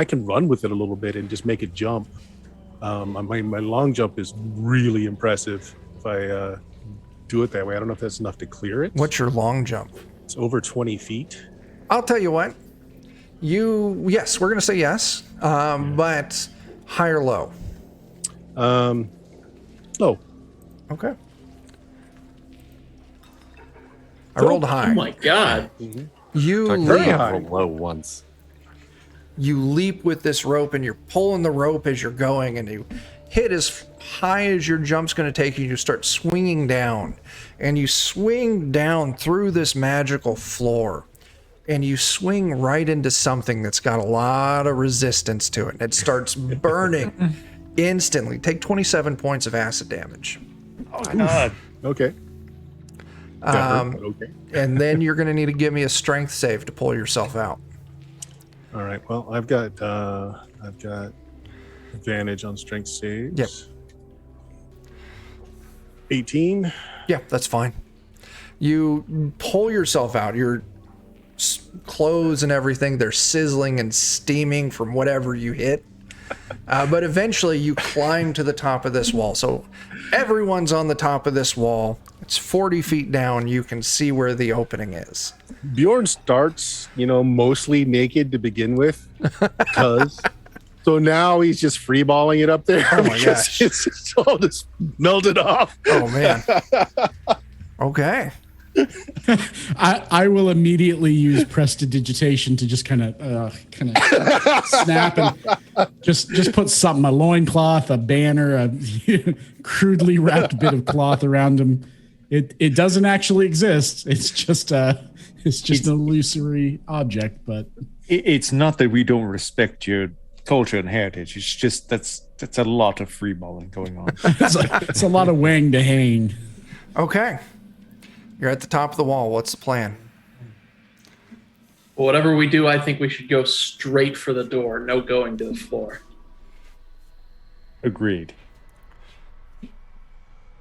can run with it a little bit and just make it jump. My long jump is really impressive. If I do it that way, I don't know if that's enough to clear it. What's your long jump? It's over 20 feet. I'll tell you what. Yes, we're going to say yes, but high or low? Oh, Okay. I rolled Oh high. my god. You Very leap, high. Low once. you leap with this rope, and you're pulling the rope as you're going, and you hit as high as your jump's going to take you. You start swinging down, and you swing down through this magical floor, and you swing right into something that's got a lot of resistance to it, and it starts burning instantly. Take 27 points of acid damage. Oh my god. okay. That hurt, but okay. And then you're going to need to give me a strength save to pull yourself out. All right. Well, I've got advantage on strength saves. Yep. 18. Yeah, that's fine. You pull yourself out. Your clothes and everything, they're sizzling and steaming from whatever you hit. But eventually you climb to the top of this wall. So everyone's on the top of this wall. It's 40 feet down. You can see where the opening is. Bjorn starts, mostly naked to begin with, because so now he's just freeballing it up there. Oh my because gosh. It's just all just melted off. Oh, man. Okay. I will immediately use prestidigitation to just kind of snap and just put something, a loincloth, a banner, a crudely wrapped bit of cloth around him. It doesn't actually exist. It's just an illusory object, but It's not that we don't respect your culture and heritage. It's just that's a lot of freeballing going on. it's a lot of wang to hang. Okay. You're at the top of the wall. What's the plan? Well, whatever we do, I think we should go straight for the door. No going to the floor. Agreed.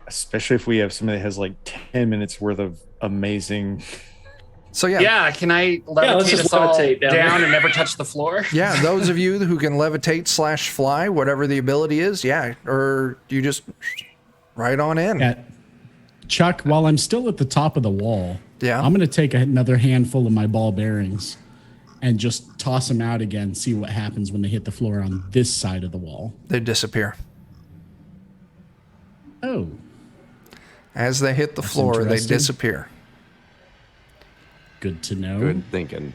Especially if we have somebody that has like 10 minutes worth of amazing. So yeah. Yeah, can I levitate just us all levitate down down there. and never touch the floor? Yeah, those of you who can levitate / fly, whatever the ability is, yeah. Or you just right on in. Yeah. Chuck, while I'm still at the top of the wall, Yeah. I'm going to take another handful of my ball bearings and just toss them out again, see what happens when they hit the floor on this side of the wall. They disappear. Oh, As they hit the floor, they interesting. disappear. good to know. Good thinking.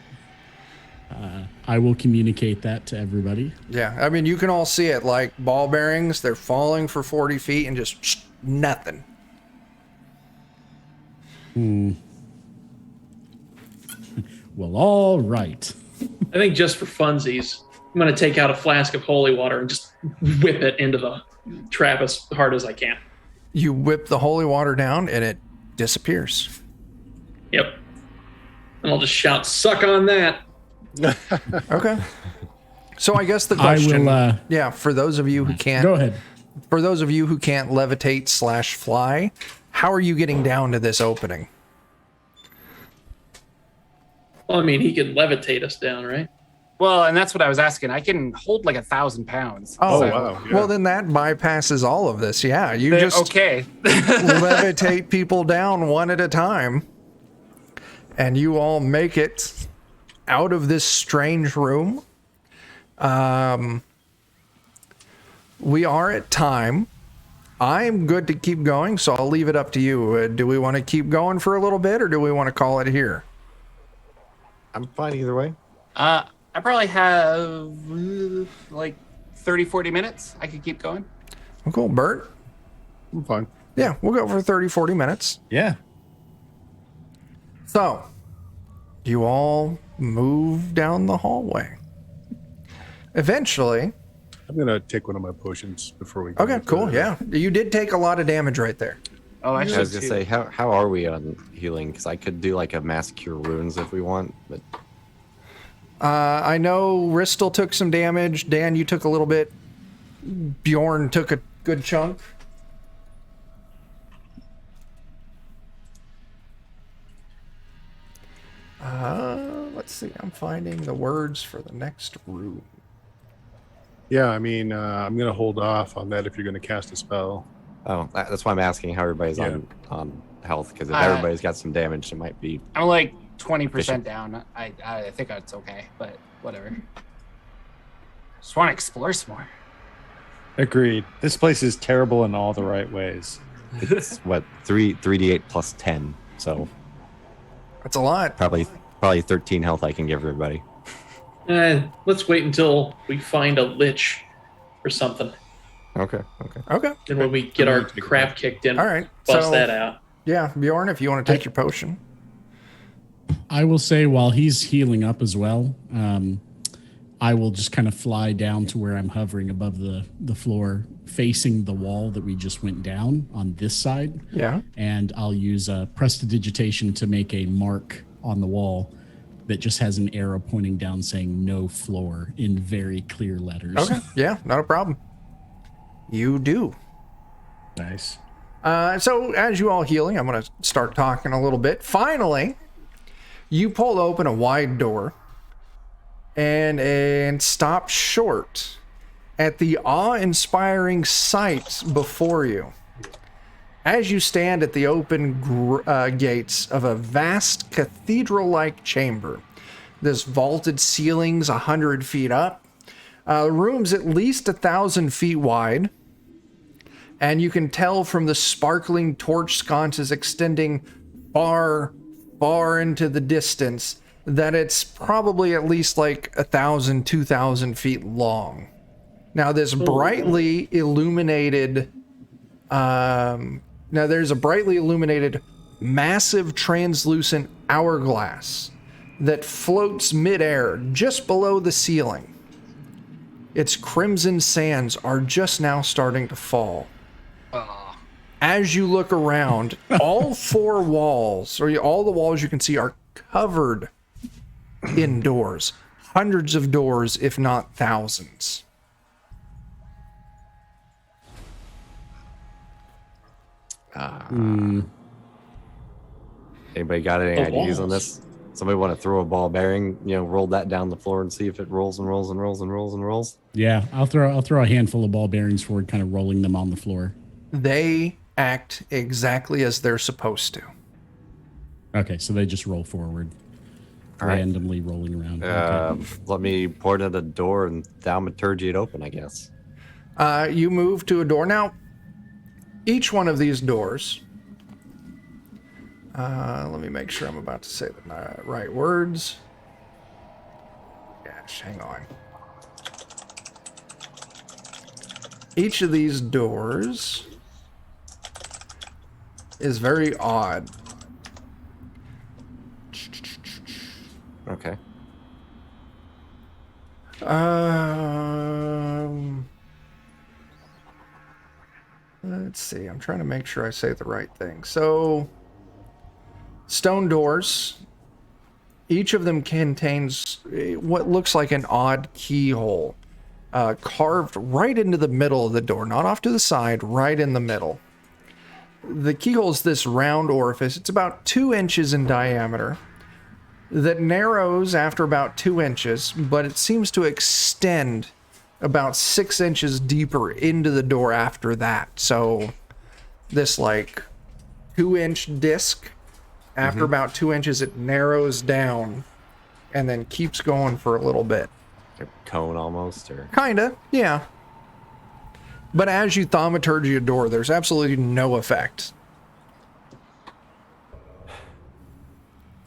I will communicate that to everybody. Yeah, I mean, you can all see it, like ball bearings, they're falling for 40 feet and just nothing. Well, all right. I think just for funsies, I'm going to take out a flask of holy water and just whip it into the trap as hard as I can. You whip the holy water down and it disappears. Yep. And I'll just shout, "Suck on that." Okay. So I guess the question, I will. yeah, for those of you who can't, Go ahead. for those of you who can't levitate / fly, how are you getting down to this opening? Well, I mean, he can levitate us down, right? Well, and that's what I was asking. I can hold like 1,000 pounds. Oh, so- wow. Yeah. Well, then that bypasses all of this. Yeah, you just Okay. levitate people down one at a time, and you all make it out of this strange room. We are at time. I'm good to keep going, so I'll leave it up to you. Do we want to keep going for a little bit, or do we want to call it here? I'm fine either way. I probably have like 30, 40 minutes. I could keep going. Well, cool, Bert. I'm fine. Yeah, we'll go for 30, 40 minutes. Yeah. So, you all move down the hallway. Eventually, I'm going to take one of my potions before we go. okay, cool, yeah. You did take a lot of damage right there. Oh, I I should was gonna say, how are we on healing? Because I could do like a mass cure wounds if we want, but I know Ristel took some damage. Dan, you took a little bit. Bjorn took a good chunk. Let's see. I'm finding the words for the next room. Yeah, I mean, I'm going to hold off on that if you're going to cast a spell. oh, that's why I'm asking how everybody's Yeah. on health. Because if Uh, everybody's got some damage, it might be. I'm like 20% down. I think it's okay, but whatever. Just want to explore some more. Agreed. This place is terrible in all the right ways. It's what 3d8 plus 10, so That's a lot. probably 13 health I can give everybody. Let's wait until we find a lich or something. Okay. Okay. And when we get our crap kicked in, All right. bust So, that out. yeah, Bjorn, if you want to take your potion. I will say while he's healing up as well, I will just kind of fly down to where I'm hovering above the floor, facing the wall that we just went down on this side. Yeah. And I'll use prestidigitation to make a mark on the wall that just has an arrow pointing down saying "no floor" in very clear letters. Okay. Yeah, not a problem. You do. Nice. So as you all healing, I'm going to start talking a little bit. Finally, you pull open a wide door and stop short at the awe-inspiring sight before you. As you stand at the open gates of a vast cathedral-like chamber, this vaulted ceilings 100 feet up, room's at least 1,000 feet wide, and you can tell from the sparkling torch sconces extending far, far into the distance that it's probably at least like 1,000, 2,000 feet long. Now, this brightly illuminated, there's a brightly illuminated, massive translucent hourglass that floats midair just below the ceiling. Its crimson sands are just now starting to fall. As you look around, all four walls, or all the walls you can see, are covered in doors. Hundreds of doors, if not thousands. Anybody got any The ideas on walls. this? Somebody want to throw a ball bearing? Roll that down the floor and see if it rolls and rolls and rolls and rolls and rolls. Yeah, I'll throw a handful of ball bearings forward, kind of rolling them on the floor. They act exactly as they're supposed to. Okay, so they just roll forward, All right. randomly rolling around. Okay. Let me point at the door and thaumaturgy it open, I guess. You move to a door. Now, Each one of these doors, let me make sure I'm about to say the right words. Gosh, hang on. Each of these doors is very odd. Okay. Let's see. I'm trying to make sure I say the right thing. So, stone doors. Each of them contains what looks like an odd keyhole, carved right into the middle of the door, not off to the side, right in the middle. The keyhole is this round orifice. It's about 2 inches in diameter, that narrows after about 2 inches, but it seems to extend about 6 inches deeper into the door after that. So this like 2-inch disc, after about 2 inches, it narrows down and then keeps going for a little bit. A cone almost, or Kinda, yeah. But as you thaumaturgy a door, there's absolutely no effect.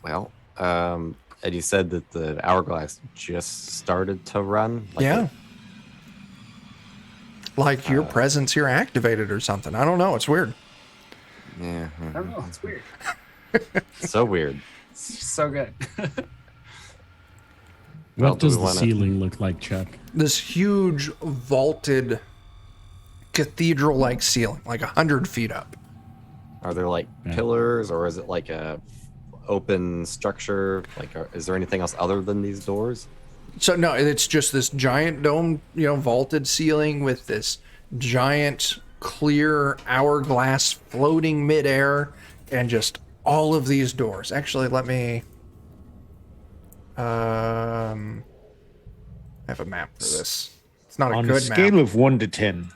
well. And you said that the hourglass just started to run. Yeah. Like your presence here activated or something. I don't know. It's weird. Yeah. I don't know. It's weird. So weird. It's so good. Well, What do does we the wanna- ceiling look like, Chuck? This huge vaulted cathedral-like ceiling, like 100 feet up. Are there like Yeah. pillars, or is it like a open structure? Like, is there anything else other than these doors? So no, it's just this giant dome, vaulted ceiling with this giant clear hourglass floating midair, and just all of these doors. Actually, let me I have a map for this. It's not a On a good scale map. of 1 to 10,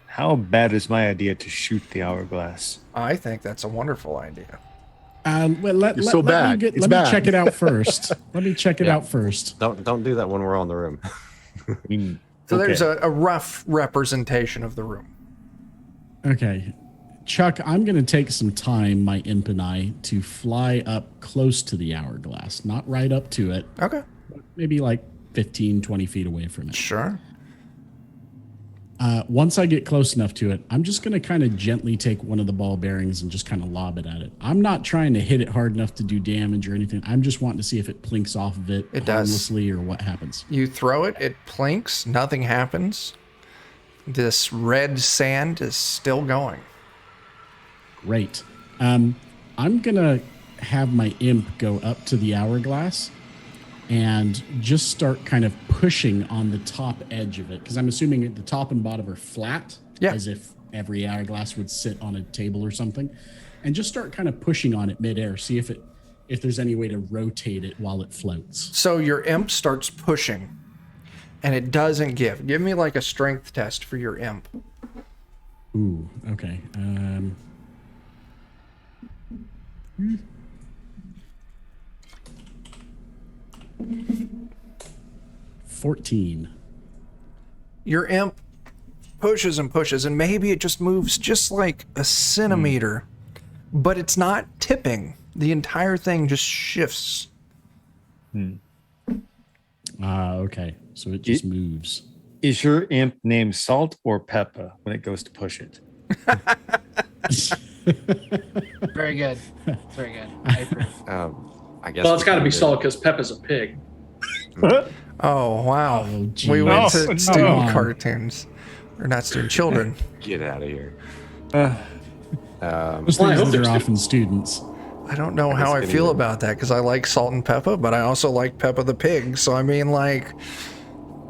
how bad is my idea to shoot the hourglass? I think that's a wonderful idea. Well, let It's so me bad. It's let bad. me check it out first. Let me check it Yeah. out first. Don't do that when we're all in the room. I mean, So okay. there's a rough representation of the room. Okay. Chuck, I'm going to take some time, my imp and I, to fly up close to the hourglass. Not right up to it, Okay, maybe like 15, 20 feet away from it. sure. Once I get close enough to it, I'm just going to kind of gently take one of the ball bearings and just kind of lob it at it. I'm not trying to hit it hard enough to do damage or anything. I'm just wanting to see if it plinks off of it, It does. harmlessly or what happens. You throw it, it plinks, nothing happens. This red sand is still going. Great. I'm going to have my imp go up to the hourglass and just start kind of pushing on the top edge of it, because I'm assuming the top and bottom are flat, Yeah. as if every hourglass would sit on a table or something, and just start kind of pushing on it midair. See if there's any way to rotate it while it floats. So your imp starts pushing, and it doesn't give. Give me like a strength test for your imp. Ooh, okay. 14. Your imp pushes and pushes, and maybe it just moves just like a centimeter, but it's not tipping. The entire thing just shifts. Okay. So it just moves. Is your imp named Salt or Peppa when it goes to push it? Very good. Very good. I approve. I guess. Well, it's we got to can be do- Salt because Peppa's a pig. Oh, wow. Oh, geez. We went to No, student no. cartoons. Or not student children. Get out of here. Those Well, I things hope that they're are often students. I don't know how I guess feel getting- about that, because I like Salt and Peppa, but I also like Peppa the pig. So I mean, like,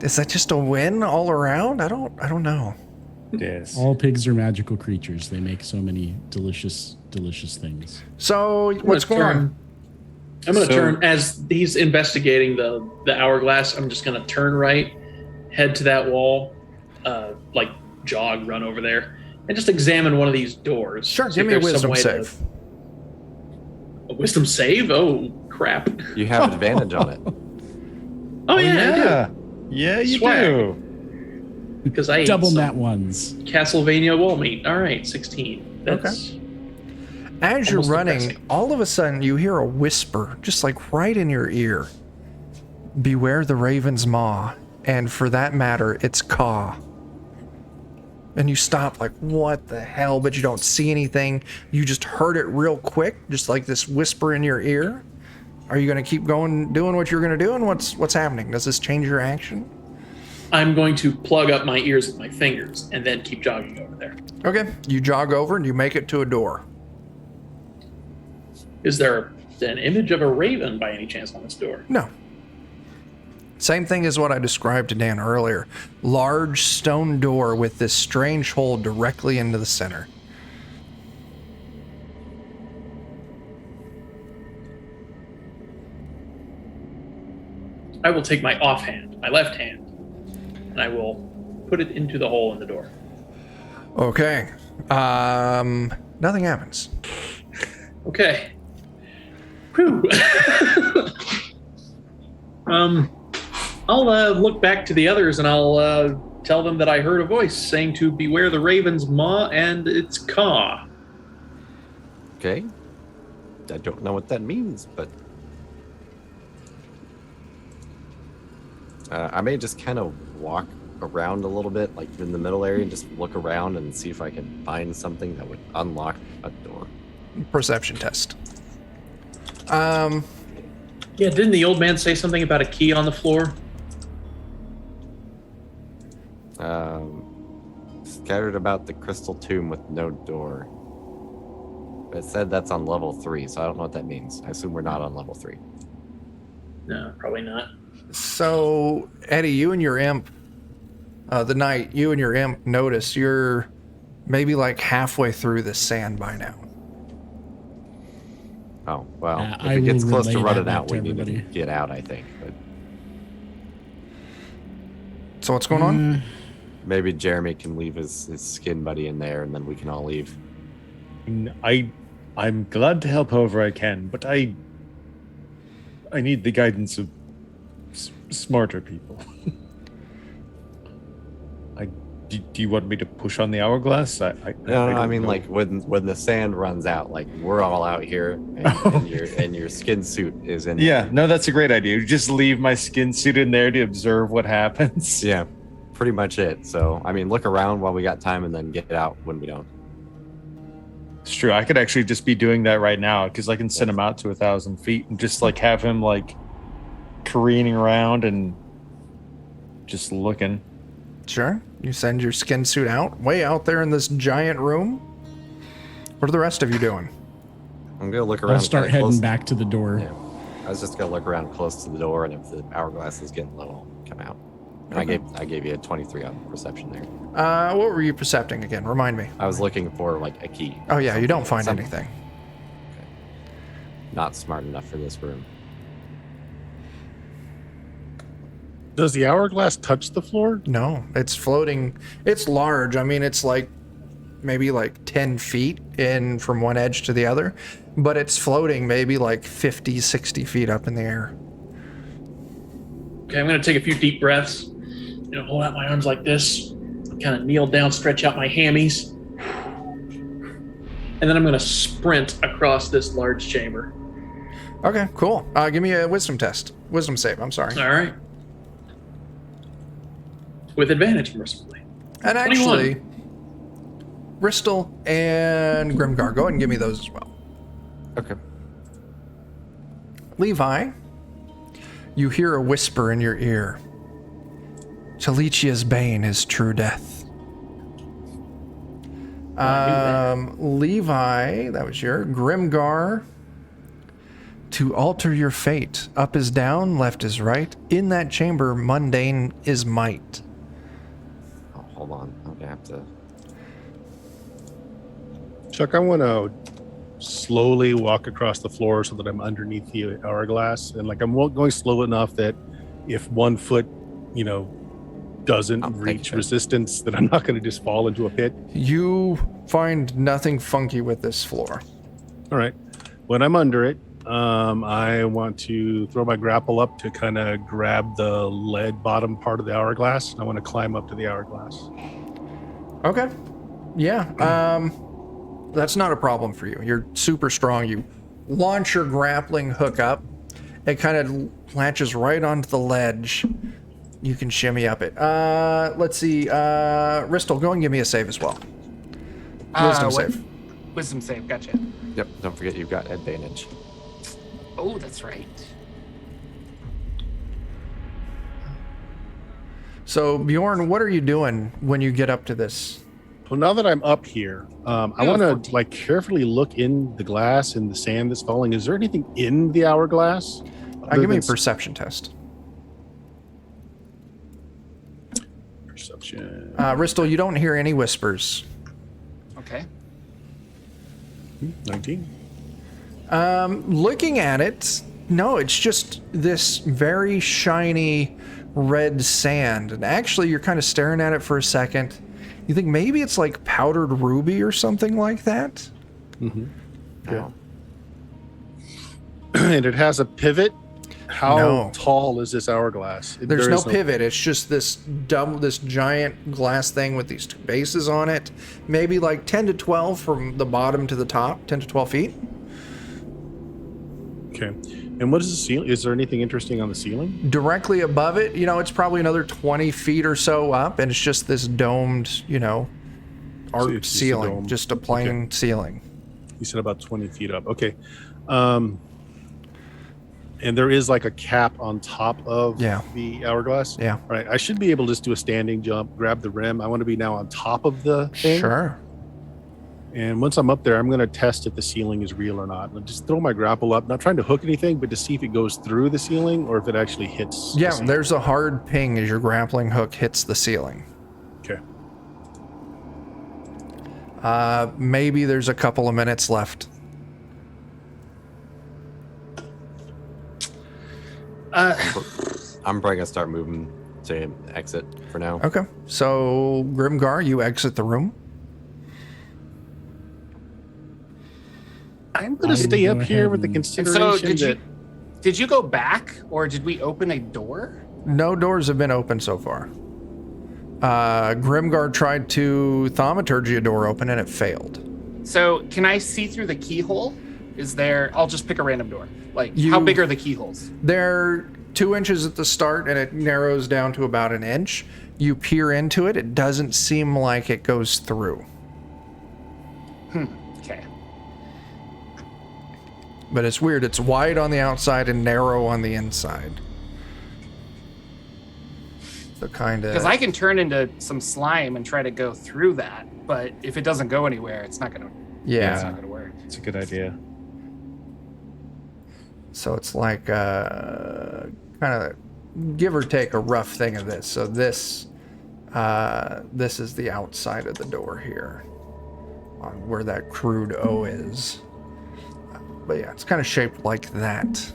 is that just a win all around? I don't know. Yes. All pigs are magical creatures. They make so many delicious, delicious things. So what's going on? I'm going to So- turn, as he's investigating the hourglass, I'm just going to turn right, head to that wall, like jog, run over there, and just examine one of these doors. Sure, See give if me a there's some wisdom way save. A wisdom save? Oh, crap. You have advantage on it. Oh, yeah, I do. Yeah, you Swag. do. Because I ate Double some nat ones. Castlevania wall meat. All right, 16. That's As you're almost running, depressing. all of a sudden you hear a whisper, just like right in your ear. Beware the raven's maw, and for that matter, its caw. And you stop like, what the hell? But you don't see anything. You just heard it real quick, just like this whisper in your ear. Are you going to keep going, doing what you're going to do? And what's happening? Does this change your action? I'm going to plug up my ears with my fingers and then keep jogging over there. Okay, you jog over and you make it to a door. Is there an image of a raven by any chance on this door? No. Same thing as what I described to Dan earlier. Large stone door with this strange hole directly into the center. I will take my offhand, my left hand, and I will put it into the hole in the door. Okay. Nothing happens. Okay. Whew. I'll look back to the others and I'll tell them that I heard a voice saying to beware the raven's maw and its caw. Okay. I don't know what that means, but I may just kind of walk around a little bit, like in the middle area, and just look around and see if I can find something that would unlock a door. Perception test. Yeah, didn't the old man say something about a key on the floor? Scattered about the crystal tomb with no door. It said that's on level 3, so I don't know what that means. I assume we're not on level 3. No, probably not. So, Eddie, you and your imp, the knight, you and your imp notice you're maybe like halfway through the sand by now. Oh, well, if I it gets will close to relay running that out, back we to need to everybody. get out, I think. But So what's going on? maybe Jeremy can leave his skin buddy in there, and then we can all leave. I'm glad to help however I can, but I need the guidance of smarter people. Do you want me to push on the hourglass? No, don't I mean know. like when the sand runs out, like we're all out here, and your skin suit is in. Yeah, no, that's a great idea. Just leave my skin suit in there to observe what happens. Yeah, pretty much it. So I mean, look around while we got time, and then get out when we don't. It's true. I could actually just be doing that right now because I can send him out to 1,000 feet and just like have him like careening around and just looking. Sure. You send your skin suit out, way out there in this giant room. What are the rest of you doing? I'm gonna look around. I'll start kinda heading close. back to the door. Yeah, I was just gonna look around close to the door, and if the hourglass is getting low, I'll come out. And I gave you a 23 on perception there. What were you percepting again? Remind me. I was looking for like a key. Oh yeah, you don't find Something. anything. Not smart enough for this room. Does the hourglass touch the floor? No, it's floating. It's large. I mean, it's like maybe like 10 feet in from one edge to the other, but it's floating maybe like 50, 60 feet up in the air. Okay, I'm going to take a few deep breaths. Hold out my arms like this. Kind of kneel down, stretch out my hammies. And then I'm going to sprint across this large chamber. Okay, cool. Give me a wisdom test. Wisdom save, I'm sorry. All right. With advantage, mercifully. And 21. actually, Bristol and Grimgar, go ahead and give me those as well. Okay. Levi, you hear a whisper in your ear. Talicia's bane is true death. Levi, that was your Grimgar. To alter your fate, up is down, left is right. In that chamber, mundane is might. Oh, hold on. I'm gonna have to. Chuck, I want to slowly walk across the floor so that I'm underneath the hourglass, and like I'm going slow enough that if one foot, doesn't I'll take reach it. resistance, that I'm not going to just fall into a pit. You find nothing funky with this floor. All right. When I'm under it, I want to throw my grapple up to kind of grab the lead bottom part of the hourglass. I want to climb up to the hourglass. Okay. Yeah. That's not a problem for you. You're super strong. You launch your grappling hook up. It kind of latches right onto the ledge. You can shimmy up it. Let's see. Ristel, go and give me a save as well. Wisdom save. Wisdom save, gotcha. Yep, don't forget you've got advantage. Oh, that's right. So, Bjorn, what are you doing when you get up to this? Well, now that I'm up here, I want to like carefully look in the glass and the sand that's falling. Is there anything in the hourglass? Give me a perception test. Perception. Ristel, you don't hear any whispers. Okay. 19. Looking at it, no, it's just this very shiny red sand. And actually, you're kind of staring at it for a second. You think maybe it's like powdered ruby or something like that? Mm-hmm. Yeah. And it has a pivot. How No. tall is this hourglass? There's There no is pivot. It's just this giant glass thing with these two bases on it. Maybe like 10 to 12 from the bottom to the top, 10 to 12 feet. Okay. And what is the ceiling? Is there anything interesting on the ceiling? Directly above it, it's probably another 20 feet or so up, and it's just this domed, art it's just a ceiling, dome. just a plain ceiling. You said about 20 feet up. Okay. And there is like a cap on top of the hourglass. Yeah. All right. I should be able to just do a standing jump, grab the rim. I want to be now on top of the thing. Sure. And once I'm up there, I'm going to test if the ceiling is real or not. I'll just throw my grapple up, not trying to hook anything, but to see if it goes through the ceiling or if it actually hits. Yeah, the ceiling. there's a hard ping as your grappling hook hits the ceiling. Okay. Maybe there's a couple of minutes left. I'm probably gonna start moving to exit for now. Okay. So, Grimgar, you exit the room. I'm going to stay go up here ahead with the and- consideration So that did you go back, or did we open a door? No doors have been opened so far. Grimgar tried to thaumaturgy a door open and it failed. So can I see through the keyhole? I'll just pick a random door. Like, You- how big are the keyholes? They're 2 inches at the start and it narrows down to about an inch. You peer into it, it doesn't seem like it goes through. Okay. But it's weird. It's wide on the outside and narrow on the inside. So kind Because of... I can turn into some slime and try to go through that, but if it doesn't go anywhere, it's not gonna Yeah. work. It's a good idea. So it's like kind of give or take a rough thing of this. So this is the outside of the door here, on where that crude O is. But yeah, it's kind of shaped like that.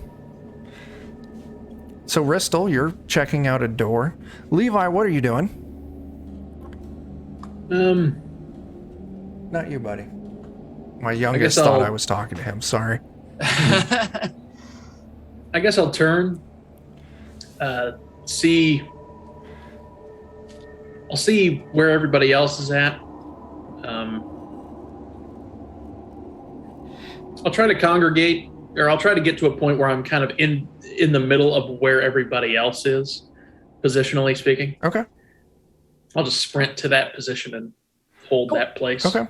So Ristel, you're checking out a door. Levi, what are you doing? Not you, buddy. My youngest thought I was talking to him. Sorry. I guess I'll turn. I'll see where everybody else is at. I'll try to congregate, or I'll try to get to a point where I'm kind of in the middle of where everybody else is, positionally speaking. Okay. I'll just sprint to that position and hold that place. Okay.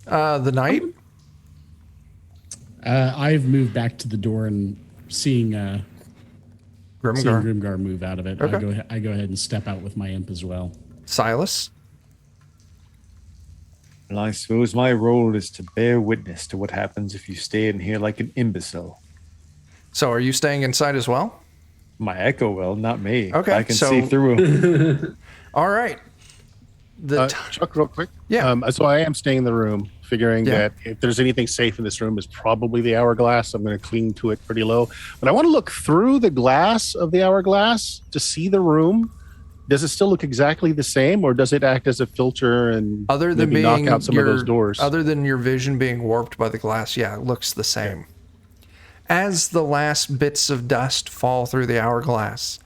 The knight. I've moved back to the door and seeing Grimgar. Grimgar move out of it. Okay. I go ahead and step out with my imp as well. Silas. And I suppose my role is to bear witness to what happens if you stay in here like an imbecile. So are you staying inside as well? My echo will, not me. Okay, I can so- see through him. All right. Chuck, real quick. Yeah. So I am staying in the room, figuring Yeah. that if there's anything safe in this room, it's probably the hourglass. I'm going to cling to it pretty low. But I want to look through the glass of the hourglass to see the room. Does it still look exactly the same, or does it act as a filter and Other than maybe being knock out some of those doors? Other than your vision being warped by the glass, yeah, it looks the same. As the last bits of dust fall through the hourglass,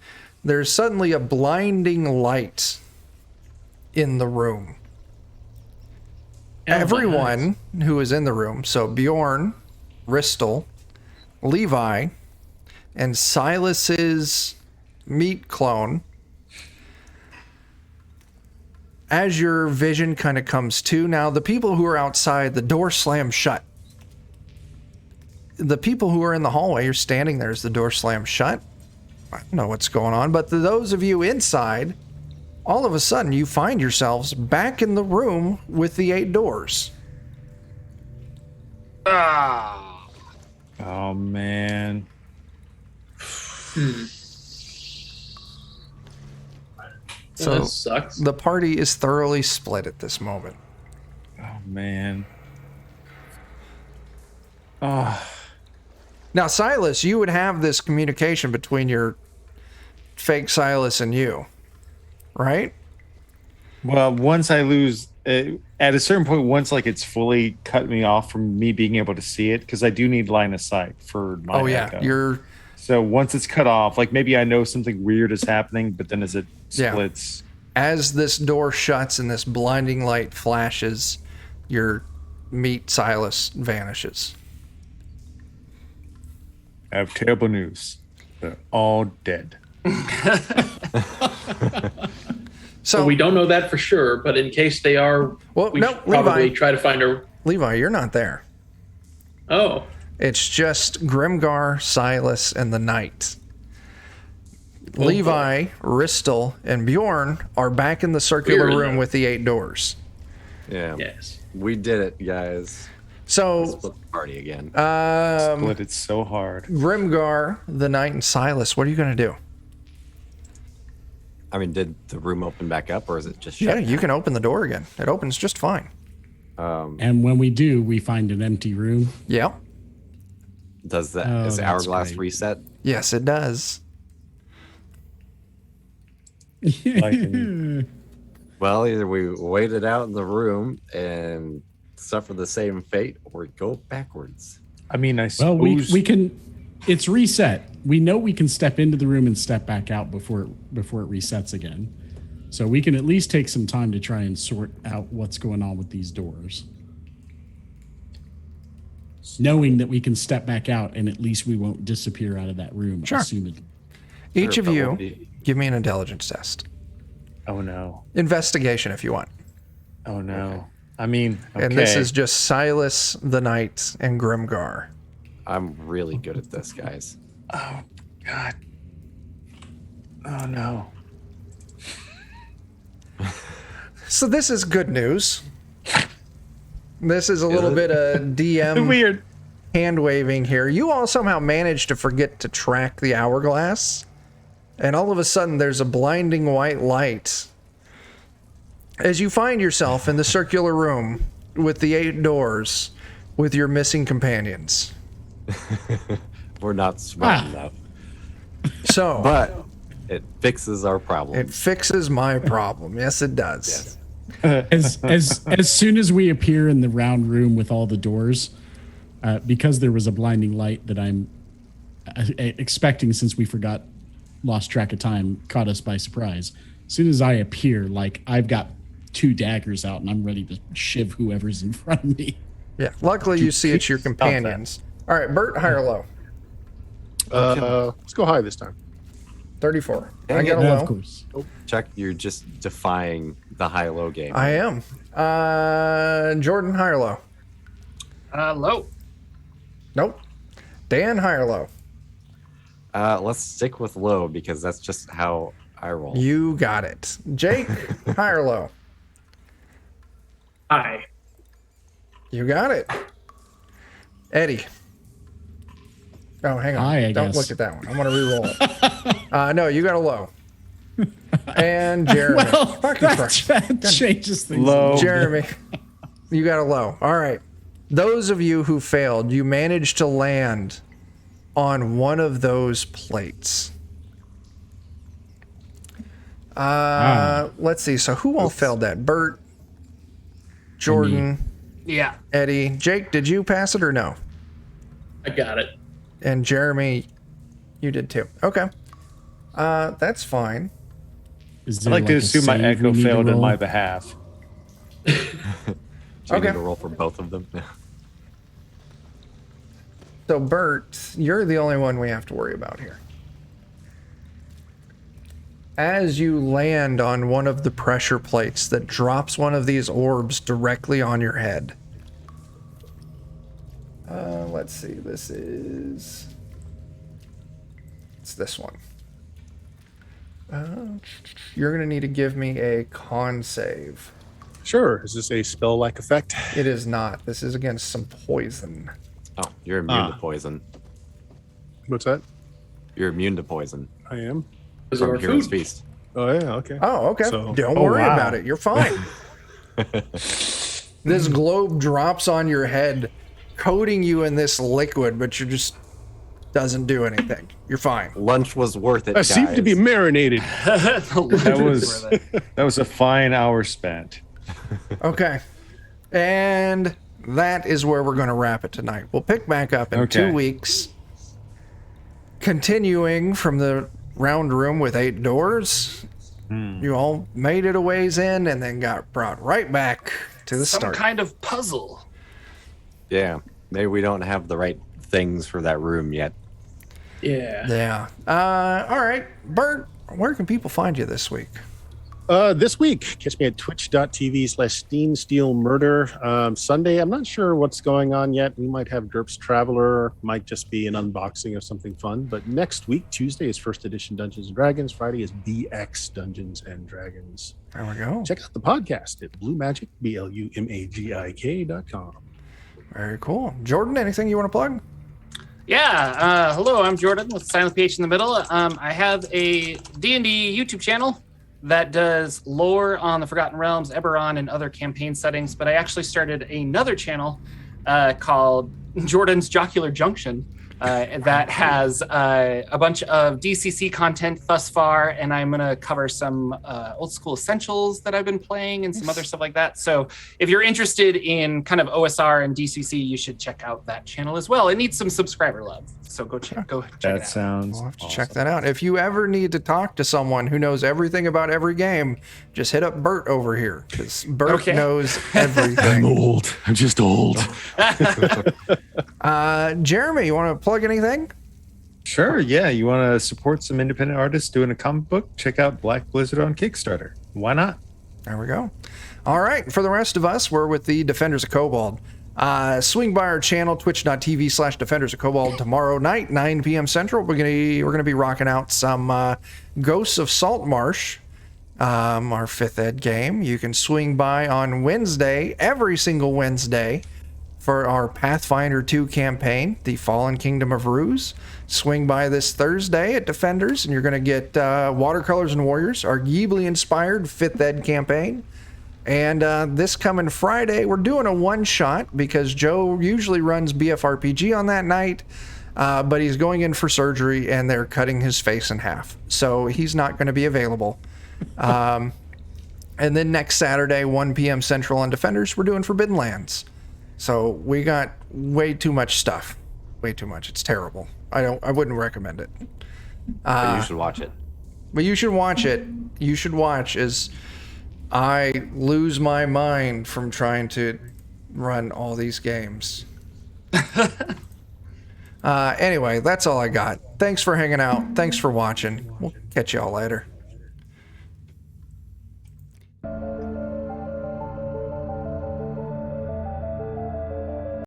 there's suddenly a blinding light in the room. Everyone who is in the room, so Bjorn, Ristel, Levi, and Silas's meat clone, as your vision kind of comes to, now the people who are outside, the door slams shut. The people who are in the hallway, you're standing there as the door slams shut. I don't know what's going on, but those of you inside, all of a sudden you find yourselves back in the room with the 8 doors. Ah. Oh man. So that sucks. the party is thoroughly split at this moment. Oh man. Oh. Now, Silas, you would have this communication between your fake Silas and you, right? Well, once I lose, at a certain point, once like it's fully cut me off from me being able to see it, because I do need line of sight for my echo. So once it's cut off, like maybe I know something weird is happening, but then as it splits. As this door shuts and this blinding light flashes, your meat Silas vanishes. I have terrible news. They're all dead. So we don't know that for sure, but in case they are, we should probably try to find her. Levi, you're not there. Oh. It's just Grimgar, Silas, and the Knight. Levi, Ristel, and Bjorn are back in the circular room with the 8 doors. Yeah. Yes. We did it, guys. So split the party again. Split it so hard. Grimgar, the Knight, and Silas, what are you going to do? I mean, did the room open back up, or is it just shut? Yeah, you can open the door again. It opens just fine. And when we do, we find an empty room. Yep. Does that is the hourglass reset? Yes, it does. Well, either we wait it out in the room and suffer the same fate, or go backwards. I mean, I Well, suppose we can. It's reset. We know we can step into the room and step back out before it resets again. So we can at least take some time to try and sort out what's going on with these doors. Knowing that we can step back out and at least we won't disappear out of that room. Sure. Assumedly. Each of you, give me an intelligence test. Oh no. Investigation if you want. Oh no. Okay. I mean, okay. And this is just Silas, the Knight, and Grimgar. I'm really good at this, guys. Oh God. Oh no. So this is good news. This is a little bit of DM weird hand waving here. You all somehow managed to forget to track the hourglass, and all of a sudden there's a blinding white light as you find yourself in the circular room with the 8 doors with your missing companions. We're not smart enough. So, but it fixes our problem. It fixes my problem. Yes, it does. Yes. As soon as we appear in the round room with all the doors, because there was a blinding light that I'm expecting, since we lost track of time, caught us by surprise. As soon as I appear, like I've got 2 daggers out and I'm ready to shiv whoever's in front of me. Yeah. Luckily, you see it's your companions. All right, Bert, high or low? Let's go high this time. 34. I got a low. Of course. Oh, Chuck, you're just defying the high-low game. I am. Jordan, high or low? Low. Nope. Dan, high or low? Let's stick with low because that's just how I roll. You got it. Jake, high or low? High. You got it. Eddie. Oh, hang on. High, I Don't guess. look at that one. I'm going to re-roll. No, you got a low. And Jeremy. Well, that changes things. Low. Jeremy, you got a low. All right. Those of you who failed, you managed to land on one of those plates. Let's see. So who all failed that? Bert, Jordan, Yeah. Eddie. Jake, did you pass it or no? I got it. And Jeremy, you did too. Okay. That's fine. Is I'd like to a assume my save we echo need to failed in roll? my behalf. So you Okay. need to roll for both of them. So, Bert, you're the only one we have to worry about here. As you land on one of the pressure plates that drops one of these orbs directly on your head. Let's see, it's this one. You're going to need to give me a con save. Sure. Is this a spell-like effect? It is not. This is against some poison. Oh, you're immune to poison. What's that? You're immune to poison I am. Because of from our Hero's food. Feast. Oh yeah. Okay. Oh, okay. So- Don't Oh, worry wow. about it. You're fine. This globe drops on your head, coating you in this liquid, but you just doesn't do anything. You're fine. Lunch was worth it, I seem to be guys. marinated. That was a fine hour spent. Okay. And that is where we're going to wrap it tonight. We'll pick back up in Okay. 2 weeks. Continuing from the round room with 8 doors. You all made it a ways in and then got brought right back to the Some start. kind of puzzle. Yeah, maybe we don't have the right things for that room yet. Yeah. Yeah. All right. Bert, where can people find you this week? This week, catch me at twitch.tv/SteamSteelMurder. Sunday, I'm not sure what's going on yet. We might have Derp's Traveler, might just be an unboxing of something fun. But next week, Tuesday is first edition Dungeons and Dragons. Friday is BX Dungeons and Dragons. There we go. Check out the podcast at Bluemagic, BLUMAGIK.com. Very cool. Jordan, anything you want to plug? Yeah. Hello, I'm Jordan with Silent PH in the middle. I have a D&D YouTube channel that does lore on the Forgotten Realms, Eberron, and other campaign settings. But I actually started another channel called Jordan's Jocular Junction that has a bunch of DCC content thus far, and I'm going to cover some old school essentials that I've been playing and some other stuff like that. So if you're interested in kind of OSR and DCC, you should check out that channel as well. It needs some subscriber love, so go check it That out. sounds We'll have to awesome. check that out. If you ever need to talk to someone who knows everything about every game, just hit up Bert over here, because Bert Okay. knows everything. old. I'm just old. Jeremy, you want to plug anything? Sure, yeah. You want to support some independent artists doing a comic book? Check out Black Blizzard on Kickstarter. Why not? There we go. All right. For the rest of us, we're with the Defenders of Kobold. Swing by our channel, twitch.tv/Defenders of Kobold tomorrow night, 9 p.m. Central. We're gonna be rocking out some Ghosts of Saltmarsh, our 5th ed game. You can swing by on Wednesday, every single Wednesday, for our Pathfinder 2 campaign, The Fallen Kingdom of Ruse. Swing by this Thursday at Defenders, and you're going to get Watercolors and Warriors, our Ghibli-inspired 5th ed campaign. And this coming Friday, we're doing a one-shot because Joe usually runs BFRPG on that night, but he's going in for surgery, and they're cutting his face in half. So he's not going to be available. And then next Saturday, 1 p.m. Central on Defenders, we're doing Forbidden Lands. So we got way too much stuff. Way too much. It's terrible. I wouldn't recommend it. But you should watch it. But you should watch it. You should watch as I lose my mind from trying to run all these games. Anyway, that's all I got. Thanks for hanging out. Thanks for watching. We'll catch y'all later.